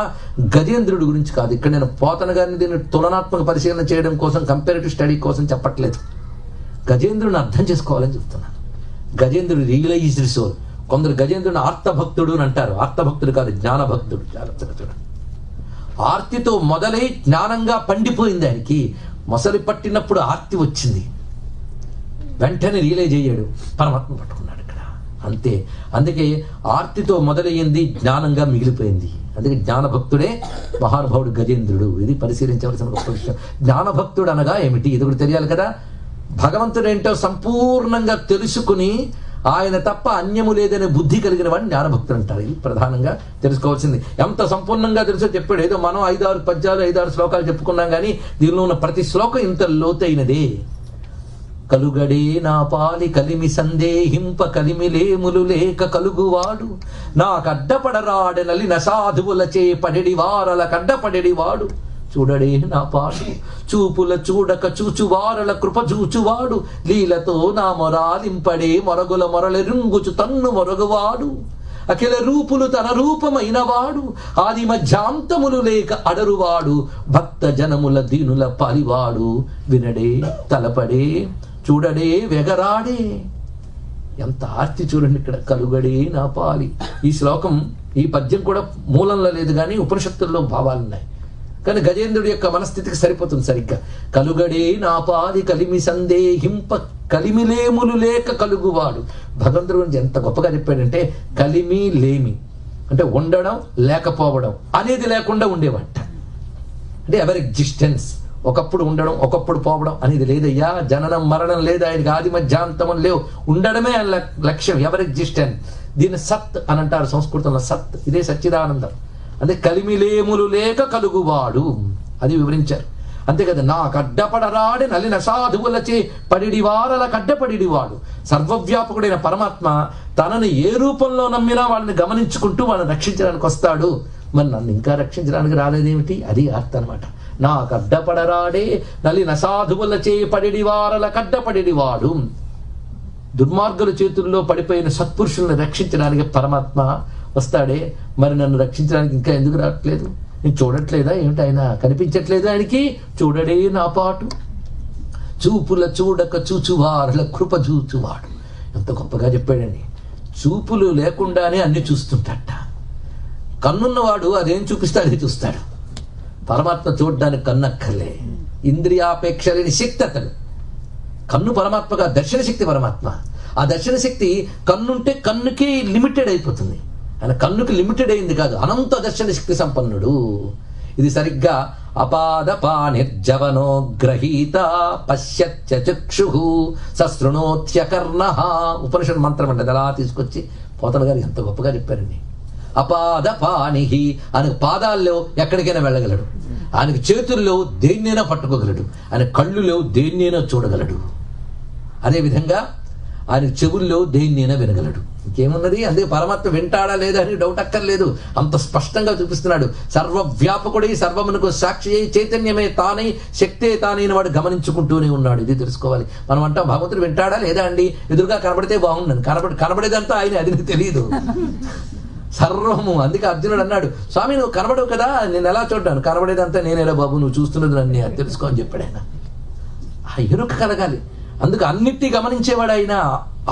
గజేంద్రుడి గురించి కాదు. ఇక్కడ నేను పోతన గారిని దీన్ని తులనాత్మక పరిశీలన చేయడం కోసం, కంపారిటివ్ స్టడీ కోసం చెప్పట్లేదు. గజేంద్రుని అర్థం చేసుకోవాలని చెప్తున్నాను. గజేంద్రుడు రియలైజ్డ్ సోల్. కొందరు గజేంద్రుని ఆర్తభక్తుడు అని అంటారు. ఆర్తభక్తుడు కాదు, జ్ఞానభక్తుడు. జాగ్రత్తగా చూడండి. ఆర్తితో మొదలై జ్ఞానంగా పండిపోయింది ఆయనకి. మొసలి పట్టినప్పుడు ఆర్తి వచ్చింది, వెంటనే రియలైజ్ అయ్యాడు, పరమాత్మ పట్టుకున్నాడు ఇక్కడ. అంతే. అందుకే ఆర్తితో మొదలయ్యింది, జ్ఞానంగా మిగిలిపోయింది. అందుకే జ్ఞానభక్తుడే మహానుభావుడు గజేంద్రుడు. ఇది పరిశీలించవలసిన గొప్ప విషయం. జ్ఞానభక్తుడు అనగా ఏమిటి? ఇది కూడా తెలియాలి కదా. భగవంతుడేంటో సంపూర్ణంగా తెలుసుకుని ఆయన తప్ప అన్యము లేదనే బుద్ధి కలిగిన వాడిని జ్ఞానభక్తుడు అంటారు. ఇది ప్రధానంగా తెలుసుకోవాల్సింది. ఎంత సంపూర్ణంగా తెలుసో చెప్పాడు. ఏదో మనం 5-6 పద్యాలు 5-6 శ్లోకాలు చెప్పుకున్నాం కానీ దీనిలో ఉన్న ప్రతి శ్లోకం ఇంత లోతైనదే. కలుగడే నా పాలి కలిమి సందేహింప కలిమిలేములు లేక కలుగువాడు, నాకడ్డపడరాడెనలి నసాధువులచే పడెడి వారల కడ్డపడెడివాడు, చూడడే నా పాడు చూపుల చూడక చూచువారల కృప చూచువాడు, లీలతో నా మొరాలింపడే మొరగుల మొరలెరుంగుచు తన్ను మొరగువాడు, అఖిల రూపులు తన రూపమైన వాడు, ఆది మధ్యాంతములు లేక అడరువాడు, భక్త జనముల దీనుల పాలివాడు, వినడే తలపడే చూడడే వెగరాడే. ఎంత ఆర్తి చూడండి ఇక్కడ. కలుగడే నా పాలి. ఈ శ్లోకం, ఈ పద్యం కూడా మూలంలో లేదు కానీ ఉపనిషత్తుల్లో భావాలున్నాయి. కానీ గజేంద్రుడి యొక్క మనస్థితికి సరిపోతుంది సరిగ్గా. కలుగడే నా పాలి కలిమి సందేహింప కలిమిలేములు లేక కలుగువాడు. భగవంతుడు గురించి ఎంత గొప్పగా చెప్పాడంటే, కలిమి లేమి అంటే ఉండడం లేకపోవడం అనేది లేకుండా ఉండేవాట. అంటే ఎవర్ ఎగ్జిస్టెన్స్, ఒకప్పుడు ఉండడం ఒకప్పుడు పోవడం అనేది లేదయ్యా. జననం మరణం లేదు ఆయనకి, ఆది మధ్యాంతమం లేవు, ఉండడమే ఆయన లక్ష్యం. Ever existence. దీన్ని సత్ అని అంటారు సంస్కృతంలో. సత్ ఇదే సచ్చిదానందం. అంటే కలిమిలేములు లేక కలుగువాడు అది వివరించారు. అంతే కదా. నాకు అడ్డపడరాడే నలిన సాధువులచే పడిడి వారల కడ్డపడిడివాడు. సర్వవ్యాపకుడైన పరమాత్మ తనని ఏ రూపంలో నమ్మినా వాళ్ళని గమనించుకుంటూ వాళ్ళని రక్షించడానికి వస్తాడు. మరి నన్ను ఇంకా రక్షించడానికి రాలేదేమిటి? అది అర్థం అనమాట. నాకు అడ్డపడరాడే నలిన సాధువులచే పడిడి వారల కడ్డపడిడివాడు. దుర్మార్గుల చేతుల్లో పడిపోయిన సత్పురుషుల్ని రక్షించడానికి పరమాత్మ వస్తాడే. మరి నన్ను రక్షించడానికి ఇంకా ఎందుకు రావట్లేదు? నేను చూడట్లేదా ఏమిటి? ఆయన కనిపించట్లేదు ఆయనకి? చూడడే నా పాటు చూపుల చూడక చూచువారుల కృప చూచువాడు. ఎంత గొప్పగా చెప్పాడండి. చూపులు లేకుండానే అన్ని చూస్తుంటట. కన్నున్నవాడు అదేం చూపిస్తే అదే చూస్తాడు. పరమాత్మ చూడడానికి కన్నక్కర్లే. ఇంద్రియాపేక్ష లేని శక్తి అతడు. కన్ను పరమాత్మగా దర్శన శక్తి పరమాత్మ. ఆ దర్శన శక్తి కన్నుంటే కన్నుకి లిమిటెడ్ అయిపోతుంది. ఆయన కన్నుకి లిమిటెడ్ అయింది కాదు, అనంత దర్శన శక్తి సంపన్నుడు. ఇది సరిగ్గా అపాదపా నిర్జవనో గ్రహీత పశ్యత్య చక్షుః సశృణోత్యకర్ణ ఉపనిషత్ మంత్రం అండి. అలా తీసుకొచ్చి పోతన గారు ఎంత గొప్పగా చెప్పారండి. అపాదపానిహి, ఆయనకు పాదాల్లో ఎక్కడికైనా వెళ్ళగలడు. ఆయనకు చేతుల్లో దేన్నైనా పట్టుకోగలడు. ఆయన కళ్ళులో దేన్నైనా చూడగలడు. అదేవిధంగా ఆయన చెవుల్లో దేన్నైనా వినగలడు. ఇంకేమున్నది? అందుకే పరమాత్మ వింటాడా లేదా అని డౌట్ అక్కర్లేదు. అంత స్పష్టంగా చూపిస్తున్నాడు. సర్వవ్యాపకుడై సర్వమునకు సాక్షి అయి చైతన్యమే తానై శక్తే తానైన వాడు గమనించుకుంటూనే ఉన్నాడు. ఇది తెలుసుకోవాలి. మనం అంటాం భగవంతుడు వింటాడా లేదా అండి, ఎదురుగా కనబడితే బాగుండని. కనబడేదంతా ఆయన, అది నీకు తెలియదు. సర్వము. అందుకే అర్జునుడు అన్నాడు, స్వామి నువ్వు కనబడవు కదా, నేను ఎలా చూడ్డాను, కనబడేదంతా నేనేలా బాబు, నువ్వు చూస్తున్నది నన్ను తెలుసుకో అని చెప్పాడు ఆయన. ఆ ఎరుక కలగాలి. అందుకు అన్నిటినీ గమనించేవాడు ఆయన.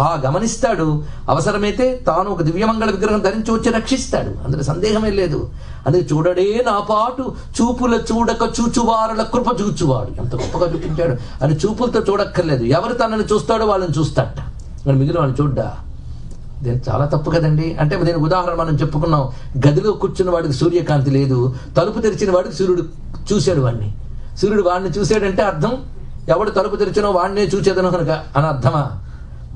ఆ గమనిస్తాడు, అవసరమైతే తాను ఒక దివ్యమంగళ విగ్రహం ధరించి వచ్చి రక్షిస్తాడు, అందులో సందేహమే లేదు. అందుకే చూడడే నా పాటు చూపుల చూడక చూచువారుల కృప చూచువాడు. ఎంత గొప్పగా చూపించాడు. అని చూపులతో చూడక్కర్లేదు, ఎవరు తనని చూస్తాడో వాళ్ళని చూస్తాడట, మరి మిగిలిన వాళ్ళని చూడ్డా. దీని చాలా తప్పు కదండి. అంటే దీనికి ఉదాహరణ మనం చెప్పుకున్నాం, గదిలో కూర్చున్న వాడికి సూర్యకాంతి లేదు, తలుపు తెరిచిన వాడికి సూర్యుడు చూశాడు వాడిని. సూర్యుడు వాడిని చూశాడంటే అర్థం ఎవడు తలుపు తెరిచినో వాడినే చూచేదను కనుక అని అర్థమా?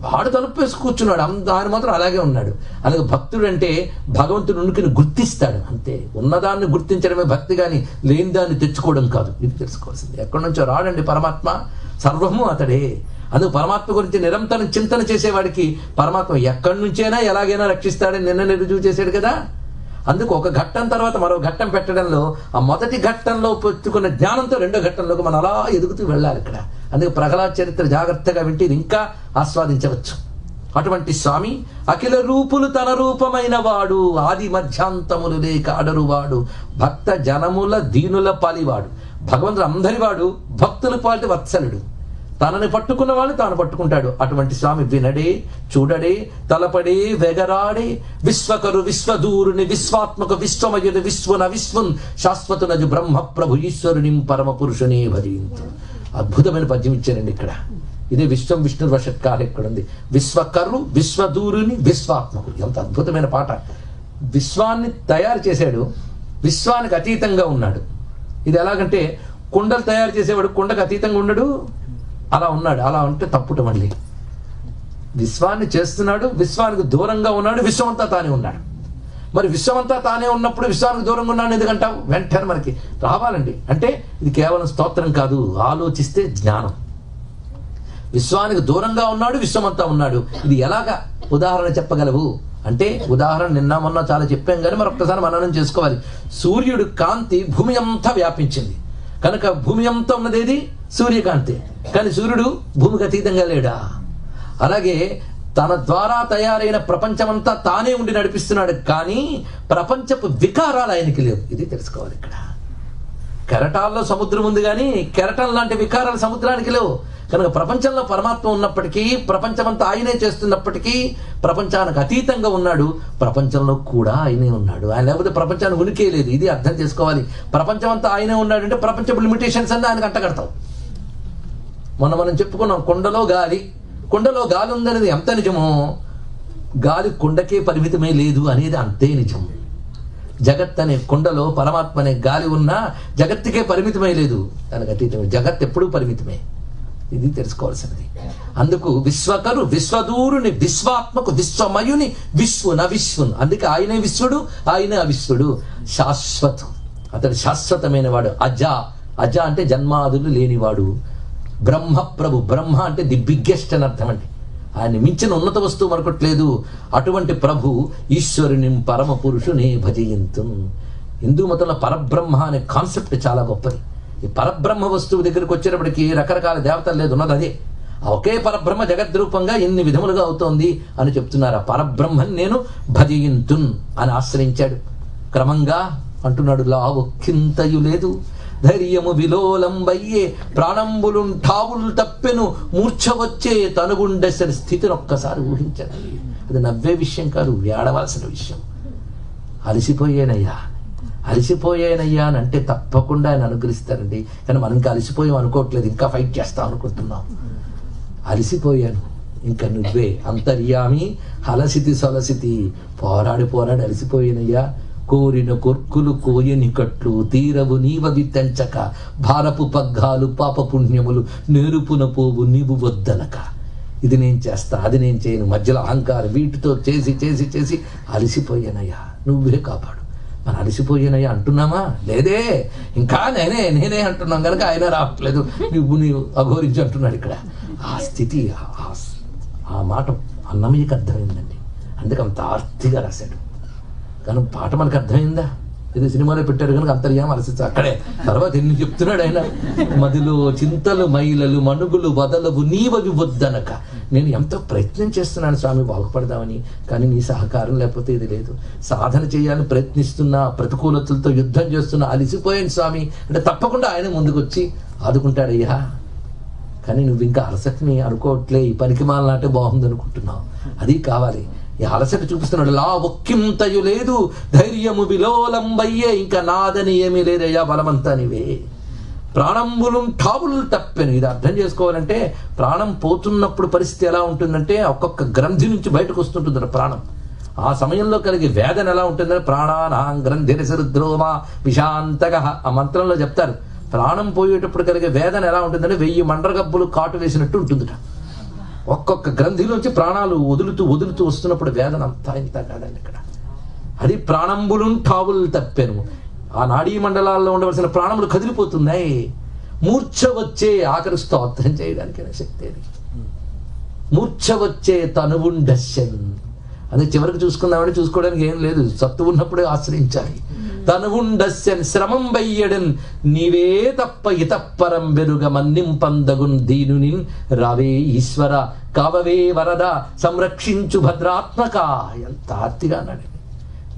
వాడు తలుపు వేసి కూర్చున్నాడు, ఆయన మాత్రం అలాగే ఉన్నాడు. అలాగే భక్తుడు అంటే భగవంతుడు ఉనికిని గుర్తిస్తాడు అంతే. ఉన్నదాన్ని గుర్తించడమే భక్తి, కానీ లేని దాన్ని తెచ్చుకోవడం కాదు. ఇది తెలుసుకోవాల్సింది. ఎక్కడి నుంచో రాడండి పరమాత్మ, సర్వము అతడే. అందుకు పరమాత్మ గురించి నిరంతరం చింతన చేసేవాడికి పరమాత్మ ఎక్కడి నుంచైనా ఎలాగైనా రక్షిస్తాడని నిన్న రుజువు చేశాడు కదా. అందుకు ఒక ఘట్టం తర్వాత మరో ఘట్టం పెట్టడంలో ఆ మొదటి ఘట్టంలో పెట్టుకున్న జ్ఞానంతో రెండో ఘట్టంలోకి మనం అలా ఎదుగుతూ వెళ్ళాలి ఇక్కడ. అందుకే ప్రహ్లాద చరిత్ర జాగ్రత్తగా వింటే ఇది ఇంకా ఆస్వాదించవచ్చు. అటువంటి స్వామి అఖిల రూపులు తన రూపమైన వాడు, ఆది మధ్యాంతములు లేక అడరువాడు, భక్త జనముల దీనుల పాలివాడు. భగవంతుడు అందరి వాడు, భక్తుల పాలి వత్సలుడు. తనని పట్టుకున్న వాళ్ళు తాను పట్టుకుంటాడు. అటువంటి స్వామి వినడే, చూడడే, తలపడే, వెగరాడే, విశ్వకరు విశ్వదూరుని, విశ్వాత్మక విశ్వమయుడు, విశ్వన విశ్వన్ శాశ్వతునజు బ్రహ్మ ప్రభు ఈశ్వరుని పరమ పురుషునే భజింతు. అద్భుతమైన పద్యం ఇచ్చారండి ఇక్కడ. ఇదే విశ్వం విష్ణు వషట్కారం ఇక్కడ ఉంది. విశ్వకరు విశ్వదూరుని, విశ్వాత్మకు. ఎంత అద్భుతమైన పాట. విశ్వాన్ని తయారు చేశాడు, విశ్వానికి అతీతంగా ఉన్నాడు. ఇది ఎలాగంటే కుండలు తయారు చేసేవాడు కుండకు అతీతంగా ఉండడు, అలా ఉన్నాడు. అలా ఉంటే తప్పుట. మళ్ళీ విశ్వాన్ని చేస్తున్నాడు, విశ్వానికి దూరంగా ఉన్నాడు, విశ్వమంతా తానే ఉన్నాడు. మరి విశ్వమంతా తానే ఉన్నప్పుడు విశ్వానికి దూరంగా ఉన్నాడు ఎందుకంటావు? వెంటనే మనకి రావాలండి. అంటే ఇది కేవలం స్తోత్రం కాదు, ఆలోచిస్తే జ్ఞానం. విశ్వానికి దూరంగా ఉన్నాడు, విశ్వమంతా ఉన్నాడు. ఇది ఎలాగా ఉదాహరణ చెప్పగలవు అంటే, ఉదాహరణ నిన్న మొన్న చాలా చెప్పాం కానీ మరి ఒక్కసారి మననం చేసుకోవాలి. సూర్యుడు కాంతి భూమి అంతా వ్యాపించింది కనుక భూమి అంతా ఉన్నది ఏది? సూర్యకాంతి. కానీ సూర్యుడు భూమికి అతీతంగా లేడా? అలాగే తన ద్వారా తయారైన ప్రపంచమంతా తానే ఉండి నడిపిస్తున్నాడు, కానీ ప్రపంచపు వికారాలు ఆయనకి లేవు. ఇది తెలుసుకోవాలి ఇక్కడ. కెరటాల్లో సముద్రం ఉంది, కానీ కెరటం లాంటి వికారాలు సముద్రానికి లేవు. కనుక ప్రపంచంలో పరమాత్మ ఉన్నప్పటికీ, ప్రపంచమంతా ఆయనే చేస్తున్నప్పటికీ ప్రపంచానికి అతీతంగా ఉన్నాడు, ప్రపంచంలో కూడా ఆయనే ఉన్నాడు. ఆయన లేకపోతే ప్రపంచానికి ఉనికే లేదు. ఇది అర్థం చేసుకోవాలి. ప్రపంచమంతా ఆయనే ఉన్నాడంటే ప్రపంచపు లిమిటేషన్స్ అన్నీ ఆయనకు అంటగడతాం. మొన్న మనం చెప్పుకున్నాం, కుండలో గాలి ఉందనేది ఎంత నిజమో, గాలి కుండకే పరిమితమే లేదు అనేది అంతే నిజం. జగత్ అనే కుండలో పరమాత్మ అనే గాలి ఉన్నా జగత్తుకే పరిమితమే లేదు, దానికి అతీతమే. జగత్ ఎప్పుడూ పరిమితమే. ఇది తెలుసుకోవాల్సినది. అందుకు విశ్వకరు విశ్వదూరుని, విశ్వాత్మకు విశ్వమయుని, విశ్వన విశ్వన్. అందుకే ఆయనే విశ్వడు, ఆయనే అవిశ్వడు. శాశ్వతం, అతడు శాశ్వతమైన వాడు. అజ అంటే జన్మాదులు లేనివాడు. బ్రహ్మ ప్రభు, బ్రహ్మ అంటే ది బిగ్గెస్ట్ అని అర్థం అండి. ఆయన మించిన ఉన్నత వస్తువు మరొకట్లేదు. అటువంటి ప్రభు ఈశ్వరుని పరమ పురుషుని భజయింతు. హిందూ మతంలో పరబ్రహ్మ అనే కాన్సెప్ట్ చాలా గొప్పది. ఈ పరబ్రహ్మ వస్తువు దగ్గరికి వచ్చేటప్పటికి రకరకాల దేవతలు లేదు, ఉన్నది అదే. ఒకే పరబ్రహ్మ జగద్రూపంగా ఎన్ని విధములుగా అవుతోంది అని చెప్తున్నారు. ఆ పరబ్రహ్మని నేను భజయింతున్ అని ఆశ్రయించాడు. క్రమంగా అంటున్నాడు, లావొక్కింతయు లేదు, ధైర్యము విలోలంబయ్యే, ప్రాణంబులుంఠావులు తప్పెను, మూర్ఛ వచ్చే తనుగుండెసరి స్థితిని ఒక్కసారి ఊహించండి. అది నవ్వే విషయం కాదు, ఏడవలసిన విషయం. అలసిపోయానయ్యా అని అంటే తప్పకుండా ఆయన అనుగ్రహిస్తారండి. కానీ మనం ఇంకా అలసిపోయాం అనుకోవట్లేదు, ఇంకా ఫైట్ చేస్తాం అనుకుంటున్నాం. అలసిపోయాను, ఇంకా నువ్వే అంతర్యామి, హలసితి సొలసితి, పోరాడి అలసిపోయానయ్యా. కోరిన కొర్కులు కోయని కట్లు, తీరవు నీవవి తెంచక, భారపు పగ్గాలు పాప పుణ్యములు, నేరుపున పోవు నీవు వద్దనక. ఇది నేను చేస్తా, అది నేను చేయను, మధ్యలో అహంకారం వీటితో చేసి అలసిపోయానయ్యా, నువ్వే కాపాడు. మనం అలసిపోయానయ్యా అంటున్నామా? లేదే, ఇంకా నేనే అంటున్నాం కనుక ఆయన రావట్లేదు, నీవు అఘోరించి అంటున్నాడు ఇక్కడ. ఆ స్థితి, ఆ మాట అన్నమయ్యకి అర్థమైందండి. అందుకే అంత ఆర్తిగా రాశాడు. కానీ పాట మనకు అర్థమైందా? ఇది సినిమాలో పెట్టారు కనుక అంతర్యామ అలసి అక్కడే. తర్వాత ఎన్ని చెప్తున్నాడు ఆయన, మదిలో చింతలు మైలలు మనుగులు వదలవు నీవవి వద్దనక, నేను ఎంతో ప్రయత్నం చేస్తున్నాను స్వామి బాగుపడదామని, కానీ నీ సహకారం లేకపోతే ఇది లేదు. సాధన చేయాలని ప్రయత్నిస్తున్నా, ప్రతికూలతలతో యుద్ధం చేస్తున్నా, అలిసిపోయాను స్వామి అంటే తప్పకుండా ఆయన ముందుకు వచ్చి ఆదుకుంటాడయ్యా. కానీ నువ్వు ఇంకా అలసటని అనుకోవట్లే, ఈ పనికి మాలనాటే బాగుంది అనుకుంటున్నావు. అది కావాలి. ఈ అలసట చూపిస్తున్నాడు. లా ఒక్కింతయు లేదు ధైర్యము విలోలంబయ్యే, ఇంకా నాదని ఏమీ లేదయ్యా, బలమంతా నీవే. ప్రాణంబులు ఠాబులు తప్పెను. ఇది అర్థం చేసుకోవాలంటే ప్రాణం పోతున్నప్పుడు పరిస్థితి ఎలా ఉంటుందంటే ఒక్కొక్క గ్రంథి నుంచి బయటకు వస్తుంటుంది ప్రాణం. ఆ సమయంలో కలిగే వేదన ఎలా ఉంటుందంటే ప్రాణానాం గ్రంథిరసరుద్రోమా విశాంతగ ఆ మంత్రంలో చెప్తారు. ప్రాణం పోయేటప్పుడు కలిగే వేదన ఎలా ఉంటుందంటే 1000 మండ్రగబ్బులు కాటు వేసినట్టు ఉంటుందిట. ఒక్కొక్క గ్రంథిలోంచి ప్రాణాలు వదులుతూ వదులుతూ వస్తున్నప్పుడు వేదన అంతా ఇంత కాదండి ఇక్కడ. అది ప్రాణంబులు ఠావులు తప్పాను. ఆ నాడీ మండలాల్లో ఉండవలసిన ప్రాణములు కదిలిపోతున్నాయి. మూర్ఛ వచ్చే ఆఖరి స్తోత్రం చేయడానికైనా శక్తి అది. మూర్ఛ వచ్చే తనువుండశ్యన్ అది చివరికి చూసుకుందామని చూసుకోవడానికి ఏం లేదు, సత్తు ఉన్నప్పుడే ఆశ్రయించాలి. తనువుండశ్యన్ శ్రమం వయ్యడన్ నీవే తప్ప ఇతప్పరం వెరుగ మన్నింపందగున్ దీనుని రావే ఈశ్వర కావవే వరద సంరక్షించు భద్రాత్మక. ఎంత ఆర్తిగా అన్నాడు.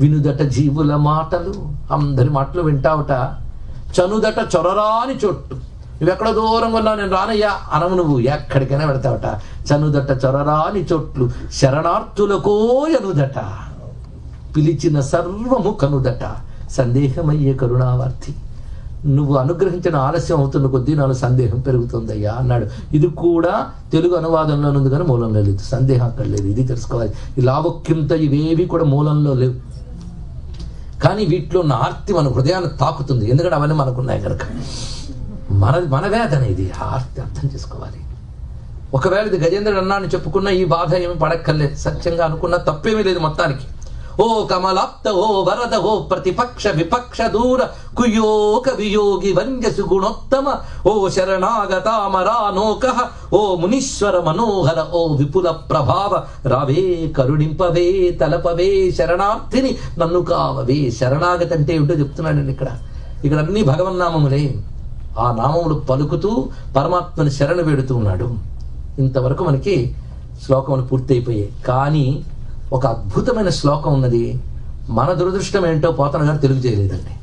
వినుదట జీవుల మాటలు, అందరి మాటలు వింటావుట. చనుదట చొరరాని చోట్టు, నువ్వెక్కడ దూరంగా ఉన్నావు నేను రానయ్యా అనవు, నువ్వు ఎక్కడికైనా పెడతావట. చనుదట చొరరాని చోట్లు శరణార్థులకో ఎనుదట, పిలిచిన సర్వము కనుదట సందేహమయ్యే కరుణావర్తి. నువ్వు అనుగ్రహించిన ఆలస్యం అవుతున్న కొద్దీ నాలో సందేహం పెరుగుతుందయ్యా అన్నాడు. ఇది కూడా తెలుగు అనువాదంలో ఉంది కానీ మూలంలో లేదు. సందేహం అక్కడ లేదు, ఇది తెలుసుకోవాలి. ఈ లావక్యంత ఇవేవి కూడా మూలంలో లేవు, కానీ వీటిలో ఉన్న ఆర్తి మన హృదయాన్ని తాకుతుంది. ఎందుకంటే అవన్నీ మనకున్నాయి కనుక. మన వేదన ఇది, ఆర్తి అర్థం చేసుకోవాలి. ఒకవేళ ఇది గజేంద్రుడు అన్నాన్ని చెప్పుకున్నా ఈ బాధ ఏమి పడక్కర్లేదు, సత్యంగా అనుకున్నా తప్పేమీ లేదు మొత్తానికి. ఓ కమలాప్త ఓ వరద ఓ ప్రతిపక్ష విపక్ష దూర కుయోక వియోగి వంజసు గుణోత్తమ ఓ శరణాగతామరానోక ఓ మునీశ్వర మనోహర ఓ విపుల ప్రభావ రావే కరుణింపవే తలపవే శరణార్థిని నన్ను కావవే. శరణాగతి అంటే ఏమిటో చెప్తున్నాడండి ఇక్కడ అన్ని భగవన్నామములే. ఆ నామములు పలుకుతూ పరమాత్మని శరణు వేడుతూ ఉన్నాడు. ఇంతవరకు మనకి శ్లోకములు పూర్తయిపోయాయి. కానీ ఒక అద్భుతమైన శ్లోకం ఉన్నది. మన దురదృష్టం ఏంటో పోతన గారు తెలుగు చేయలేదండి.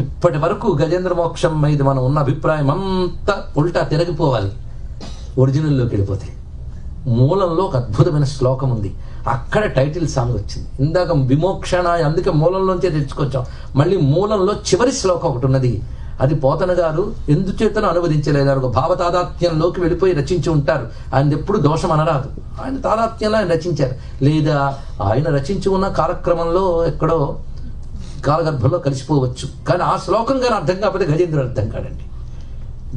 ఇప్పటి వరకు గజేంద్ర మోక్షం మీద మనం ఉన్న అభిప్రాయం అంతా ఉల్టా తిరగిపోవాలి ఒరిజినల్లోకి వెళ్ళిపోతే. మూలంలో ఒక అద్భుతమైన శ్లోకం ఉంది, అక్కడ టైటిల్ సాంగ్ వచ్చింది. ఇందాక విమోక్షణ అందుకే మూలంలోంచే తెచ్చుకొచ్చాం. మళ్ళీ మూలంలో చివరి శ్లోకం ఒకటి ఉన్నది, అది పోతన గారు ఎందుచేతను అనువదించలేదు. ఒక భావ తాదాత్మ్యంలోకి వెళ్ళిపోయి రచించి ఉంటారు. ఆయన ఎప్పుడు దోషం అనరాదు, ఆయన తాదాత్మ్యంలో ఆయన రచించారు. లేదా ఆయన రచించి ఉన్న కాలక్రమంలో ఎక్కడో కాలగర్భంలో కలిసిపోవచ్చు. కానీ ఆ శ్లోకం గారు అర్థం కాకపోతే గజేంద్రుడు అర్థం కాడండి.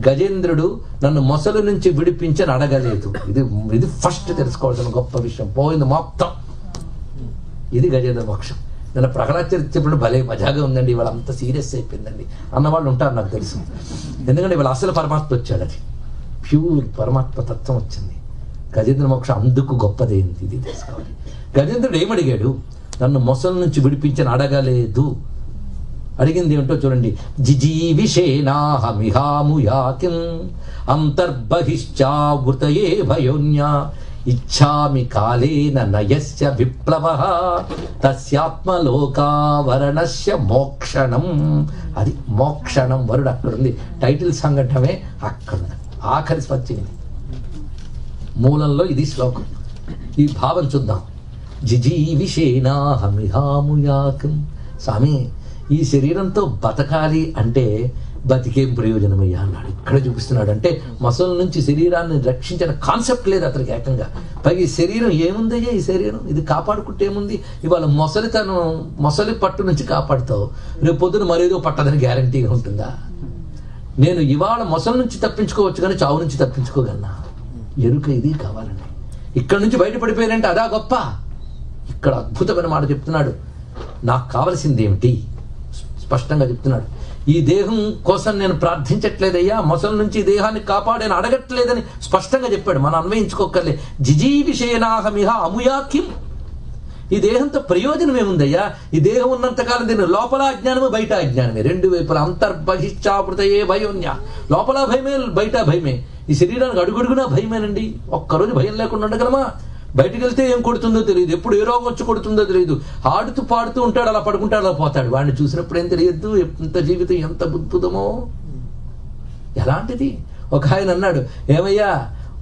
గజేంద్రుడు నన్ను మొసలు నుంచి విడిపించని అడగలేదు. ఇది ఫస్ట్ తెలుసుకోవాల్సిన గొప్ప విషయం. పోయింది మొత్తం. ఇది గజేంద్ర మోక్షం. నేను ప్రహ్లాద చరిత్ర చెప్పిన భలే మజాగా ఉందండి, ఇవాళ అంత సీరియస్ అయిపోయిందండి అన్నవాళ్ళు ఉంటారు నాకు తెలుసు. ఎందుకంటే ఇవాళ అసలు పరమాత్మ వచ్చాడు, అది ప్యూర్ పరమాత్మ తత్వం వచ్చింది. గజేంద్ర మోక్షం అందుకు గొప్పదైంది, ఇది తెలుసుకోవాలి. గజేంద్రుడు ఏమడిగాడు? నన్ను మొసల నుంచి విడిపించని అడగలేదు. అడిగింది ఏమిటో చూడండి. జిజీవిషేనాహమిహాముయాకిం అంతర్బహిశ్చావృతయే భయోన్యా ఇచ్ఛామి కాలేన నయస్య విప్లవః తస్యాత్మలోకావరణస్య మోక్షణం. అది మోక్షణం వరుడు అక్కడ ఉంది. టైటిల్ సంఘటమే అక్కడ ఉంది. ఆఖరి స్వచ్చింది మూలంలో ఇది శ్లోకం. ఈ భావం చూద్దాం. జిజీవిషేనాహమిహాముయాకిం. స్వామి ఈ శరీరంతో బతకాలి అంటే బతికేం ప్రయోజనమయ్యా అన్నాడు. ఇక్కడ చూపిస్తున్నాడు. అంటే మొసల నుంచి శరీరాన్ని రక్షించిన కాన్సెప్ట్ లేదు అతనికి ఏకంగా. పైగా ఈ శరీరం ఏముందయ్యా, ఈ శరీరం ఇది కాపాడుకుంటే ఏముంది? ఇవాళ మొసలి పట్టు నుంచి కాపాడుతావు, రేపు పొద్దున మరేదో పట్టదని గ్యారంటీగా ఉంటుందా? నేను ఇవాళ మొసల నుంచి తప్పించుకోవచ్చు కానీ చావు నుంచి తప్పించుకోగలనా? ఎరుక ఇది కావాలండి. ఇక్కడ నుంచి బయటపడిపోయారంటే అదా గొప్ప. ఇక్కడ అద్భుతమైన మాట చెప్తున్నాడు. నాకు కావలసింది ఏమిటి స్పష్టంగా చెప్తున్నాడు. ఈ దేహం కోసం నేను ప్రార్థించట్లేదయ్యా, మొసల నుంచి ఈ దేహాన్ని కాపాడని అడగట్లేదని స్పష్టంగా చెప్పాడు. మనం అన్వయించుకోకర్లే. జిజీవిషేనాహమిహ అముయాకిం. ఈ దేహంతో ప్రయోజనం ఏముందయ్యా? ఈ దేహం ఉన్నంతకాలం దీని లోపల అజ్ఞానము, బయట అజ్ఞానమే, రెండు వైపుల అంతర్బహిశ్చావృతయే భయోన్య. లోపల భయమే, బయట భయమే. ఈ శరీరానికి అడుగడుగునా భయమేనండి. ఒక్కరోజు భయం లేకుండా ఉండగలమా? బయటకు వెళ్తే ఏం కొడుతుందో తెలియదు, ఎప్పుడు ఏ రోగం వచ్చి కొడుతుందో తెలియదు. ఆడుతూ పాడుతూ ఉంటాడు, అలా పడుకుంటాడు, అలా పోతాడు. వాడిని చూసినప్పుడు ఏం తెలియద్దు ఎంత జీవితం ఎంత అద్భుతమో. ఎలాంటిది? ఒక ఆయన అన్నాడు, ఏమయ్యా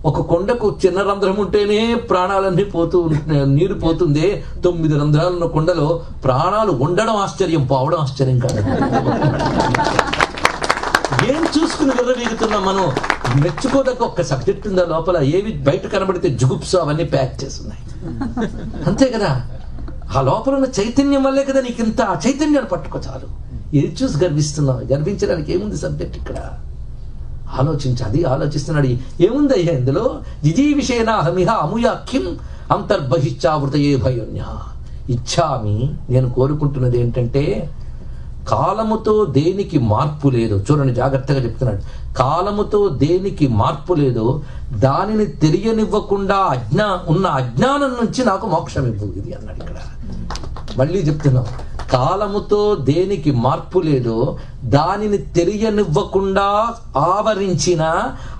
ఒక కొండకు చిన్న రంధ్రం ఉంటేనే ప్రాణాలన్నీ నీరు పోతుంది, 9 రంధ్రాలున్న కొండలో ప్రాణాలు ఉండడం ఆశ్చర్యం, పోవడం ఆశ్చర్యం కాదు. ఏం చూసుకుని విర్రవీగుతున్నాం మనం? మెచ్చుకోదగ్గ ఒక్క సబ్జెక్ట్ ఉందా లోపల? ఏవి బయట కనబడితే జుగుప్సు అవన్నీ ప్యాక్ చేస్తున్నాయి, అంతే కదా. ఆ లోపల ఉన్న చైతన్యం వల్లే కదా నీకు ఇంత. ఆ చైతన్యాన్ని పట్టుకో చాలు. ఏది చూసి గర్విస్తున్నావు? గర్వించడానికి ఏముంది సబ్జెక్ట్ ఇక్కడ? ఆలోచించి అది ఆలోచిస్తున్నాడు. ఏముందయ్యా ఇందులో? జిజీ విషయనా హమిహ అముయాఖ్యం అంతర్బహిశ్చావృతయే భయోన్య. ఇచ్చామి, నేను కోరుకుంటున్నది ఏంటంటే కాలముతో దేనికి మార్పు లేదు. చూడండి జాగ్రత్తగా చెప్తున్నాడు. కాలముతో దేనికి మార్పు లేదు, దానిని తెలియనివ్వకుండా ఉన్న అజ్ఞానం నుంచి నాకు మోక్షం ఇవ్వు, ఇది అన్నాడు ఇక్కడ. మళ్ళీ చెప్తున్నాం, కాలముతో దేనికి మార్పు లేదు, దానిని తెలియనివ్వకుండా ఆవరించిన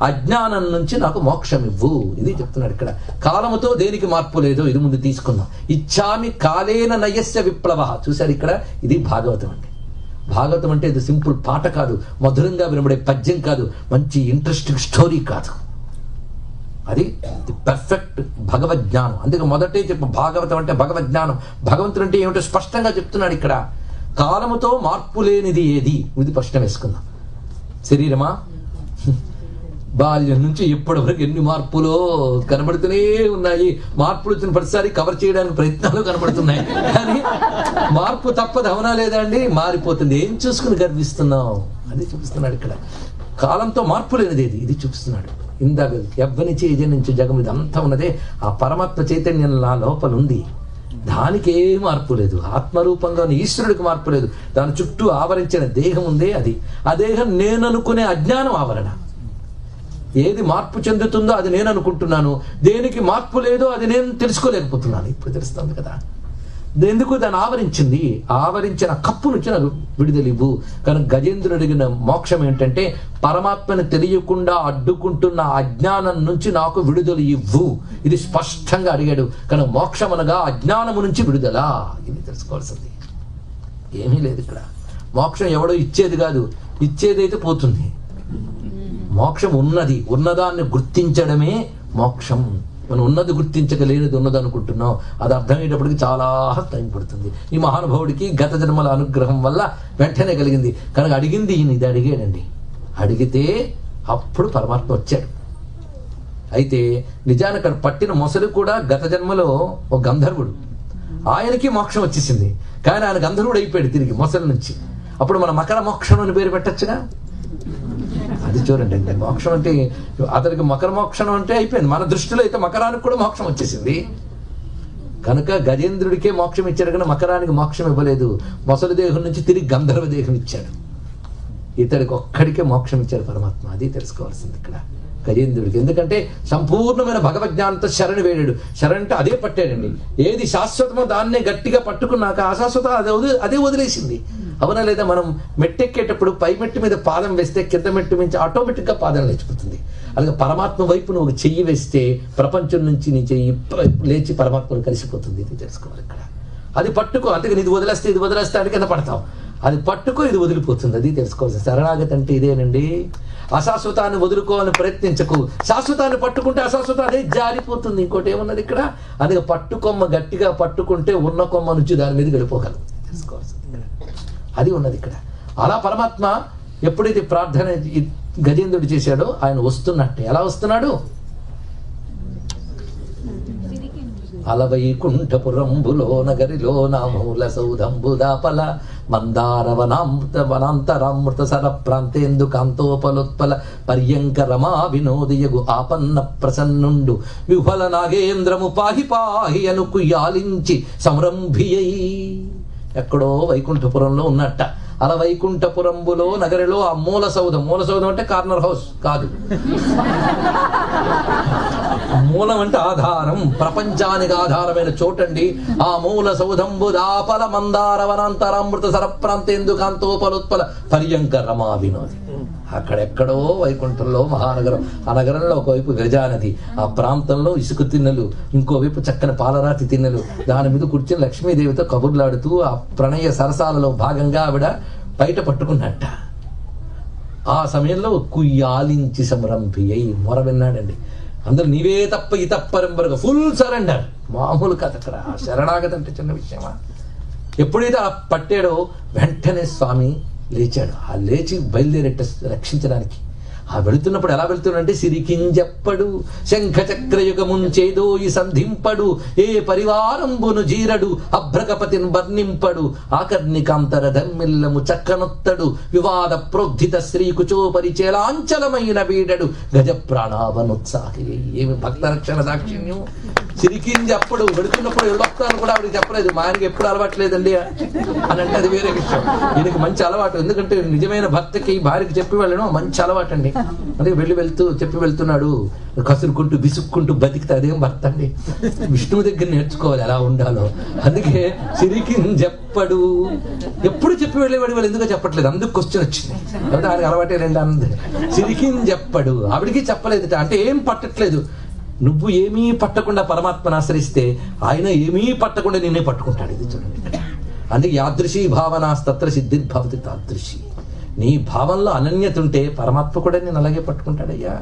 అజ్ఞానం నుంచి నాకు మోక్షం ఇవ్వు, ఇది చెప్తున్నాడు ఇక్కడ. కాలముతో దేనికి మార్పు లేదు, ఇది ముందు తీసుకుందాం. ఇచ్చామి కాలేన నయస్య విప్లవ. చూశారు ఇక్కడ, ఇది భాగవతం అండి. భాగవతం అంటే ఇది సింపుల్ పాట కాదు, మధురంగా వినబడే పద్యం కాదు, మంచి ఇంట్రెస్టింగ్ స్టోరీ కాదు. అది పర్ఫెక్ట్ భగవజ్ఞానం. అందుకే మొదటే చెప్పు, భాగవతం అంటే భగవజ్ఞానం. భగవంతుడు అంటే ఏమిటో స్పష్టంగా చెప్తున్నాడు ఇక్కడ. కాలముతో మార్పు లేనిది ఏది, ఇది ప్రశ్న వేసుకుందాం. శరీరమా? బాల్యం నుంచి ఇప్పటి వరకు ఎన్ని మార్పులో కనబడుతూనే ఉన్నాయి. మార్పులు వచ్చిన ప్రతిసారి కవర్ చేయడానికి ప్రయత్నాలు కనబడుతున్నాయి, కానీ మార్పు తప్పదు, అవునా లేదా అండి? మారిపోతుంది. ఏం చూసుకుని గర్విస్తున్నావు? అది చూపిస్తున్నాడు ఇక్కడ. కాలంతో మార్పు లేనిది ఏది, ఇది చూపిస్తున్నాడు. ఇందాక ఎవ్వని చేజ నుంచి జగం ఇదంతా ఉన్నదే ఆ పరమాత్మ చైతన్యం నా లోపల ఉంది, దానికి ఏ మార్పు లేదు. ఆత్మరూపంగా ఉన్న ఈశ్వరుడికి మార్పు లేదు. దాని చుట్టూ ఆవరించిన దేహం ఉందే, అది ఆ దేహం నేను అనుకునే అజ్ఞానం ఆవరణ. ఏది మార్పు చెందుతుందో అది నేను అనుకుంటున్నాను, దేనికి మార్పు లేదో అది నేను తెలుసుకోలేకపోతున్నాను. ఇప్పుడు తెలుస్తుంది కదా ఎందుకు దాన్ని ఆవరించింది. ఆవరించిన కప్పు నుంచి నాకు విడుదలివ్వు. కానీ గజేంద్రుడు అడిగిన మోక్షం ఏంటంటే పరమాత్మని తెలియకుండా అడ్డుకుంటున్న అజ్ఞానం నుంచి నాకు విడుదల ఇవ్వు, ఇది స్పష్టంగా అడిగాడు. కానీ మోక్షం అనగా అజ్ఞానము నుంచి విడుదల, ఇది తెలుసుకోవాల్సింది. ఏమీ లేదు ఇక్కడ. మోక్షం ఎవడో ఇచ్చేది కాదు, ఇచ్చేదైతే పోతుంది. మోక్షం ఉన్నది, ఉన్నదాన్ని గుర్తించడమే మోక్షం. మనం ఉన్నది గుర్తించగలేనిది ఉన్నది అనుకుంటున్నాం, అది అర్థమయ్యేటప్పటికి చాలా టైం పడుతుంది. ఈ మహానుభావుడికి గత జన్మల అనుగ్రహం వల్ల వెంటనే కలిగింది. కనుక అడిగింది ఈయన, ఇది అడిగాడండి. అడిగితే అప్పుడు పరమాత్మ వచ్చాడు. అయితే నిజానికి పట్టిన మొసలు కూడా గత జన్మలో ఒక గంధర్వుడు, ఆయనకి మోక్షం వచ్చేసింది. కానీ ఆయన గంధర్వుడు అయిపోయాడు తిరిగి మొసలి నుంచి. అప్పుడు మన మకర మోక్షం అని పేరు పెట్టచ్చుగా. అది చూడండి, అంటే మోక్షం అంటే అతనికి మకర మోక్షం అంటే అయిపోయింది. మన దృష్టిలో అయితే మకరానికి కూడా మోక్షం వచ్చేసింది. కనుక గజేంద్రుడికే మోక్షం ఇచ్చాడు, కానీ మకరానికి మోక్షం ఇవ్వలేదు. మొసలి దేహం నుంచి తిరిగి గంధర్వ దేహం ఇచ్చాడు. ఇతడికి ఒక్కడికే మోక్షం ఇచ్చాడు పరమాత్మ. అది తెలుసుకోవాల్సింది ఇక్కడ గజేంద్రుడికి. ఎందుకంటే సంపూర్ణమైన భగవజ్ఞానంతో శరణి వేడాడు. శరణి అంటే అదే పట్టాడండి. ఏది శాశ్వతమో దాన్నే గట్టిగా పట్టుకున్నాక అశాశ్వతం అదే వదిలేసింది. అవునా లేదా? మనం మెట్టెక్కేటప్పుడు పై మెట్టు మీద పాదం వేస్తే కింద మెట్టు నుంచి ఆటోమేటిక్గా పాదం లేచిపోతుంది. అలాగే పరమాత్మ వైపు నువ్వు చెయ్యి వేస్తే ప్రపంచం నుంచి నీ చెయ్యి లేచి పరమాత్మను కలిసిపోతుంది. ఇది తెలుసుకోవాలి ఇక్కడ. అది పట్టుకో, అంతేగా ఇది వదిలేస్తే అది కింద పడతావు. అది పట్టుకో, ఇది వదిలిపోతుంది. అది తెలుసుకోవాల్సింది. శరణాగతి అంటే ఇదేనండి. అశాశ్వతాన్ని వదులుకోవాలని ప్రయత్నించకు. శాశ్వతాన్ని పట్టుకుంటే అశాశ్వతం అదే జారిపోతుంది. ఇంకోటి ఏమున్నది ఇక్కడ? అది పట్టుకొమ్మ గట్టిగా పట్టుకుంటే ఉన్న కొమ్మ నుంచి దాని మీద వెళ్ళిపోగలవు. తెలుసుకోవాల్సింది అది ఉన్నది ఇక్కడ. అలా పరమాత్మ ఎప్పుడైతే ప్రార్థన గజేంద్రుడు చేశాడో ఆయన వస్తున్నట్టే. ఎలా వస్తున్నాడు? అలవైకుంఠపురంబులో నగరిలో నా మూల సౌధంబుదాపల మందారవనాంతరామృత సర ప్రాంతేందు కాంతోపలోత్పల పర్యంక రమా వినోదియగు ఆపన్న ప్రసన్నుండు విఫల నాగేంద్రము పాహి పాహి అను కుయ్యాలించి సంరంభియై. ఎక్కడో వైకుంఠపురంలో ఉన్నట్ట. అలా వైకుంఠపురంబులో నగరిలో ఆ మూల సౌధం అంటే కార్నర్ హౌస్ కాదు, మూలం అంటే ఆధారం, ప్రపంచానికి ఆధారమైన చోటండి. ఆ మూల సౌధంబు దాపల మందార వనాంతరామృత సరప్రాంతేందు కాంతోపలోత్పల పర్యంక రమా వినోది. అక్కడెక్కడో వైకుంఠంలో మహానగరం. ఆ నగరంలో ఒకవైపు గజానది, ఆ ప్రాంతంలో ఇసుక తిన్నెలు, ఇంకోవైపు చక్కని పాలరాతి తిన్నెలు. దాని మీద కూర్చొని లక్ష్మీదేవితో కబుర్లాడుతూ ఆ ప్రణయ సరసాలలో భాగంగా ఆవిడ బయట పట్టుకున్నట్ట. ఆ సమయంలో కుయ్యాలించి సంరంభి అయి మొర విన్నాడండి. అందరూ నీవే తప్ప ఈ తప్పరెంబరుగా ఫుల్ సరెండర్. మామూలు కథ అక్కడ. ఆ శరణాగతి అంటే చిన్న విషయమా? ఎప్పుడైతే అలా పట్టాడో వెంటనే స్వామి లేచాడు. ఆ లేచి బయలుదేరేట రక్షించడానికి. ఆ వెళుతున్నప్పుడు ఎలా వెళుతున్నాడంటే సిరికింజప్పడు శంఖ చక్రయుగముంచేదోయి సంధింపడు ఏ పరివారంబును జీరడు అభ్రగపతిని వర్ణింపడు ఆకర్ణికాంతర ధర్మిల్లము చక్కనొత్తడు వివాద ప్రోద్ధిత శ్రీ కుచోపరిచేలాంచలమైన వీడడు గజ ప్రాణావనుత్సాహి. ఏమి భక్త రక్షణ దాక్షిణ్యం! సిరికింజప్పుడు వెళుతున్నప్పుడు ఎళ్ళొస్తాను కూడా ఆవిడకి చెప్పలేదు. మా ఆయనకి ఎప్పుడు అలవాట్లేదండి అని అంటే అది వేరే విషయం. ఈయనకి మంచి అలవాటు. ఎందుకంటే నిజమైన భర్తకి భార్యకి చెప్పి వెళ్ళడం మంచి అలవాటు అండి. అదే వెళ్తూ చెప్పి వెళ్తున్నాడు, కసురుకుంటూ విసుక్కుంటూ బతికితే అదేం భర్త అండి. విష్ణువు దగ్గర నేర్చుకోవాలి ఎలా ఉండాలో. అందుకే సిరికింజప్పడు ఎప్పుడు చెప్పి వెళ్ళేవాడు, వాళ్ళు ఎందుకో చెప్పట్లేదు. అందుకు క్వశ్చన్ వచ్చింది. అంటే ఆయనకి అలవాటే రెండు అన్నది. సిరికింజప్పడు ఆవిడికి చెప్పలేదుట. అంటే ఏం పట్టట్లేదు. నువ్వు ఏమీ పట్టకుండా పరమాత్మను ఆశ్రయిస్తే ఆయన ఏమీ పట్టకుండా నిన్నే పట్టుకుంటాడు. ఇది చూడండి. అందుకే యాదృశీ భావనాస్తత్ర సిద్ధిర్భవతి తాదృశి. నీ భావంలో అనన్యత ఉంటే పరమాత్మ కూడా నేను అలాగే పట్టుకుంటాడయ్యా.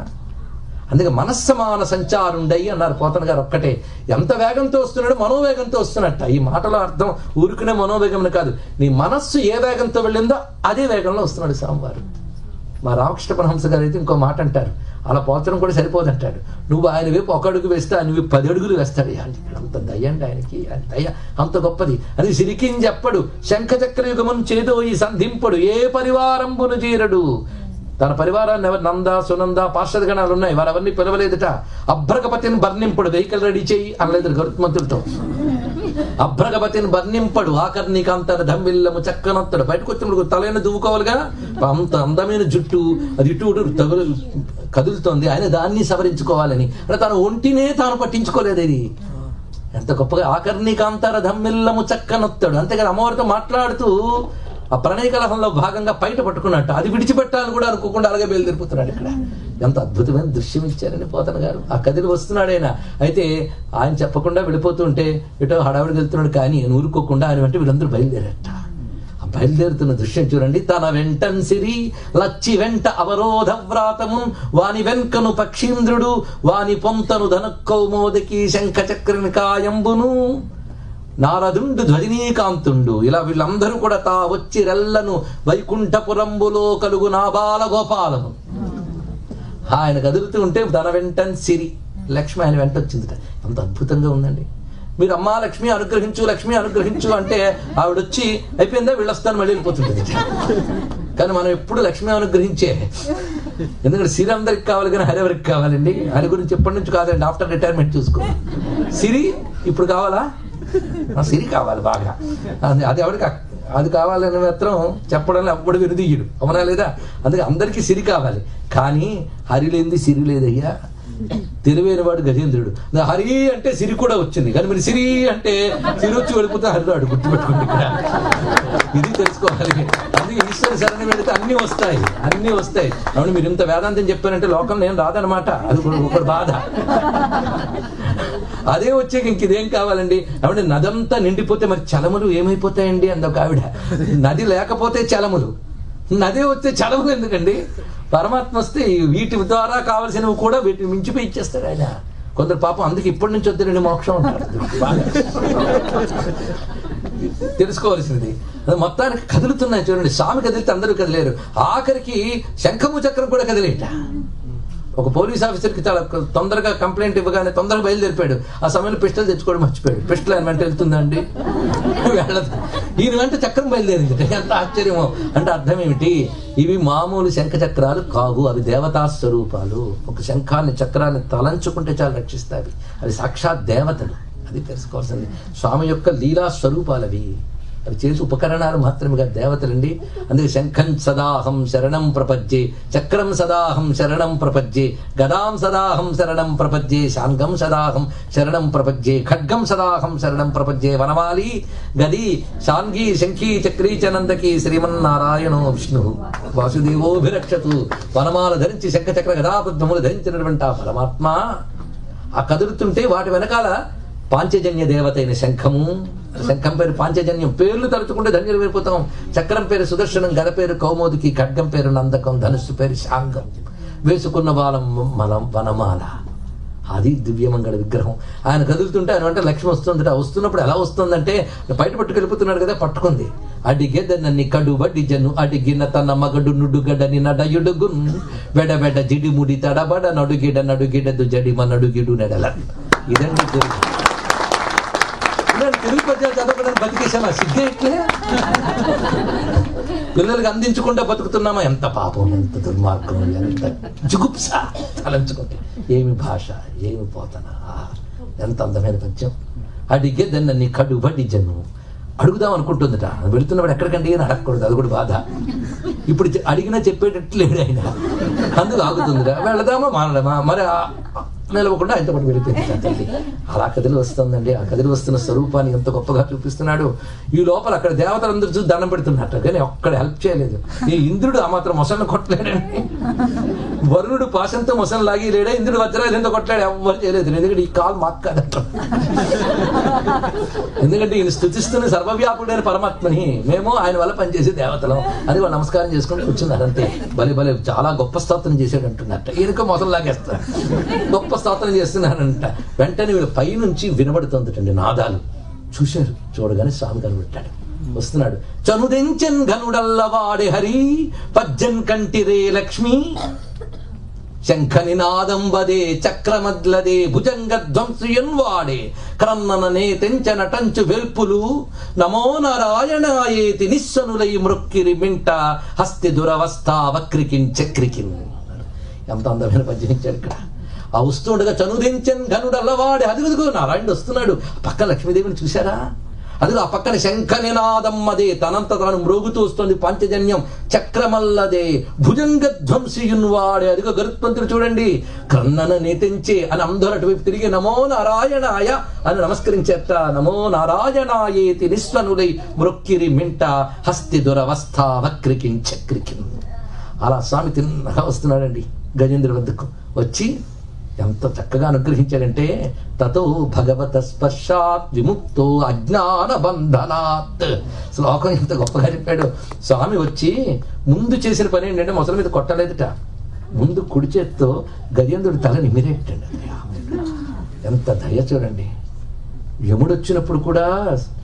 అందుకే మనస్సమాన సంచారుండై అన్నారు పోతన గారు. ఒక్కటే ఎంత వేగంతో వస్తున్నాడు, మనోవేగంతో వస్తున్నట్ట. ఈ మాటలో అర్థం ఊరుకునే మనోవేగం కాదు. నీ మనస్సు ఏ వేగంతో వెళ్ళిందో అదే వేగంలో వస్తున్నాడు స్వామివారు. మా రామకృష్ణ పరమహంస గారు అయితే ఇంకో మాట అంటారు, అలా పోతడం కూడా సరిపోదంటాడు. నువ్వు ఆయన వైపు ఒక అడుగు వేస్తే ఆయన వైపు 10 అడుగులు వేస్తాడు. అంత దయ అండి ఆయనకి. ఆయన దయ అంత గొప్పది. అది సిరికింజప్పడు శంఖ చక్రయుగమును చేదోయి సంధింపడు ఏ పరివారంబును జీరడు. తన పరివారాన్ని ఎవరు నంద సునంద పార్షద గణాలు ఉన్నాయి, వారెవరిని పిలవలేదుట. అభ్రగపతిని వర్ణింపడు వెహికల్ రెడీ చేయి అనలేదు గరుత్మంతుడితో. అభ్రగపతిని వర్ణింపడు ఆకర్ణికాంతర ధమ్మిల్లము చక్కనొత్తడు. బయటకు వచ్చినప్పుడు తలైన దువ్వుకోవాలిగా. అంత అందమైన జుట్టు అది ఇటు తగులు కదులుతోంది. ఆయన దాన్ని సవరించుకోవాలని అంటే తన ఒంటినే తాను పట్టించుకోలేదు. ఇది ఎంత గొప్పగా ఆకర్ణికాంతర ధమ్మిల్లము చక్కనొత్తాడు. అంతేకాదు అమ్మవారితో మాట్లాడుతూ ఆ ప్రణయ కలహంలో భాగంగా బయట పట్టుకున్నట్టు. అది విడిచిపెట్టాలని కూడా అనుకోకుండా అలాగే బయలుదేరిపోతున్నాడు. ఇక్కడ ఎంత అద్భుతమైన దృశ్యం ఇచ్చారండి పోతన గారు. ఆ కదిలి వస్తున్నాడు ఆయన. అయితే ఆయన చెప్పకుండా వెళ్ళిపోతుంటే ఇటో హడావిడికి వెళ్తున్నాడు. కానీ ఆయన ఊరుకోకుండా ఆయన వెంట వీళ్ళందరూ బయలుదేరట. ఆ బయలుదేరుతున్న దృశ్యం చూడండి. తన వెంటన్ సిరి లచ్చి వెంట అవరోధ వ్రాతము వాని వెంకను పక్షీంద్రుడు వాని పొంతను ధనకౌమోదకి శంఖ చక్రనికాయంబును నారదుండు ధ్వజనీకాంతుండు. ఇలా వీళ్ళందరూ కూడా తా వచ్చి రెల్లను వైకుంఠపురంబులో కలుగు నాబాల గోపాలము. ఆయన కదులుతూ ఉంటే తన వెంటన్ సిరి లక్ష్మి ఆయన వెంట వచ్చిందిట. ఎంత అద్భుతంగా ఉందండి. మీరు అమ్మా లక్ష్మి అనుగ్రహించు, లక్ష్మి అనుగ్రహించు అంటే ఆవిడొచ్చి అయిపోయిందా వీళ్ళొస్తాను మళ్ళీ వెళ్ళిపోతుంది. కానీ మనం ఎప్పుడు లక్ష్మి అనుగ్రహించే. ఎందుకంటే సిరి అందరికి కావాలి కానీ హరి ఎవరికి కావాలండి. హరి గురించి ఎప్పటి నుంచి కాదండి, ఆఫ్టర్ రిటైర్మెంట్ చూసుకో. సిరి ఇప్పుడు కావాలా? సిరి కావాలి బాగా. అది ఎవరికి అది కావాలని మాత్రం చెప్పడంలో అప్పుడు విరుదీయుడు అవునా లేదా? అందుకే అందరికీ సిరి కావాలి. కానీ హరి లేనిది సిరి లేదయ్యా. తెలివైన వాడు గజేంద్రుడు. హరి అంటే సిరి కూడా వచ్చింది. కానీ మరి సిరి అంటే సిరి వచ్చి వెళ్ళిపోతే హరిరాడు. గుర్తుపెట్టుకోండి ఇక్కడ. ఇది తెలుసుకోవాలి. అందుకే ఈశ్వర శరణ పెడితే అన్ని వస్తాయి, అన్ని వస్తాయి. అవును మీరు ఇంత వేదాంతం చెప్పారంటే లోకం నేను రాదనమాట. అది ఒకటి బాధ. అదే వచ్చాక ఇంక ఇదేం కావాలండి? ఆవిడ నదంతా నిండిపోతే మరి చలములు ఏమైపోతాయండి అందొక ఆవిడ. నది లేకపోతే చలములు, నదే వస్తే చలములు ఎందుకండి? పరమాత్మ వస్తే వీటి ద్వారా కావలసినవి కూడా వీటిని మించిపోయి ఇచ్చేస్తాడు ఆయన. కొందరు పాపం అందుకే ఇప్పటి నుంచి వద్దండి మోక్షం ఉంటారు. తెలుసుకోవాల్సింది. మొత్తానికి కదులుతున్నాయి చూడండి. స్వామి కదిలితే అందరూ కదిలేరు. ఆఖరికి శంఖము చక్రం కూడా కదిలేట. ఒక పోలీస్ ఆఫీసర్కి చాలా తొందరగా కంప్లైంట్ ఇవ్వగానే తొందరగా బయలుదేరిపాడు. ఆ సమయంలో పిస్టల్ తెచ్చుకోవడం మర్చిపోయాడు. పిస్టల్ ఆయన వెంట వెళ్తుందండి, వెళ్ళదు. ఈయన వెంట చక్రం బయలుదేరింది. ఎంత ఆశ్చర్యమో! అంటే అర్థం ఏమిటి? ఇవి మామూలు శంఖ చక్రాలు కావు, అవి దేవతా స్వరూపాలు. ఒక శంఖాన్ని చక్రాన్ని తలంచుకుంటే చాలా రక్షిస్తాయి. అవి సాక్షాత్ దేవతలు. అది తెలుసుకోవాల్సింది. స్వామి యొక్క లీలా స్వరూపాలు అవి. అవి చేసి ఉపకరణాలు మాత్రమే కాదు, దేవతలండి. అందుకే శంఖం సదాహం శరణం ప్రపద్యే, చక్రం సదాహం శరణం ప్రపద్యే, గదాం సదాహం శరణం ప్రపద్యే, శాంగం సదాహం శరణం ప్రపద్యే, ఖడ్గం సదాహం శరణం ప్రపద్యే. వనమాలి గది శాంఘీ శంఖీ చక్రీ చనందకి శ్రీమన్నారాయణో విష్ణు వాసుదేవోభిరక్షతు. వనమాల ధరించి శంఖ చక్ర గదాపద్మములు ధరించినటువంటి ఆ పరమాత్మ ఆ కదులుతుంటే వాటి వెనకాల పాంచజన్య దేవత అయిన శంఖము, శంఖం పేరు పాంచజన్యం, పేర్లు తలుచుకుంటే ధన్యులు అయిపోతాం. చక్రం పేరు సుదర్శనం, గద పేరు కౌమోదికి, ఖడ్గం పేరు నందకం, ధనుస్సు పేరు శాంగం, వేసుకున్న బాలం వనమాల. అది దివ్యమంగళ విగ్రహం. ఆయన కదులుతుంటే ఆయన అంటే లక్ష్మి వస్తుందట. వస్తున్నప్పుడు ఎలా వస్తుందంటే బయట పట్టుకెళ్ళిపోతున్నాడు కదా, పట్టుకుంది. అడిగెదనని కడుబడి జను అడిగిన తన మగడు నుడుగడని నడయుడుగు వెడబెడ జిడిముడి తడబడ నడుగిడ నడుగిడదు జడిమ నడుగిడు నెడల. ఇదండి తెలుగు పద్యాలు చదవడానికి బతికేసామా? సిగ్గేట్లే పిల్లలకి అందించకుండా బతుకుతున్నామా? ఎంత పాపం, ఎంత దుర్మార్గం, ఎంత జుగుప్స తలంచుకుంటే. ఏమి భాష, ఏమి పోతన, ఎంత అందమైన పద్యం. అడిగే దాన్ని కడుబడి జను అడుగుదాం అనుకుంటుందట. వెళుతున్నప్పుడు ఎక్కడికండి అని అడగకూడదు, అది కూడా బాధ. ఇప్పుడు అడిగినా చెప్పేటట్లు లేడు ఆయన, అందుకు ఆగుతుందిరా. వెళదామా మానడమా, మరి నిలవకుండా ఆయనతో పాటు వెళ్ళిపోయింది తల్లి. అలా కదిలి వస్తుందండి. ఆ కదిలి వస్తున్న స్వరూపాన్ని ఎంత గొప్పగా చూపిస్తున్నాడు. ఈ లోపల అక్కడ దేవతలందరూ చూసి దండం పెడుతున్నట్టు, కానీ ఒక్కడ హెల్ప్ చేయలేదు. ఈ ఇంద్రుడు ఆ మాత్రం మొసలను కొట్టలేడండి. వరుణుడు పాశంతో మొసలు లాగి లేడా, ఇంద్రుడు వజ్రాలు ఎంత కొట్టలేడు, ఎవ్వరు చేయలేదు. ఎందుకంటే ఈ కాల్ మాకు కాదట. ఎందుకంటే ఈయన స్థుతిస్తున్న సర్వవ్యాపుడైన పరమాత్మని, మేము ఆయన వల్ల పనిచేసే దేవతలం. అది వాళ్ళు నమస్కారం చేసుకుని కూర్చున్నారు అంతే. భలే భలే చాలా గొప్ప స్తోత్రం చేసాడు అంటున్నట్ట. ఈయనకో మొసలు లాగేస్తారు, గొప్ప స్తోత్రం చేస్తున్నానంట. వెంటనే వీళ్ళు పైనుంచి వినబడుతుందటండి నాదాలు. చూశారు, చూడగానే స్వామి కనబెట్టాడు. వస్తున్నాడు. చనుదెంచెన్ ఘనుడల్లవాడే హరి పజ్జన్ కంటిరే లక్ష్మి శంఖ నినాదం వదే చక్రమద్లదే భుజంగధ్వంసుయన్ వాడే క్రన్నననే తెంచనటంచు వెల్పులు నమో నారాయణాయేతి నిస్సనులై మృక్కిరి మింట హస్తి దురవస్థ వక్రికిన్ చక్రికిన్. ఎంత అందమైన పద్యం ఇచ్చాడు ఇక్కడ. ఆ వస్తుండగా చనుదించన్ ఘనుడల్లవాడే, అదిగో నారాయణుడు వస్తున్నాడు. పక్క లక్ష్మీదేవిని చూశారా? అదిగో ఆ పక్కన శంఖ నినాదం అదే తనంత తాను మ్రోగుతూ వస్తుంది. పంచజన్యం చక్రమల్లదే భుజంగధ్వంసియున్ వాడే. అదిగో గరుత్మంతుడు చూడండి, కన్నన నేతించే అని అందరూ అటువైపు తిరిగి నమో నారాయణాయ అని నమస్కరించేట. నమో నారాయణాయేతి నిస్వనులై మృక్కిరి మింట హస్తి దురవస్థ వక్రికిన్ చక్రికిన్. అలా స్వామి తిన్నగా వస్తున్నాడండి గజేంద్రుడి వద్దకు. వచ్చి ఎంత చక్కగా అనుగ్రహించాడంటే, తతో భగవత స్పర్శాత్ విముక్తో అజ్ఞాన బంధనాత్. శ్లోకం ఎంత గొప్పగా చెప్పాడు. స్వామి వచ్చి ముందు చేసిన పని ఏంటంటే మొసల మీద కొట్టలేదుట. ముందు కుడి చేత్తో గజేంద్రుడి తల నిమిరేటండి. ఎంత దయ చూడండి. యముడు వచ్చినప్పుడు కూడా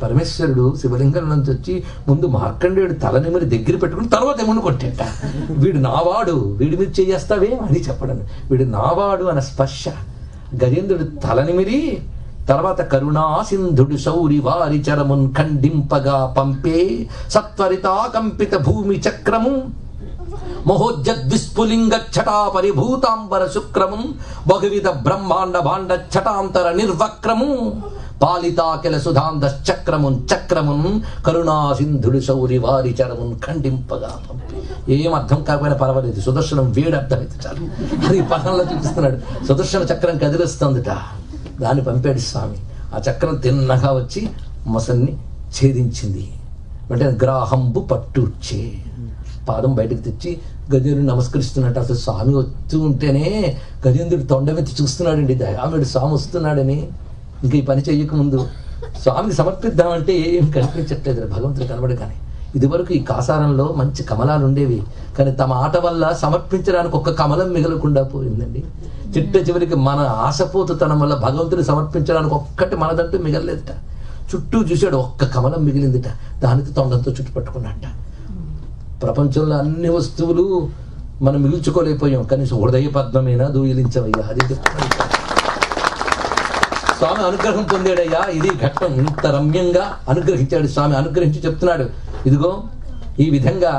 పరమేశ్వరుడు శివలింగం నుంచి వచ్చి ముందు మార్కండేయుడు తల నిమిరి దగ్గర పెట్టుకుని తర్వాత యముడు కొట్టేట. వీడు నావాడు, వీడి మీద చేస్తావే అని చెప్పడం. వీడు నావాడు అన్న స్పర్శ. గజేంద్రుడు తల నిమిరి తర్వాత కరుణా సింధుడు శౌరి వారి చరమున్ ఖండింపగా పంపే సత్వరితా కంపిత భూమి చక్రము మహోజ్జద్విస్ఫులింగ ఛటా పరిభూతాంబర శుక్రము బహువిధ బ్రహ్మాండ భాండ ఛటాంతర నిర్వక్రము పాలితాకిల సుధాంధ చక్రమున్ చక్రమున్ కరుణా సింధుడు శౌరి వారి చరమున్ ఖండింపగా పంపి. ఏం అర్థం కాకపోయినా పర్వాలేదు, సుదర్శనం వేడి అర్థమైతే చాలు. అది పదంలో చూపిస్తున్నాడు. సుదర్శన చక్రం కదిలిస్తుందిట, దాన్ని పంపాడు స్వామి. ఆ చక్రం తిన్నగా వచ్చి మొసల్ని ఛేదించింది. వెంటనే గ్రాహంబు పట్టుచ్చే పాదం బయటకు తెచ్చి గజేంద్రుడు నమస్కరిస్తున్నట్టు. అసలు స్వామి వస్తూ ఉంటేనే గజేంద్రుడు తొండమెత్తి చూస్తున్నాడండి. దయామేడు స్వామి వస్తున్నాడని. ఇంకా ఈ పని చెయ్యకముందు స్వామికి సమర్పిద్దామంటే ఏం కనిపించట్లేదు, భగవంతుడు కనబడి. కానీ ఇదివరకు ఈ కాసారంలో మంచి కమలాలు ఉండేవి, కానీ తమ ఆట వల్ల సమర్పించడానికి ఒక్క కమలం మిగలకుండా పోయిందండి. చిట్ట చివరికి మన ఆశపోతుతనం వల్ల భగవంతుడిని సమర్పించడానికి ఒక్కటి మనదంటూ మిగలలేదట. చుట్టూ చూశాడు, ఒక్క కమలం మిగిలిందిట. దానికి తొండంతో చుట్టుపట్టుకున్నట్ట. ప్రపంచంలో అన్ని వస్తువులు మనం మిగుల్చుకోలేకపోయాం, కనీసం హృదయ పద్మమైనా దూయిలించవయ్యా. అది స్వామి అనుగ్రహం పొందాడయ్యా. ఇది ఘట్టం ఇంత రమ్యంగా అనుగ్రహించాడు స్వామి. అనుగ్రహించి చెప్తున్నాడు, ఇదిగో ఈ విధంగా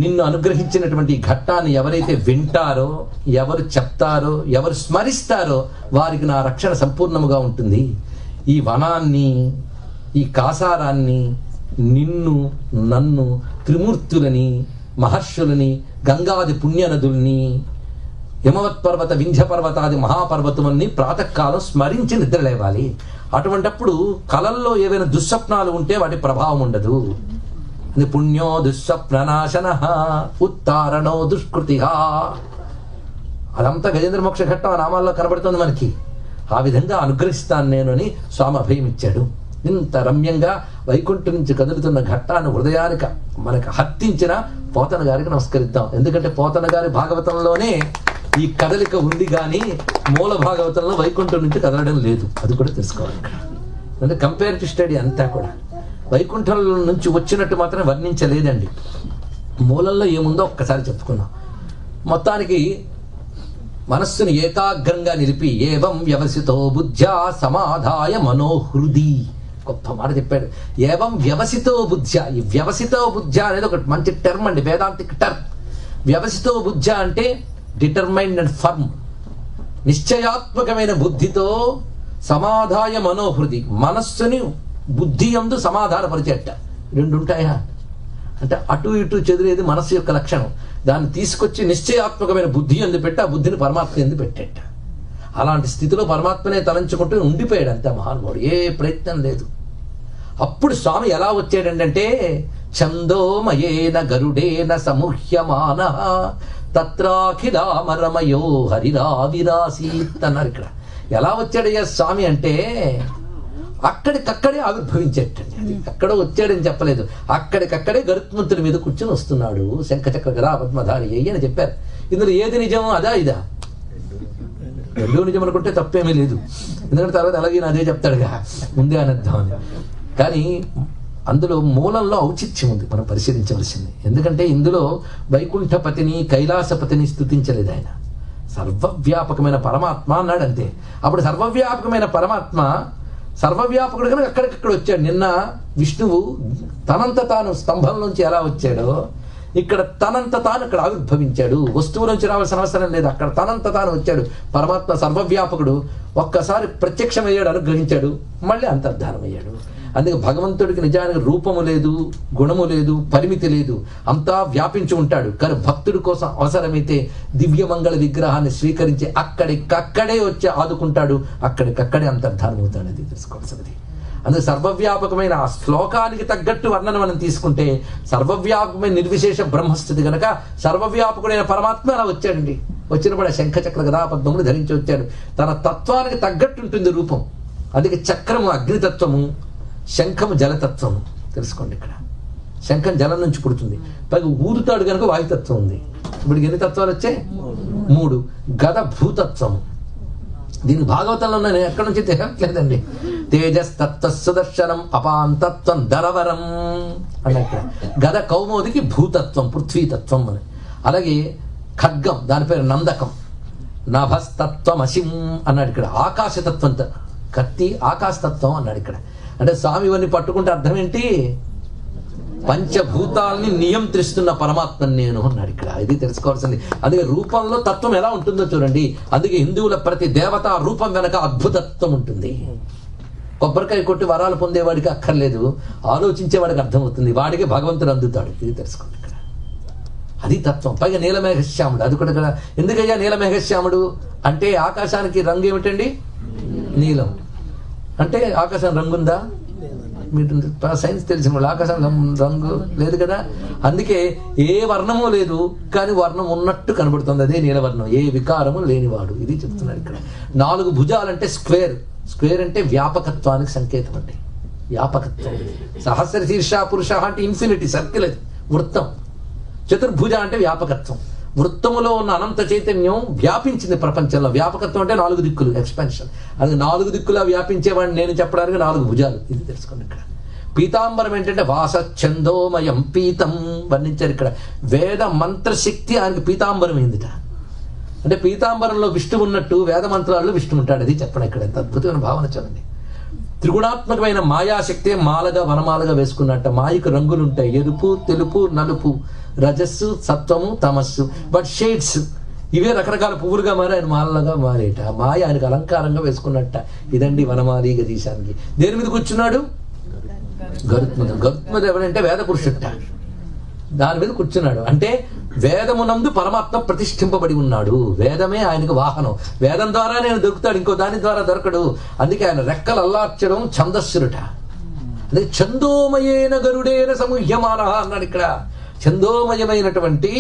నిన్ను అనుగ్రహించినటువంటి ఈ ఘట్టాన్ని ఎవరైతే వింటారో, ఎవరు చెప్తారో, ఎవరు స్మరిస్తారో వారికి నా రక్షణ సంపూర్ణముగా ఉంటుంది. ఈ వనాన్ని, ఈ కాసారాన్ని, నిన్ను నన్ను త్రిమూర్తులని మహర్షులని గంగాది పుణ్యనదుల్ని హిమవత్ పర్వత వింధ్య పర్వతాది మహాపర్వతముల్ని ప్రాతకాలం స్మరించి నిద్రలేవాలి. అటువంటప్పుడు కలల్లో ఏవైనా దుస్వప్నాలు ఉంటే వాటి ప్రభావం ఉండదు. పుణ్యో దుస్వప్ననాశన ఉత్తారణో దుష్కృతి. అదంతా గజేంద్ర మోక్ష ఘట్టం ఆ నామాల్లో కనబడుతుంది మనకి. ఆ విధంగా అనుగ్రహిస్తాను నేను అని స్వామి అభయం ఇచ్చాడు. ఇంత రమ్యంగా వైకుంఠం నుంచి కదులుతున్న ఘట్టాన్ని హృదయానికి మనకు హత్తించిన పోతన గారికి నమస్కరిద్దాం. ఎందుకంటే పోతన గారి భాగవతంలోనే ఈ కదలిక ఉంది, కానీ మూల భాగవతంలో వైకుంఠం నుంచి కదలడం లేదు. అది కూడా తెలుసుకోవాలి ఇక్కడ. అంటే కంపేరిటివ్ స్టడీ అంతా కూడా వైకుంఠం నుంచి వచ్చినట్టు మాత్రం వర్ణించలేదండి. మూలంలో ఏముందో ఒక్కసారి చెప్పుకున్నాం. మొత్తానికి మనస్సును ఏకాగ్రంగా నిలిపి ఏవం వ్యవసితో బుద్ధ్యా సమాధాయ మనోహృది. గొప్ప మాట చెప్పాడు. ఏవం వ్యవసితో బుద్ధ్య. ఈ వ్యవసితో బుద్ధ్య అనేది ఒక మంచి టర్మ్ అండి, వేదాంతిక్ టర్మ్. వ్యవసితో బుద్ధ్య అంటే డిటర్మైన్డ్ అండ్ ఫర్మ్, నిశ్చయాత్మకమైన బుద్ధితో సమాధాయ మనోహృది, మనస్సుని బుద్ధి యందు సమాధానపరిచేట. రెండు ఉంటాయా అంటే అటు ఇటు చెదిరేది మనస్సు యొక్క లక్షణం. దాన్ని తీసుకొచ్చి నిశ్చయాత్మకమైన బుద్ధి ఎందు పెట్టి ఆ బుద్ధిని పరమాత్మ ఎందు పెట్టేట. అలాంటి స్థితిలో పరమాత్మనే తలంచుకుంటూ ఉండిపోయాడు అంతే మహానుభావుడు, ఏ ప్రయత్నం లేదు. అప్పుడు స్వామి ఎలా వచ్చాడంటే ఛందోమయేన గరుడేన సముహ్యమాన తత్రాఖిలామరమయో హరిరావిరాసీత్ అన్నారు. ఇక్కడ ఎలా వచ్చాడయ్యా స్వామి అంటే అక్కడికక్కడే ఆవిర్భవించేటండి. అది ఎక్కడో వచ్చాడని చెప్పలేదు, అక్కడికక్కడే గరుత్మంతుడి మీద కూర్చొని వస్తున్నాడు. శంఖచక్ర గదా పద్మధారి అని చెప్పారు. ఇందులో ఏది నిజం, అదా ఇదా? రెండో నిజం అనుకుంటే తప్పేమీ లేదు. ఎందుకంటే తర్వాత అలాగే అదే చెప్తాడుగా, ముందే అనేద్దామని. కానీ అందులో మూలంలో ఔచిత్యం ఉంది, మనం పరిశీలించవలసింది. ఎందుకంటే ఇందులో వైకుంఠపతిని కైలాసపతిని స్తుతించలేదు ఆయన. సర్వవ్యాపకమైన పరమాత్మ అన్నాడు అంతే. అప్పుడు సర్వవ్యాపకమైన పరమాత్మ సర్వవ్యాపకుడు కనుక అక్కడికక్కడ వచ్చాడు. నిన్న విష్ణువు తనంత తాను స్తంభం నుంచి ఎలా వచ్చాడో ఇక్కడ తనంత తాను ఇక్కడ ఆవిర్భవించాడు. వస్తువు నుంచి రావాల్సిన అవసరం లేదు, అక్కడ తనంత తాను వచ్చాడు. పరమాత్మ సర్వవ్యాపకుడు ఒక్కసారి ప్రత్యక్షమయ్యాడు, అనుగ్రహించాడు, మళ్ళీ అంతర్ధానమయ్యాడు. అందుకే భగవంతుడికి నిజానికి రూపము లేదు, గుణము లేదు, పరిమితి లేదు, అంతా వ్యాపించి ఉంటాడు. కానీ భక్తుడి కోసం అవసరమైతే దివ్యమంగళ విగ్రహాన్ని స్వీకరించి అక్కడికక్కడే వచ్చి ఆదుకుంటాడు, అక్కడికక్కడే అంతర్ధానం అవుతాడు. అది తెలుసుకోవాల్సినది. అందుకే సర్వవ్యాపకమైన ఆ శ్లోకానికి తగ్గట్టు వర్ణన మనం తీసుకుంటే సర్వవ్యాపకమైన నిర్విశేష బ్రహ్మస్థితి కనుక సర్వవ్యాపకుడైన పరమాత్మ అలా వచ్చాడండి. వచ్చినప్పుడు శంఖచక్ర గదా పద్మములు ధరించి వచ్చాడు. తన తత్వానికి తగ్గట్టు ఉంటుంది రూపం. అందుకే చక్రము అగ్నితత్వము, శంఖము జలతత్వము. తెలుసుకోండి, ఇక్కడ శంఖం జలం నుంచి పుడుతుంది, పైగా ఊదుతాడు కనుక వాయుతత్వం ఉంది. ఇప్పుడు ఎన్ని తత్వాలు వచ్చాయి? 3. గద భూతత్వము. దీని భాగవతంలో నేను ఎక్కడి నుంచి తేగట్లేదండి. తేజస్తత్వ సుదర్శనం అపాంతత్వం దరవరం అన్నట్టు. గద కౌమోదికి భూతత్వం, పృథ్వీతత్వం అని. అలాగే ఖడ్గం, దాని పేరు నందకం. నభస్తత్వం అసిం అన్నాడు ఇక్కడ. ఆకాశతత్వం, కత్తి ఆకాశతత్వం అన్నాడు ఇక్కడ. అంటే స్వామి ఇవన్నీ పట్టుకుంటే అర్థం ఏంటి? పంచభూతాల్ని నియంత్రిస్తున్న పరమాత్మని నేను అన్నాడు ఇక్కడ. ఇది తెలుసుకోవాల్సింది. అందుకే రూపంలో తత్వం ఎలా ఉంటుందో చూడండి. అందుకే హిందువుల ప్రతి దేవత రూపం వెనక అద్భుతత్వం ఉంటుంది. కొబ్బరికాయ కొట్టి వరాలు పొందేవాడికి అక్కర్లేదు, ఆలోచించేవాడికి అర్థమవుతుంది, వాడికి భగవంతుడు అందుతాడు. ఇది తెలుసుకోండి ఇక్కడ. అది తత్వం. పైగా నీలమేఘశ్యాముడు, అది కూడా కదా. ఎందుకయ్యా నీలమేఘశ్యాముడు అంటే ఆకాశానికి రంగు ఏమిటండి? నీలం. అంటే ఆకాశం రంగుందా? మీరు సైన్స్ తెలిసిన వాళ్ళు ఆకాశం రంగు లేదు కదా. అందుకే ఏ వర్ణము లేదు, కానీ వర్ణం ఉన్నట్టు కనబడుతుంది. అదే నీలవర్ణం, ఏ వికారము లేనివాడు. ఇది చెప్తున్నాడు ఇక్కడ. 4 భుజాలంటే స్క్వేర్. స్క్వేర్ అంటే వ్యాపకత్వానికి సంకేతం అండి. వ్యాపకత్వం. సహస్ర శీర్ష పురుష అంటే ఇన్ఫినిటీ, సర్కిల్. అది వృత్తం. చతుర్భుజ అంటే వ్యాపకత్వం. వృత్తములో ఉన్న అనంత చైతన్యం వ్యాపించింది ప్రపంచంలో. వ్యాపకత్వం అంటే 4 దిక్కులు, ఎక్స్పాన్షన్. అది 4 దిక్కులా వ్యాపించేవాడిని నేను చెప్పడానికి 4 భుజాలు. ఇది తెలుసుకోండి ఇక్కడ. పీతాంబరం ఏంటంటే వాసఛందోమయం పీతం వర్ణించారు ఇక్కడ. వేద మంత్రశక్తి ఆయనకి పీతాంబరం ఏందిట. అంటే పీతాంబరంలో విష్ణు ఉన్నట్టు వేద మంత్రాల్లో విష్ణు ఉంటాడు. అది చెప్పండి ఇక్కడ. ఎంత అద్భుతమైన భావన చూడండి. త్రిగుణాత్మకమైన మాయాశక్తే మాలగా వనమాలగా వేసుకున్నట్ట. మాయకు రంగులు ఉంటాయి, ఎరుపు, తెలుపు, నలుపు, రజస్సు, సత్వము, తమస్సు. బట్ షేడ్స్ ఇవే రకరకాల పువ్వులుగా మారి ఆయన మాలలుగా మారేట. మాయ ఆయనకు అలంకారంగా వేసుకున్నట్ట. ఇదండి వనమాలి గదీశానికి. దేని మీద కూర్చున్నాడు? గరుత్ముడు ఎవరంటే వేద పురుషుట. దాని మీద కూర్చున్నాడు అంటే వేదమునందు పరమాత్మ ప్రతిష్ఠింపబడి ఉన్నాడు. వేదమే ఆయనకు వాహనం. వేదం ద్వారా నేను దొరుకుతాడు, ఇంకో దాని ద్వారా దొరకడు. అందుకే ఆయన రెక్కలు అల్లార్చడం ఛందస్సురుట. అదే ఛందోమయేన గరుడేన సమూహ్యమాన అన్నాడు. ఇక్కడ ఛందోమయమైనటువంటి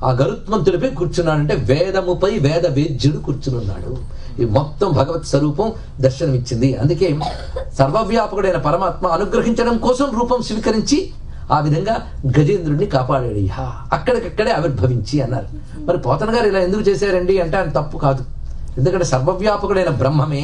ఆ గరుత్మంతుడిపై కూర్చున్నాడంటే వేదముపై వేద వేద్యుడు కూర్చునున్నాడు. ఈ మొత్తం భగవత్ స్వరూపం దర్శనమిచ్చింది. అందుకే సర్వవ్యాపకుడైన పరమాత్మ అనుగ్రహించడం కోసం రూపం స్వీకరించి ఆ విధంగా గజేంద్రుడిని కాపాడాడు. అక్కడికక్కడే ఆవిర్భవించి అన్నారు. మరి పోతన గారు ఇలా ఎందుకు చేశారండి అంటే ఆయన తప్పు కాదు. ఎందుకంటే సర్వవ్యాపకుడైన బ్రహ్మమే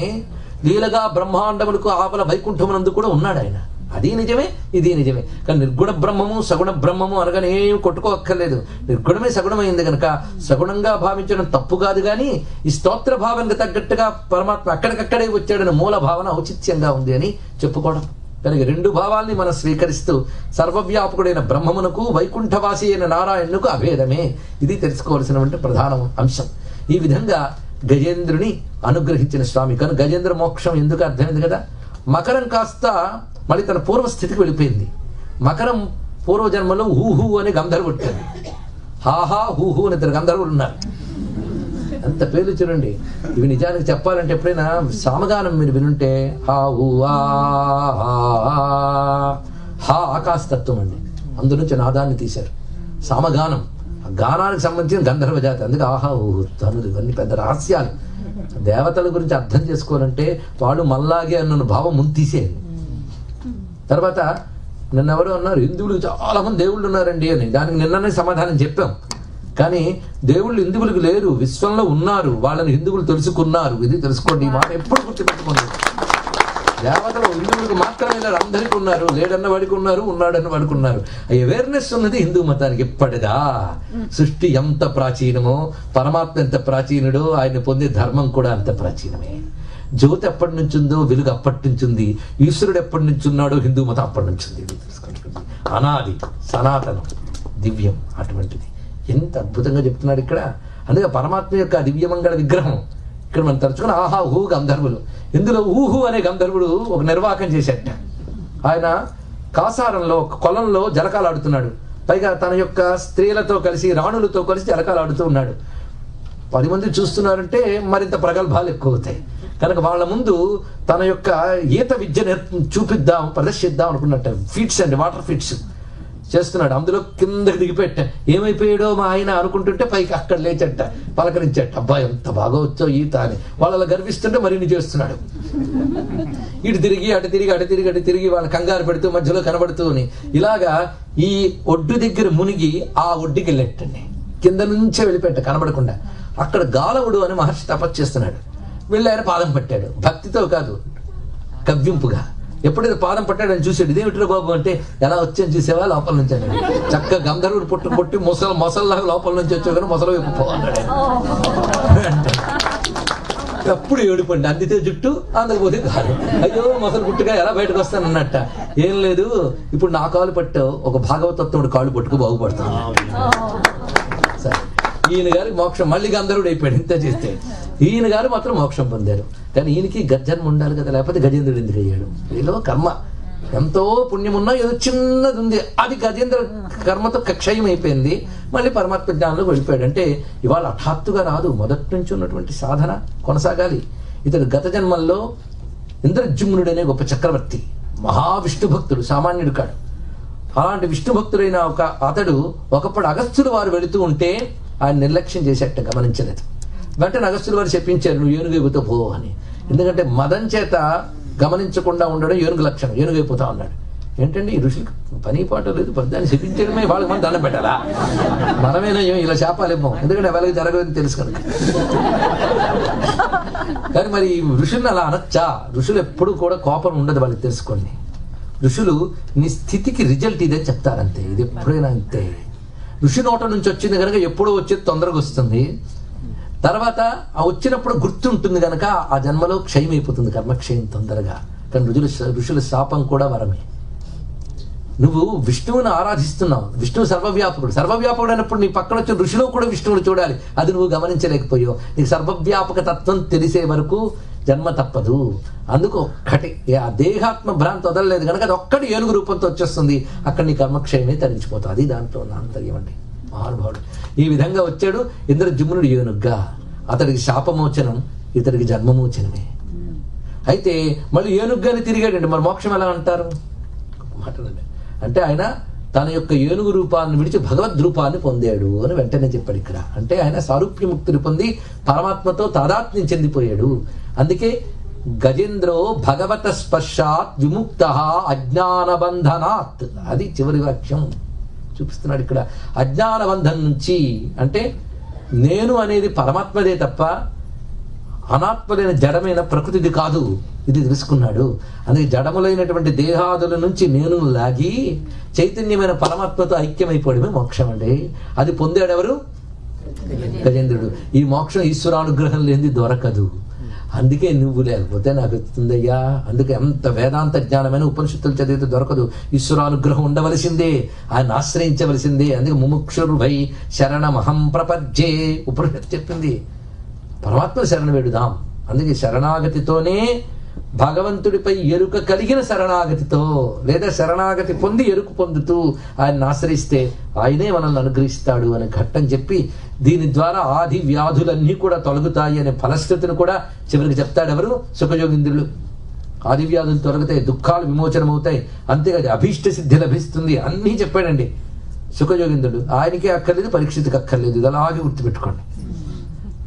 లీలగా బ్రహ్మాండములకు ఆపల వైకుంఠమునందు కూడా ఉన్నాడు ఆయన. అది నిజమే, ఇది నిజమే. కానీ నిర్గుణ బ్రహ్మము సగుణ బ్రహ్మము అనగానే ఏం కొట్టుకోక్కర్లేదు. నిర్గుణమే సగుణమైంది కనుక సగుణంగా భావించడం తప్పు కాదు. కానీ ఈ స్తోత్ర భావానికి తగ్గట్టుగా పరమాత్మ అక్కడికక్కడే వచ్చాడని మూల భావన ఔచిత్యంగా ఉంది అని చెప్పుకోవడం. కనుక రెండు భావాల్ని మనం స్వీకరిస్తూ సర్వవ్యాపకుడైన బ్రహ్మమునకు వైకుంఠవాసి అయిన నారాయణుకు అభేదమే. ఇది తెలుసుకోవాల్సినటువంటి ప్రధాన అంశం. ఈ విధంగా గజేంద్రుని అనుగ్రహించిన స్వామి. కనుక గజేంద్ర మోక్షం ఎందుకు అర్థమైంది కదా. మకరం కాస్త మళ్ళీ తన పూర్వస్థితికి వెళ్ళిపోయింది. మకరం పూర్వజన్మలో హూహూ అని గంధర్వుడు, హాహా హూహూ అని ఇద్దరు గంధర్వులు ఉన్నారు. అంత పేర్లు చూడండి. ఇవి నిజానికి చెప్పాలంటే ఎప్పుడైనా సామగానం మీరు వినుంటే హా హూ హా ఆకాశతత్వం అండి. అందు నుంచి నాదాన్ని తీశారు. సామగానం ఆ గానానికి సంబంధించిన గంధర్వ జాతి. అందుకే ఆహా ఊహు తనులు ఇవన్నీ పెద్ద రహస్యాలు. దేవతల గురించి అర్థం చేసుకోవాలంటే వాడు మల్లాగే అన్న భావం ముందు తీసేది. తర్వాత నిన్నెవరో అన్నారు హిందువులు చాలా మంది దేవుళ్ళు ఉన్నారండి అని. దానికి నిన్ననే సమాధానం చెప్పాం. కానీ దేవుళ్ళు హిందువులకు లేరు, విశ్వంలో ఉన్నారు. వాళ్ళని హిందువులు తెలుసుకున్నారు. ఇది తెలుసుకోండి. ఈ మాట ఎప్పుడు గుర్తుపెట్టుకోండి. దేవతలు హిందువులకు మాత్రమే లేరు, అందరికీ ఉన్నారు. లేడన్న వాడికి ఉన్నారు, ఉన్నాడన్న వాడికి ఉన్నారు. అవేర్నెస్ ఉన్నది హిందూ మతానికి ఎప్పటిదా. సృష్టి ఎంత ప్రాచీనమో పరమాత్మ ఎంత ప్రాచీనుడో ఆయన పొందే ధర్మం కూడా అంత ప్రాచీనమే. జ్యోతి ఎప్పటి నుంచి ఉందో వెలుగు అప్పటి నుంచి ఉంది. ఈశ్వరుడు ఎప్పటి నుంచి ఉన్నాడో హిందూ మతం అప్పటి నుంచి ఉంది. అనాది సనాతనం దివ్యం అటువంటిది. ఎంత అద్భుతంగా చెప్తున్నాడు ఇక్కడ. అందుకే పరమాత్మ యొక్క దివ్యమంగళ విగ్రహం ఇక్కడ మనం తరచుకుని ఆహా ఊహు గంధర్వులు. ఇందులో ఊహు అనే గంధర్వుడు ఒక నిర్వాకం చేసేట. ఆయన కాసారంలో ఒక కొలంలో జలకాలు ఆడుతున్నాడు. పైగా తన యొక్క స్త్రీలతో కలిసి రాణులతో కలిసి జలకాలు ఆడుతూ ఉన్నాడు. 10 మంది చూస్తున్నారంటే మరింత ప్రగల్భాలు ఎక్కువ అవుతాయి. కనుక వాళ్ళ ముందు తన యొక్క ఈత విద్య చూపిద్దాం, ప్రదర్శిద్దాం అనుకున్నట్ట. ఫీట్స్ అండి, వాటర్ ఫీట్స్ చేస్తున్నాడు. అందులో కిందకి దిగిపెట్ట. ఏమైపోయాడో మా ఆయన అనుకుంటుంటే పైకి అక్కడ లేచట, పలకరించట. అబ్బాయి ఎంత బాగా వచ్చో ఈత అని. వాళ్ళ గర్విస్తుంటే మరిన్ని చేస్తున్నాడు. ఇటు తిరిగి అటు తిరిగి అటు తిరిగి అటు తిరిగి వాళ్ళ కంగారు పెడుతూ మధ్యలో కనబడుతూ ఇలాగా ఈ ఒడ్డు దగ్గర మునిగి ఆ ఒడ్డుకి వెళ్ళేటండి. కింద నుంచే వెళ్ళిపెట్ట కనబడకుండా. అక్కడ గాలవుడు అని మహర్షి తపస్సు చేస్తున్నాడు. వెళ్ళి ఆయన పాదం పట్టాడు. భక్తితో కాదు, కవ్వింపుగా. ఎప్పుడైతే పాదం పట్టాడని చూసాడు. ఇదేమిట్రా బాబు అంటే ఎలా వచ్చాను చూసేవా లోపల నుంచి అన్నాడు. చక్కగా గంధర్వుడు కొట్టి మొసల్లాగా లోపల నుంచి వచ్చావు కానీ మొసలు వైపు పోన్నాడు. ఎప్పుడు ఏడుపండి. అందితే జుట్టు అందకపోతే కాదు. అయ్యో మొసలు పుట్టుగా ఎలా బయటకు వస్తానన్నట్ట. ఏం లేదు, ఇప్పుడు నా కాలు పట్టావు, ఒక భాగవతత్వుడు కాళ్ళు పట్టుకు బాగుపడతాను. సరే, ఈయన గారి మోక్షం. మళ్ళీ గంధర్వుడు అయిపోయాడు ఇంత చేస్తే. ఈయన గారు మాత్రం మోక్షం పొందారు. కానీ ఈయనకి గజన్మ ఉండాలి కదా, లేకపోతే గజేంద్రుడు ఎందుకు అయ్యాడు? వీళ్ళు కర్మ ఎంతో పుణ్యం ఉన్నా ఏదో చిన్నది ఉంది, అది గజేంద్ర కర్మతో క్షయం అయిపోయింది. మళ్ళీ పరమాత్మ జ్ఞానంలో వెళ్ళిపోయాడు. అంటే ఇవాళ హఠాత్తుగా రాదు, మొదటి నుంచి ఉన్నటువంటి సాధన కొనసాగాలి. ఇతడు గత జన్మల్లో ఇంద్రజుమ్నుడనే గొప్ప చక్రవర్తి, మహావిష్ణు భక్తుడు, సామాన్యుడు కాడు. అలాంటి విష్ణు భక్తుడైన అతడు ఒకప్పుడు అగస్త్యులు వారు వెళుతూ ఉంటే ఆయన నిర్లక్ష్యం చేసేట, గమనించలేదు. వెంటనే అగస్త్యులు వారు చెప్పించారు, నువ్వు ఏనుగైపోతూ పో అని. ఎందుకంటే మదం చేత గమనించకుండా ఉండడం ఏనుగు లక్షణం. ఏనుగైపోతా ఉన్నాడు. ఏంటండి ఈ ఋషులకు పని పాట లేదు, పద్దాన్ని చెప్పించడమే. వాళ్ళకి మనం దండం పెట్టాలా? మనమేనా ఇలా శాపాలేమో, ఎందుకంటే వాళ్ళకి జరగదని తెలుసు కనుక. కానీ మరి ఋషుల్ని అలా అనొచ్చా? ఋషులు ఎప్పుడు కూడా కోపం ఉండదు, వాళ్ళకి తెలుసుకోండి. ఋషులు నీ స్థితికి రిజల్ట్ ఇదే చెప్తారంతే. ఇది ఎప్పుడైనా అంతే. ఋషి నోట నుంచి వచ్చింది కనుక ఎప్పుడో వచ్చేది తొందరగా వస్తుంది. తర్వాత ఆ వచ్చినప్పుడు గుర్తుంటుంది కనుక ఆ జన్మలో క్షయం అయిపోతుంది, కర్మక్షయం తొందరగా. కానీ ఋషుల శాపం కూడా వరమే. నువ్వు విష్ణువుని ఆరాధిస్తున్నావు. విష్ణువు సర్వవ్యాపకుడు. సర్వవ్యాపకుడు అయినప్పుడు నీ పక్కన వచ్చిన ఋషిలో కూడా విష్ణువుని చూడాలి. అది నువ్వు గమనించలేకపోయావు. నీకు సర్వవ్యాపక తత్వం తెలిసే వరకు జన్మ తప్పదు. అందుకు ఒక్కటి ఆ దేహాత్మ భ్రాంతి వదలలేదు కనుక అది ఒక్కటి ఏనుగు రూపంతో వచ్చేస్తుంది. అక్కడ నీ కర్మక్షయమే తరించిపోతుంది. అది దాంట్లో ఉన్న ఆంతర్యం అండి. మహానుభావుడు ఈ విధంగా వచ్చాడు. ఇంద్రజుమ్నుడు ఏనుగ్గా, అతడికి శాపమోచనం, ఇతడికి జన్మమోచనమే. అయితే మళ్ళీ ఏనుగ్గానే తిరిగాడండి. మరి మోక్షం ఎలా అంటారు? మాటలండి. అంటే ఆయన తన యొక్క ఏనుగు రూపాన్ని విడిచి భగవద్ రూపాన్ని పొందాడు అని వెంటనే చెప్పాడు ఇక్కడ. అంటే ఆయన సారూప్యముక్తిని పొంది పరమాత్మతో తాదాత్మ్యం చెందిపోయాడు. అందుకే గజేంద్రో భగవత స్పర్శాత్ విముక్త అజ్ఞానబంధనాత్, అది చివరి వాక్యం చూపిస్తున్నాడు ఇక్కడ. అజ్ఞానబంధం నుంచి అంటే నేను అనేది పరమాత్మదే తప్ప అనాత్మలైన జడమైన ప్రకృతిది కాదు, ఇది తెలుసుకున్నాడు. అందుకే జడములైనటువంటి దేహాదుల నుంచి నేను లాగి చైతన్యమైన పరమాత్మతో ఐక్యమైపోవడమే మోక్షం అండి. అది పొందాడెవరు? గజేంద్రుడు. ఈ మోక్షం ఈశ్వరానుగ్రహం లేనిది దొరకదు. అందుకే నువ్వు లేకపోతే నాకు వస్తుందయ్యా. అందుకే ఎంత వేదాంత జ్ఞానమైన ఉపనిషత్తులు చదివితే దొరకదు. ఈశ్వరానుగ్రహం ఉండవలసిందే, ఆయన ఆశ్రయించవలసిందే. అందుకే ముముక్షుర్భై శరణమహం ప్రపద్యే ఉపనిషత్తు చెప్పింది. పరమాత్మ శరణ వేడుదాం. అందుకే శరణాగతితోనే భగవంతుడిపై ఎరుక కలిగిన శరణాగతితో, లేదా శరణాగతి పొంది ఎరుకు పొందుతూ ఆయన్ని ఆశ్రయిస్తే ఆయనే మనల్ని అనుగ్రహిస్తాడు అనే ఘట్టం చెప్పి దీని ద్వారా ఆది వ్యాధులన్నీ కూడా తొలగుతాయి అనే ఫలశ్రుతిని కూడా చివరికి చెప్తాడు ఎవరు? సుఖయోగింద్రులు. ఆది వ్యాధులు తొలగుతాయి, దుఃఖాలు విమోచనమవుతాయి, అంతేకాదు అభీష్ట సిద్ధి లభిస్తుంది, అన్నీ చెప్పాడండి సుఖయోగింద్రుడు. ఆయనకే అక్కర్లేదు, పరీక్షితుకి అక్కర్లేదు. ఇది అలాగే గుర్తుపెట్టుకోండి.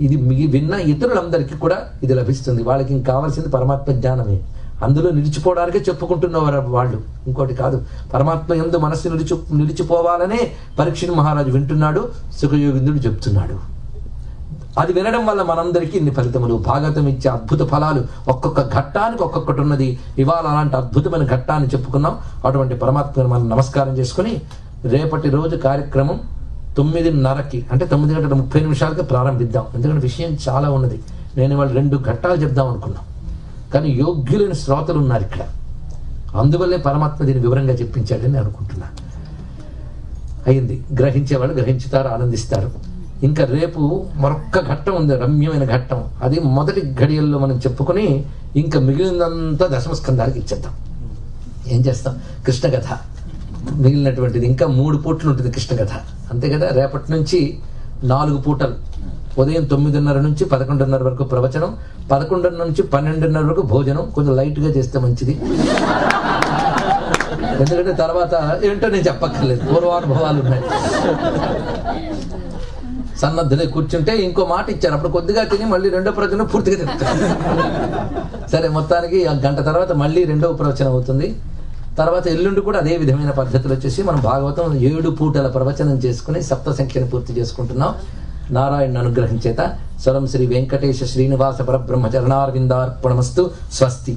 ఇది విన్న ఇతరులందరికీ కూడా ఇది లభిస్తుంది. వాళ్ళకి ఇంక కావాల్సింది పరమాత్మ జ్ఞానమే. అందులో నిలిచిపోవడానికే చెప్పుకుంటున్నవారు వాళ్ళు, ఇంకోటి కాదు. పరమాత్మ యందు మనస్సు నిలిచిపోవాలనే పరీక్షిత్ మహారాజు వింటున్నాడు, సుఖయోగింద్రుడు చెప్తున్నాడు. అది వినడం వల్ల మనందరికీ ఇన్ని ఫలితములు, భాగవతం ఇచ్చే అద్భుత ఫలాలు ఒక్కొక్క ఘట్టానికి ఒక్కొక్కటి ఉన్నది. ఇవాళ అలాంటి అద్భుతమైన ఘట్టాన్ని చెప్పుకున్నాం. అటువంటి పరమాత్మను మనం నమస్కారం చేసుకుని రేపటి రోజు కార్యక్రమం 9:30కి అంటే 9:30 ప్రారంభిద్దాం. ఎందుకంటే విషయం చాలా ఉన్నది. నేను ఇవాళ 2 ఘట్టాలు చెప్దాం అనుకున్నాం, కానీ యోగ్యులైన శ్రోతలు ఉన్నారు ఇక్కడ. అందువల్లే పరమాత్మ దీన్ని వివరంగా చెప్పించాడని నేను అనుకుంటున్నా. అయింది. గ్రహించేవాళ్ళు గ్రహించుతారు, ఆనందిస్తారు. ఇంకా రేపు మరొక్క ఘట్టం ఉంది, రమ్యమైన ఘట్టం. అది మొదటి ఘడియల్లో మనం చెప్పుకొని ఇంకా మిగిలినంతా దశమస్కంధానికి ఇచ్చేద్దాం. ఏం చేస్తాం? కృష్ణ కథ మిగిలినటువంటిది ఇంకా 3 పూటలు ఉంటుంది కృష్ణ కథ, అంతే కదా. రేపటి నుంచి 4 పూటలు, ఉదయం 9:30 నుంచి 11:30 వరకు ప్రవచనం, 11:30 నుంచి 12:30 వరకు భోజనం. కొంచెం లైట్గా చేస్తే మంచిది, ఎందుకంటే తర్వాత ఏంటో నేను చెప్పక్కర్లేదు, పూర్వానుభవాలు ఉన్నాయి. సన్నద్ధులే కూర్చుంటే ఇంకో మాట ఇచ్చారు, అప్పుడు కొద్దిగా తిని మళ్ళీ రెండో ప్రవచనం పూర్తిగా చెప్తారు. సరే, మొత్తానికి ఆ గంట తర్వాత మళ్ళీ రెండవ ప్రవచనం అవుతుంది. తర్వాత ఎల్లుండి కూడా అదే విధమైన పద్ధతులు వచ్చేసి మనం భాగవతం 7 పూటల ప్రవచనం చేసుకుని సప్త సంఖ్యను పూర్తి చేసుకుంటున్నాం. నారాయణ అనుగ్రహం చేత. స్వరం శ్రీ వెంకటేశ శ్రీనివాస పరబ్రహ్మ చరణారవిందార్పణమస్తు. స్వస్తి.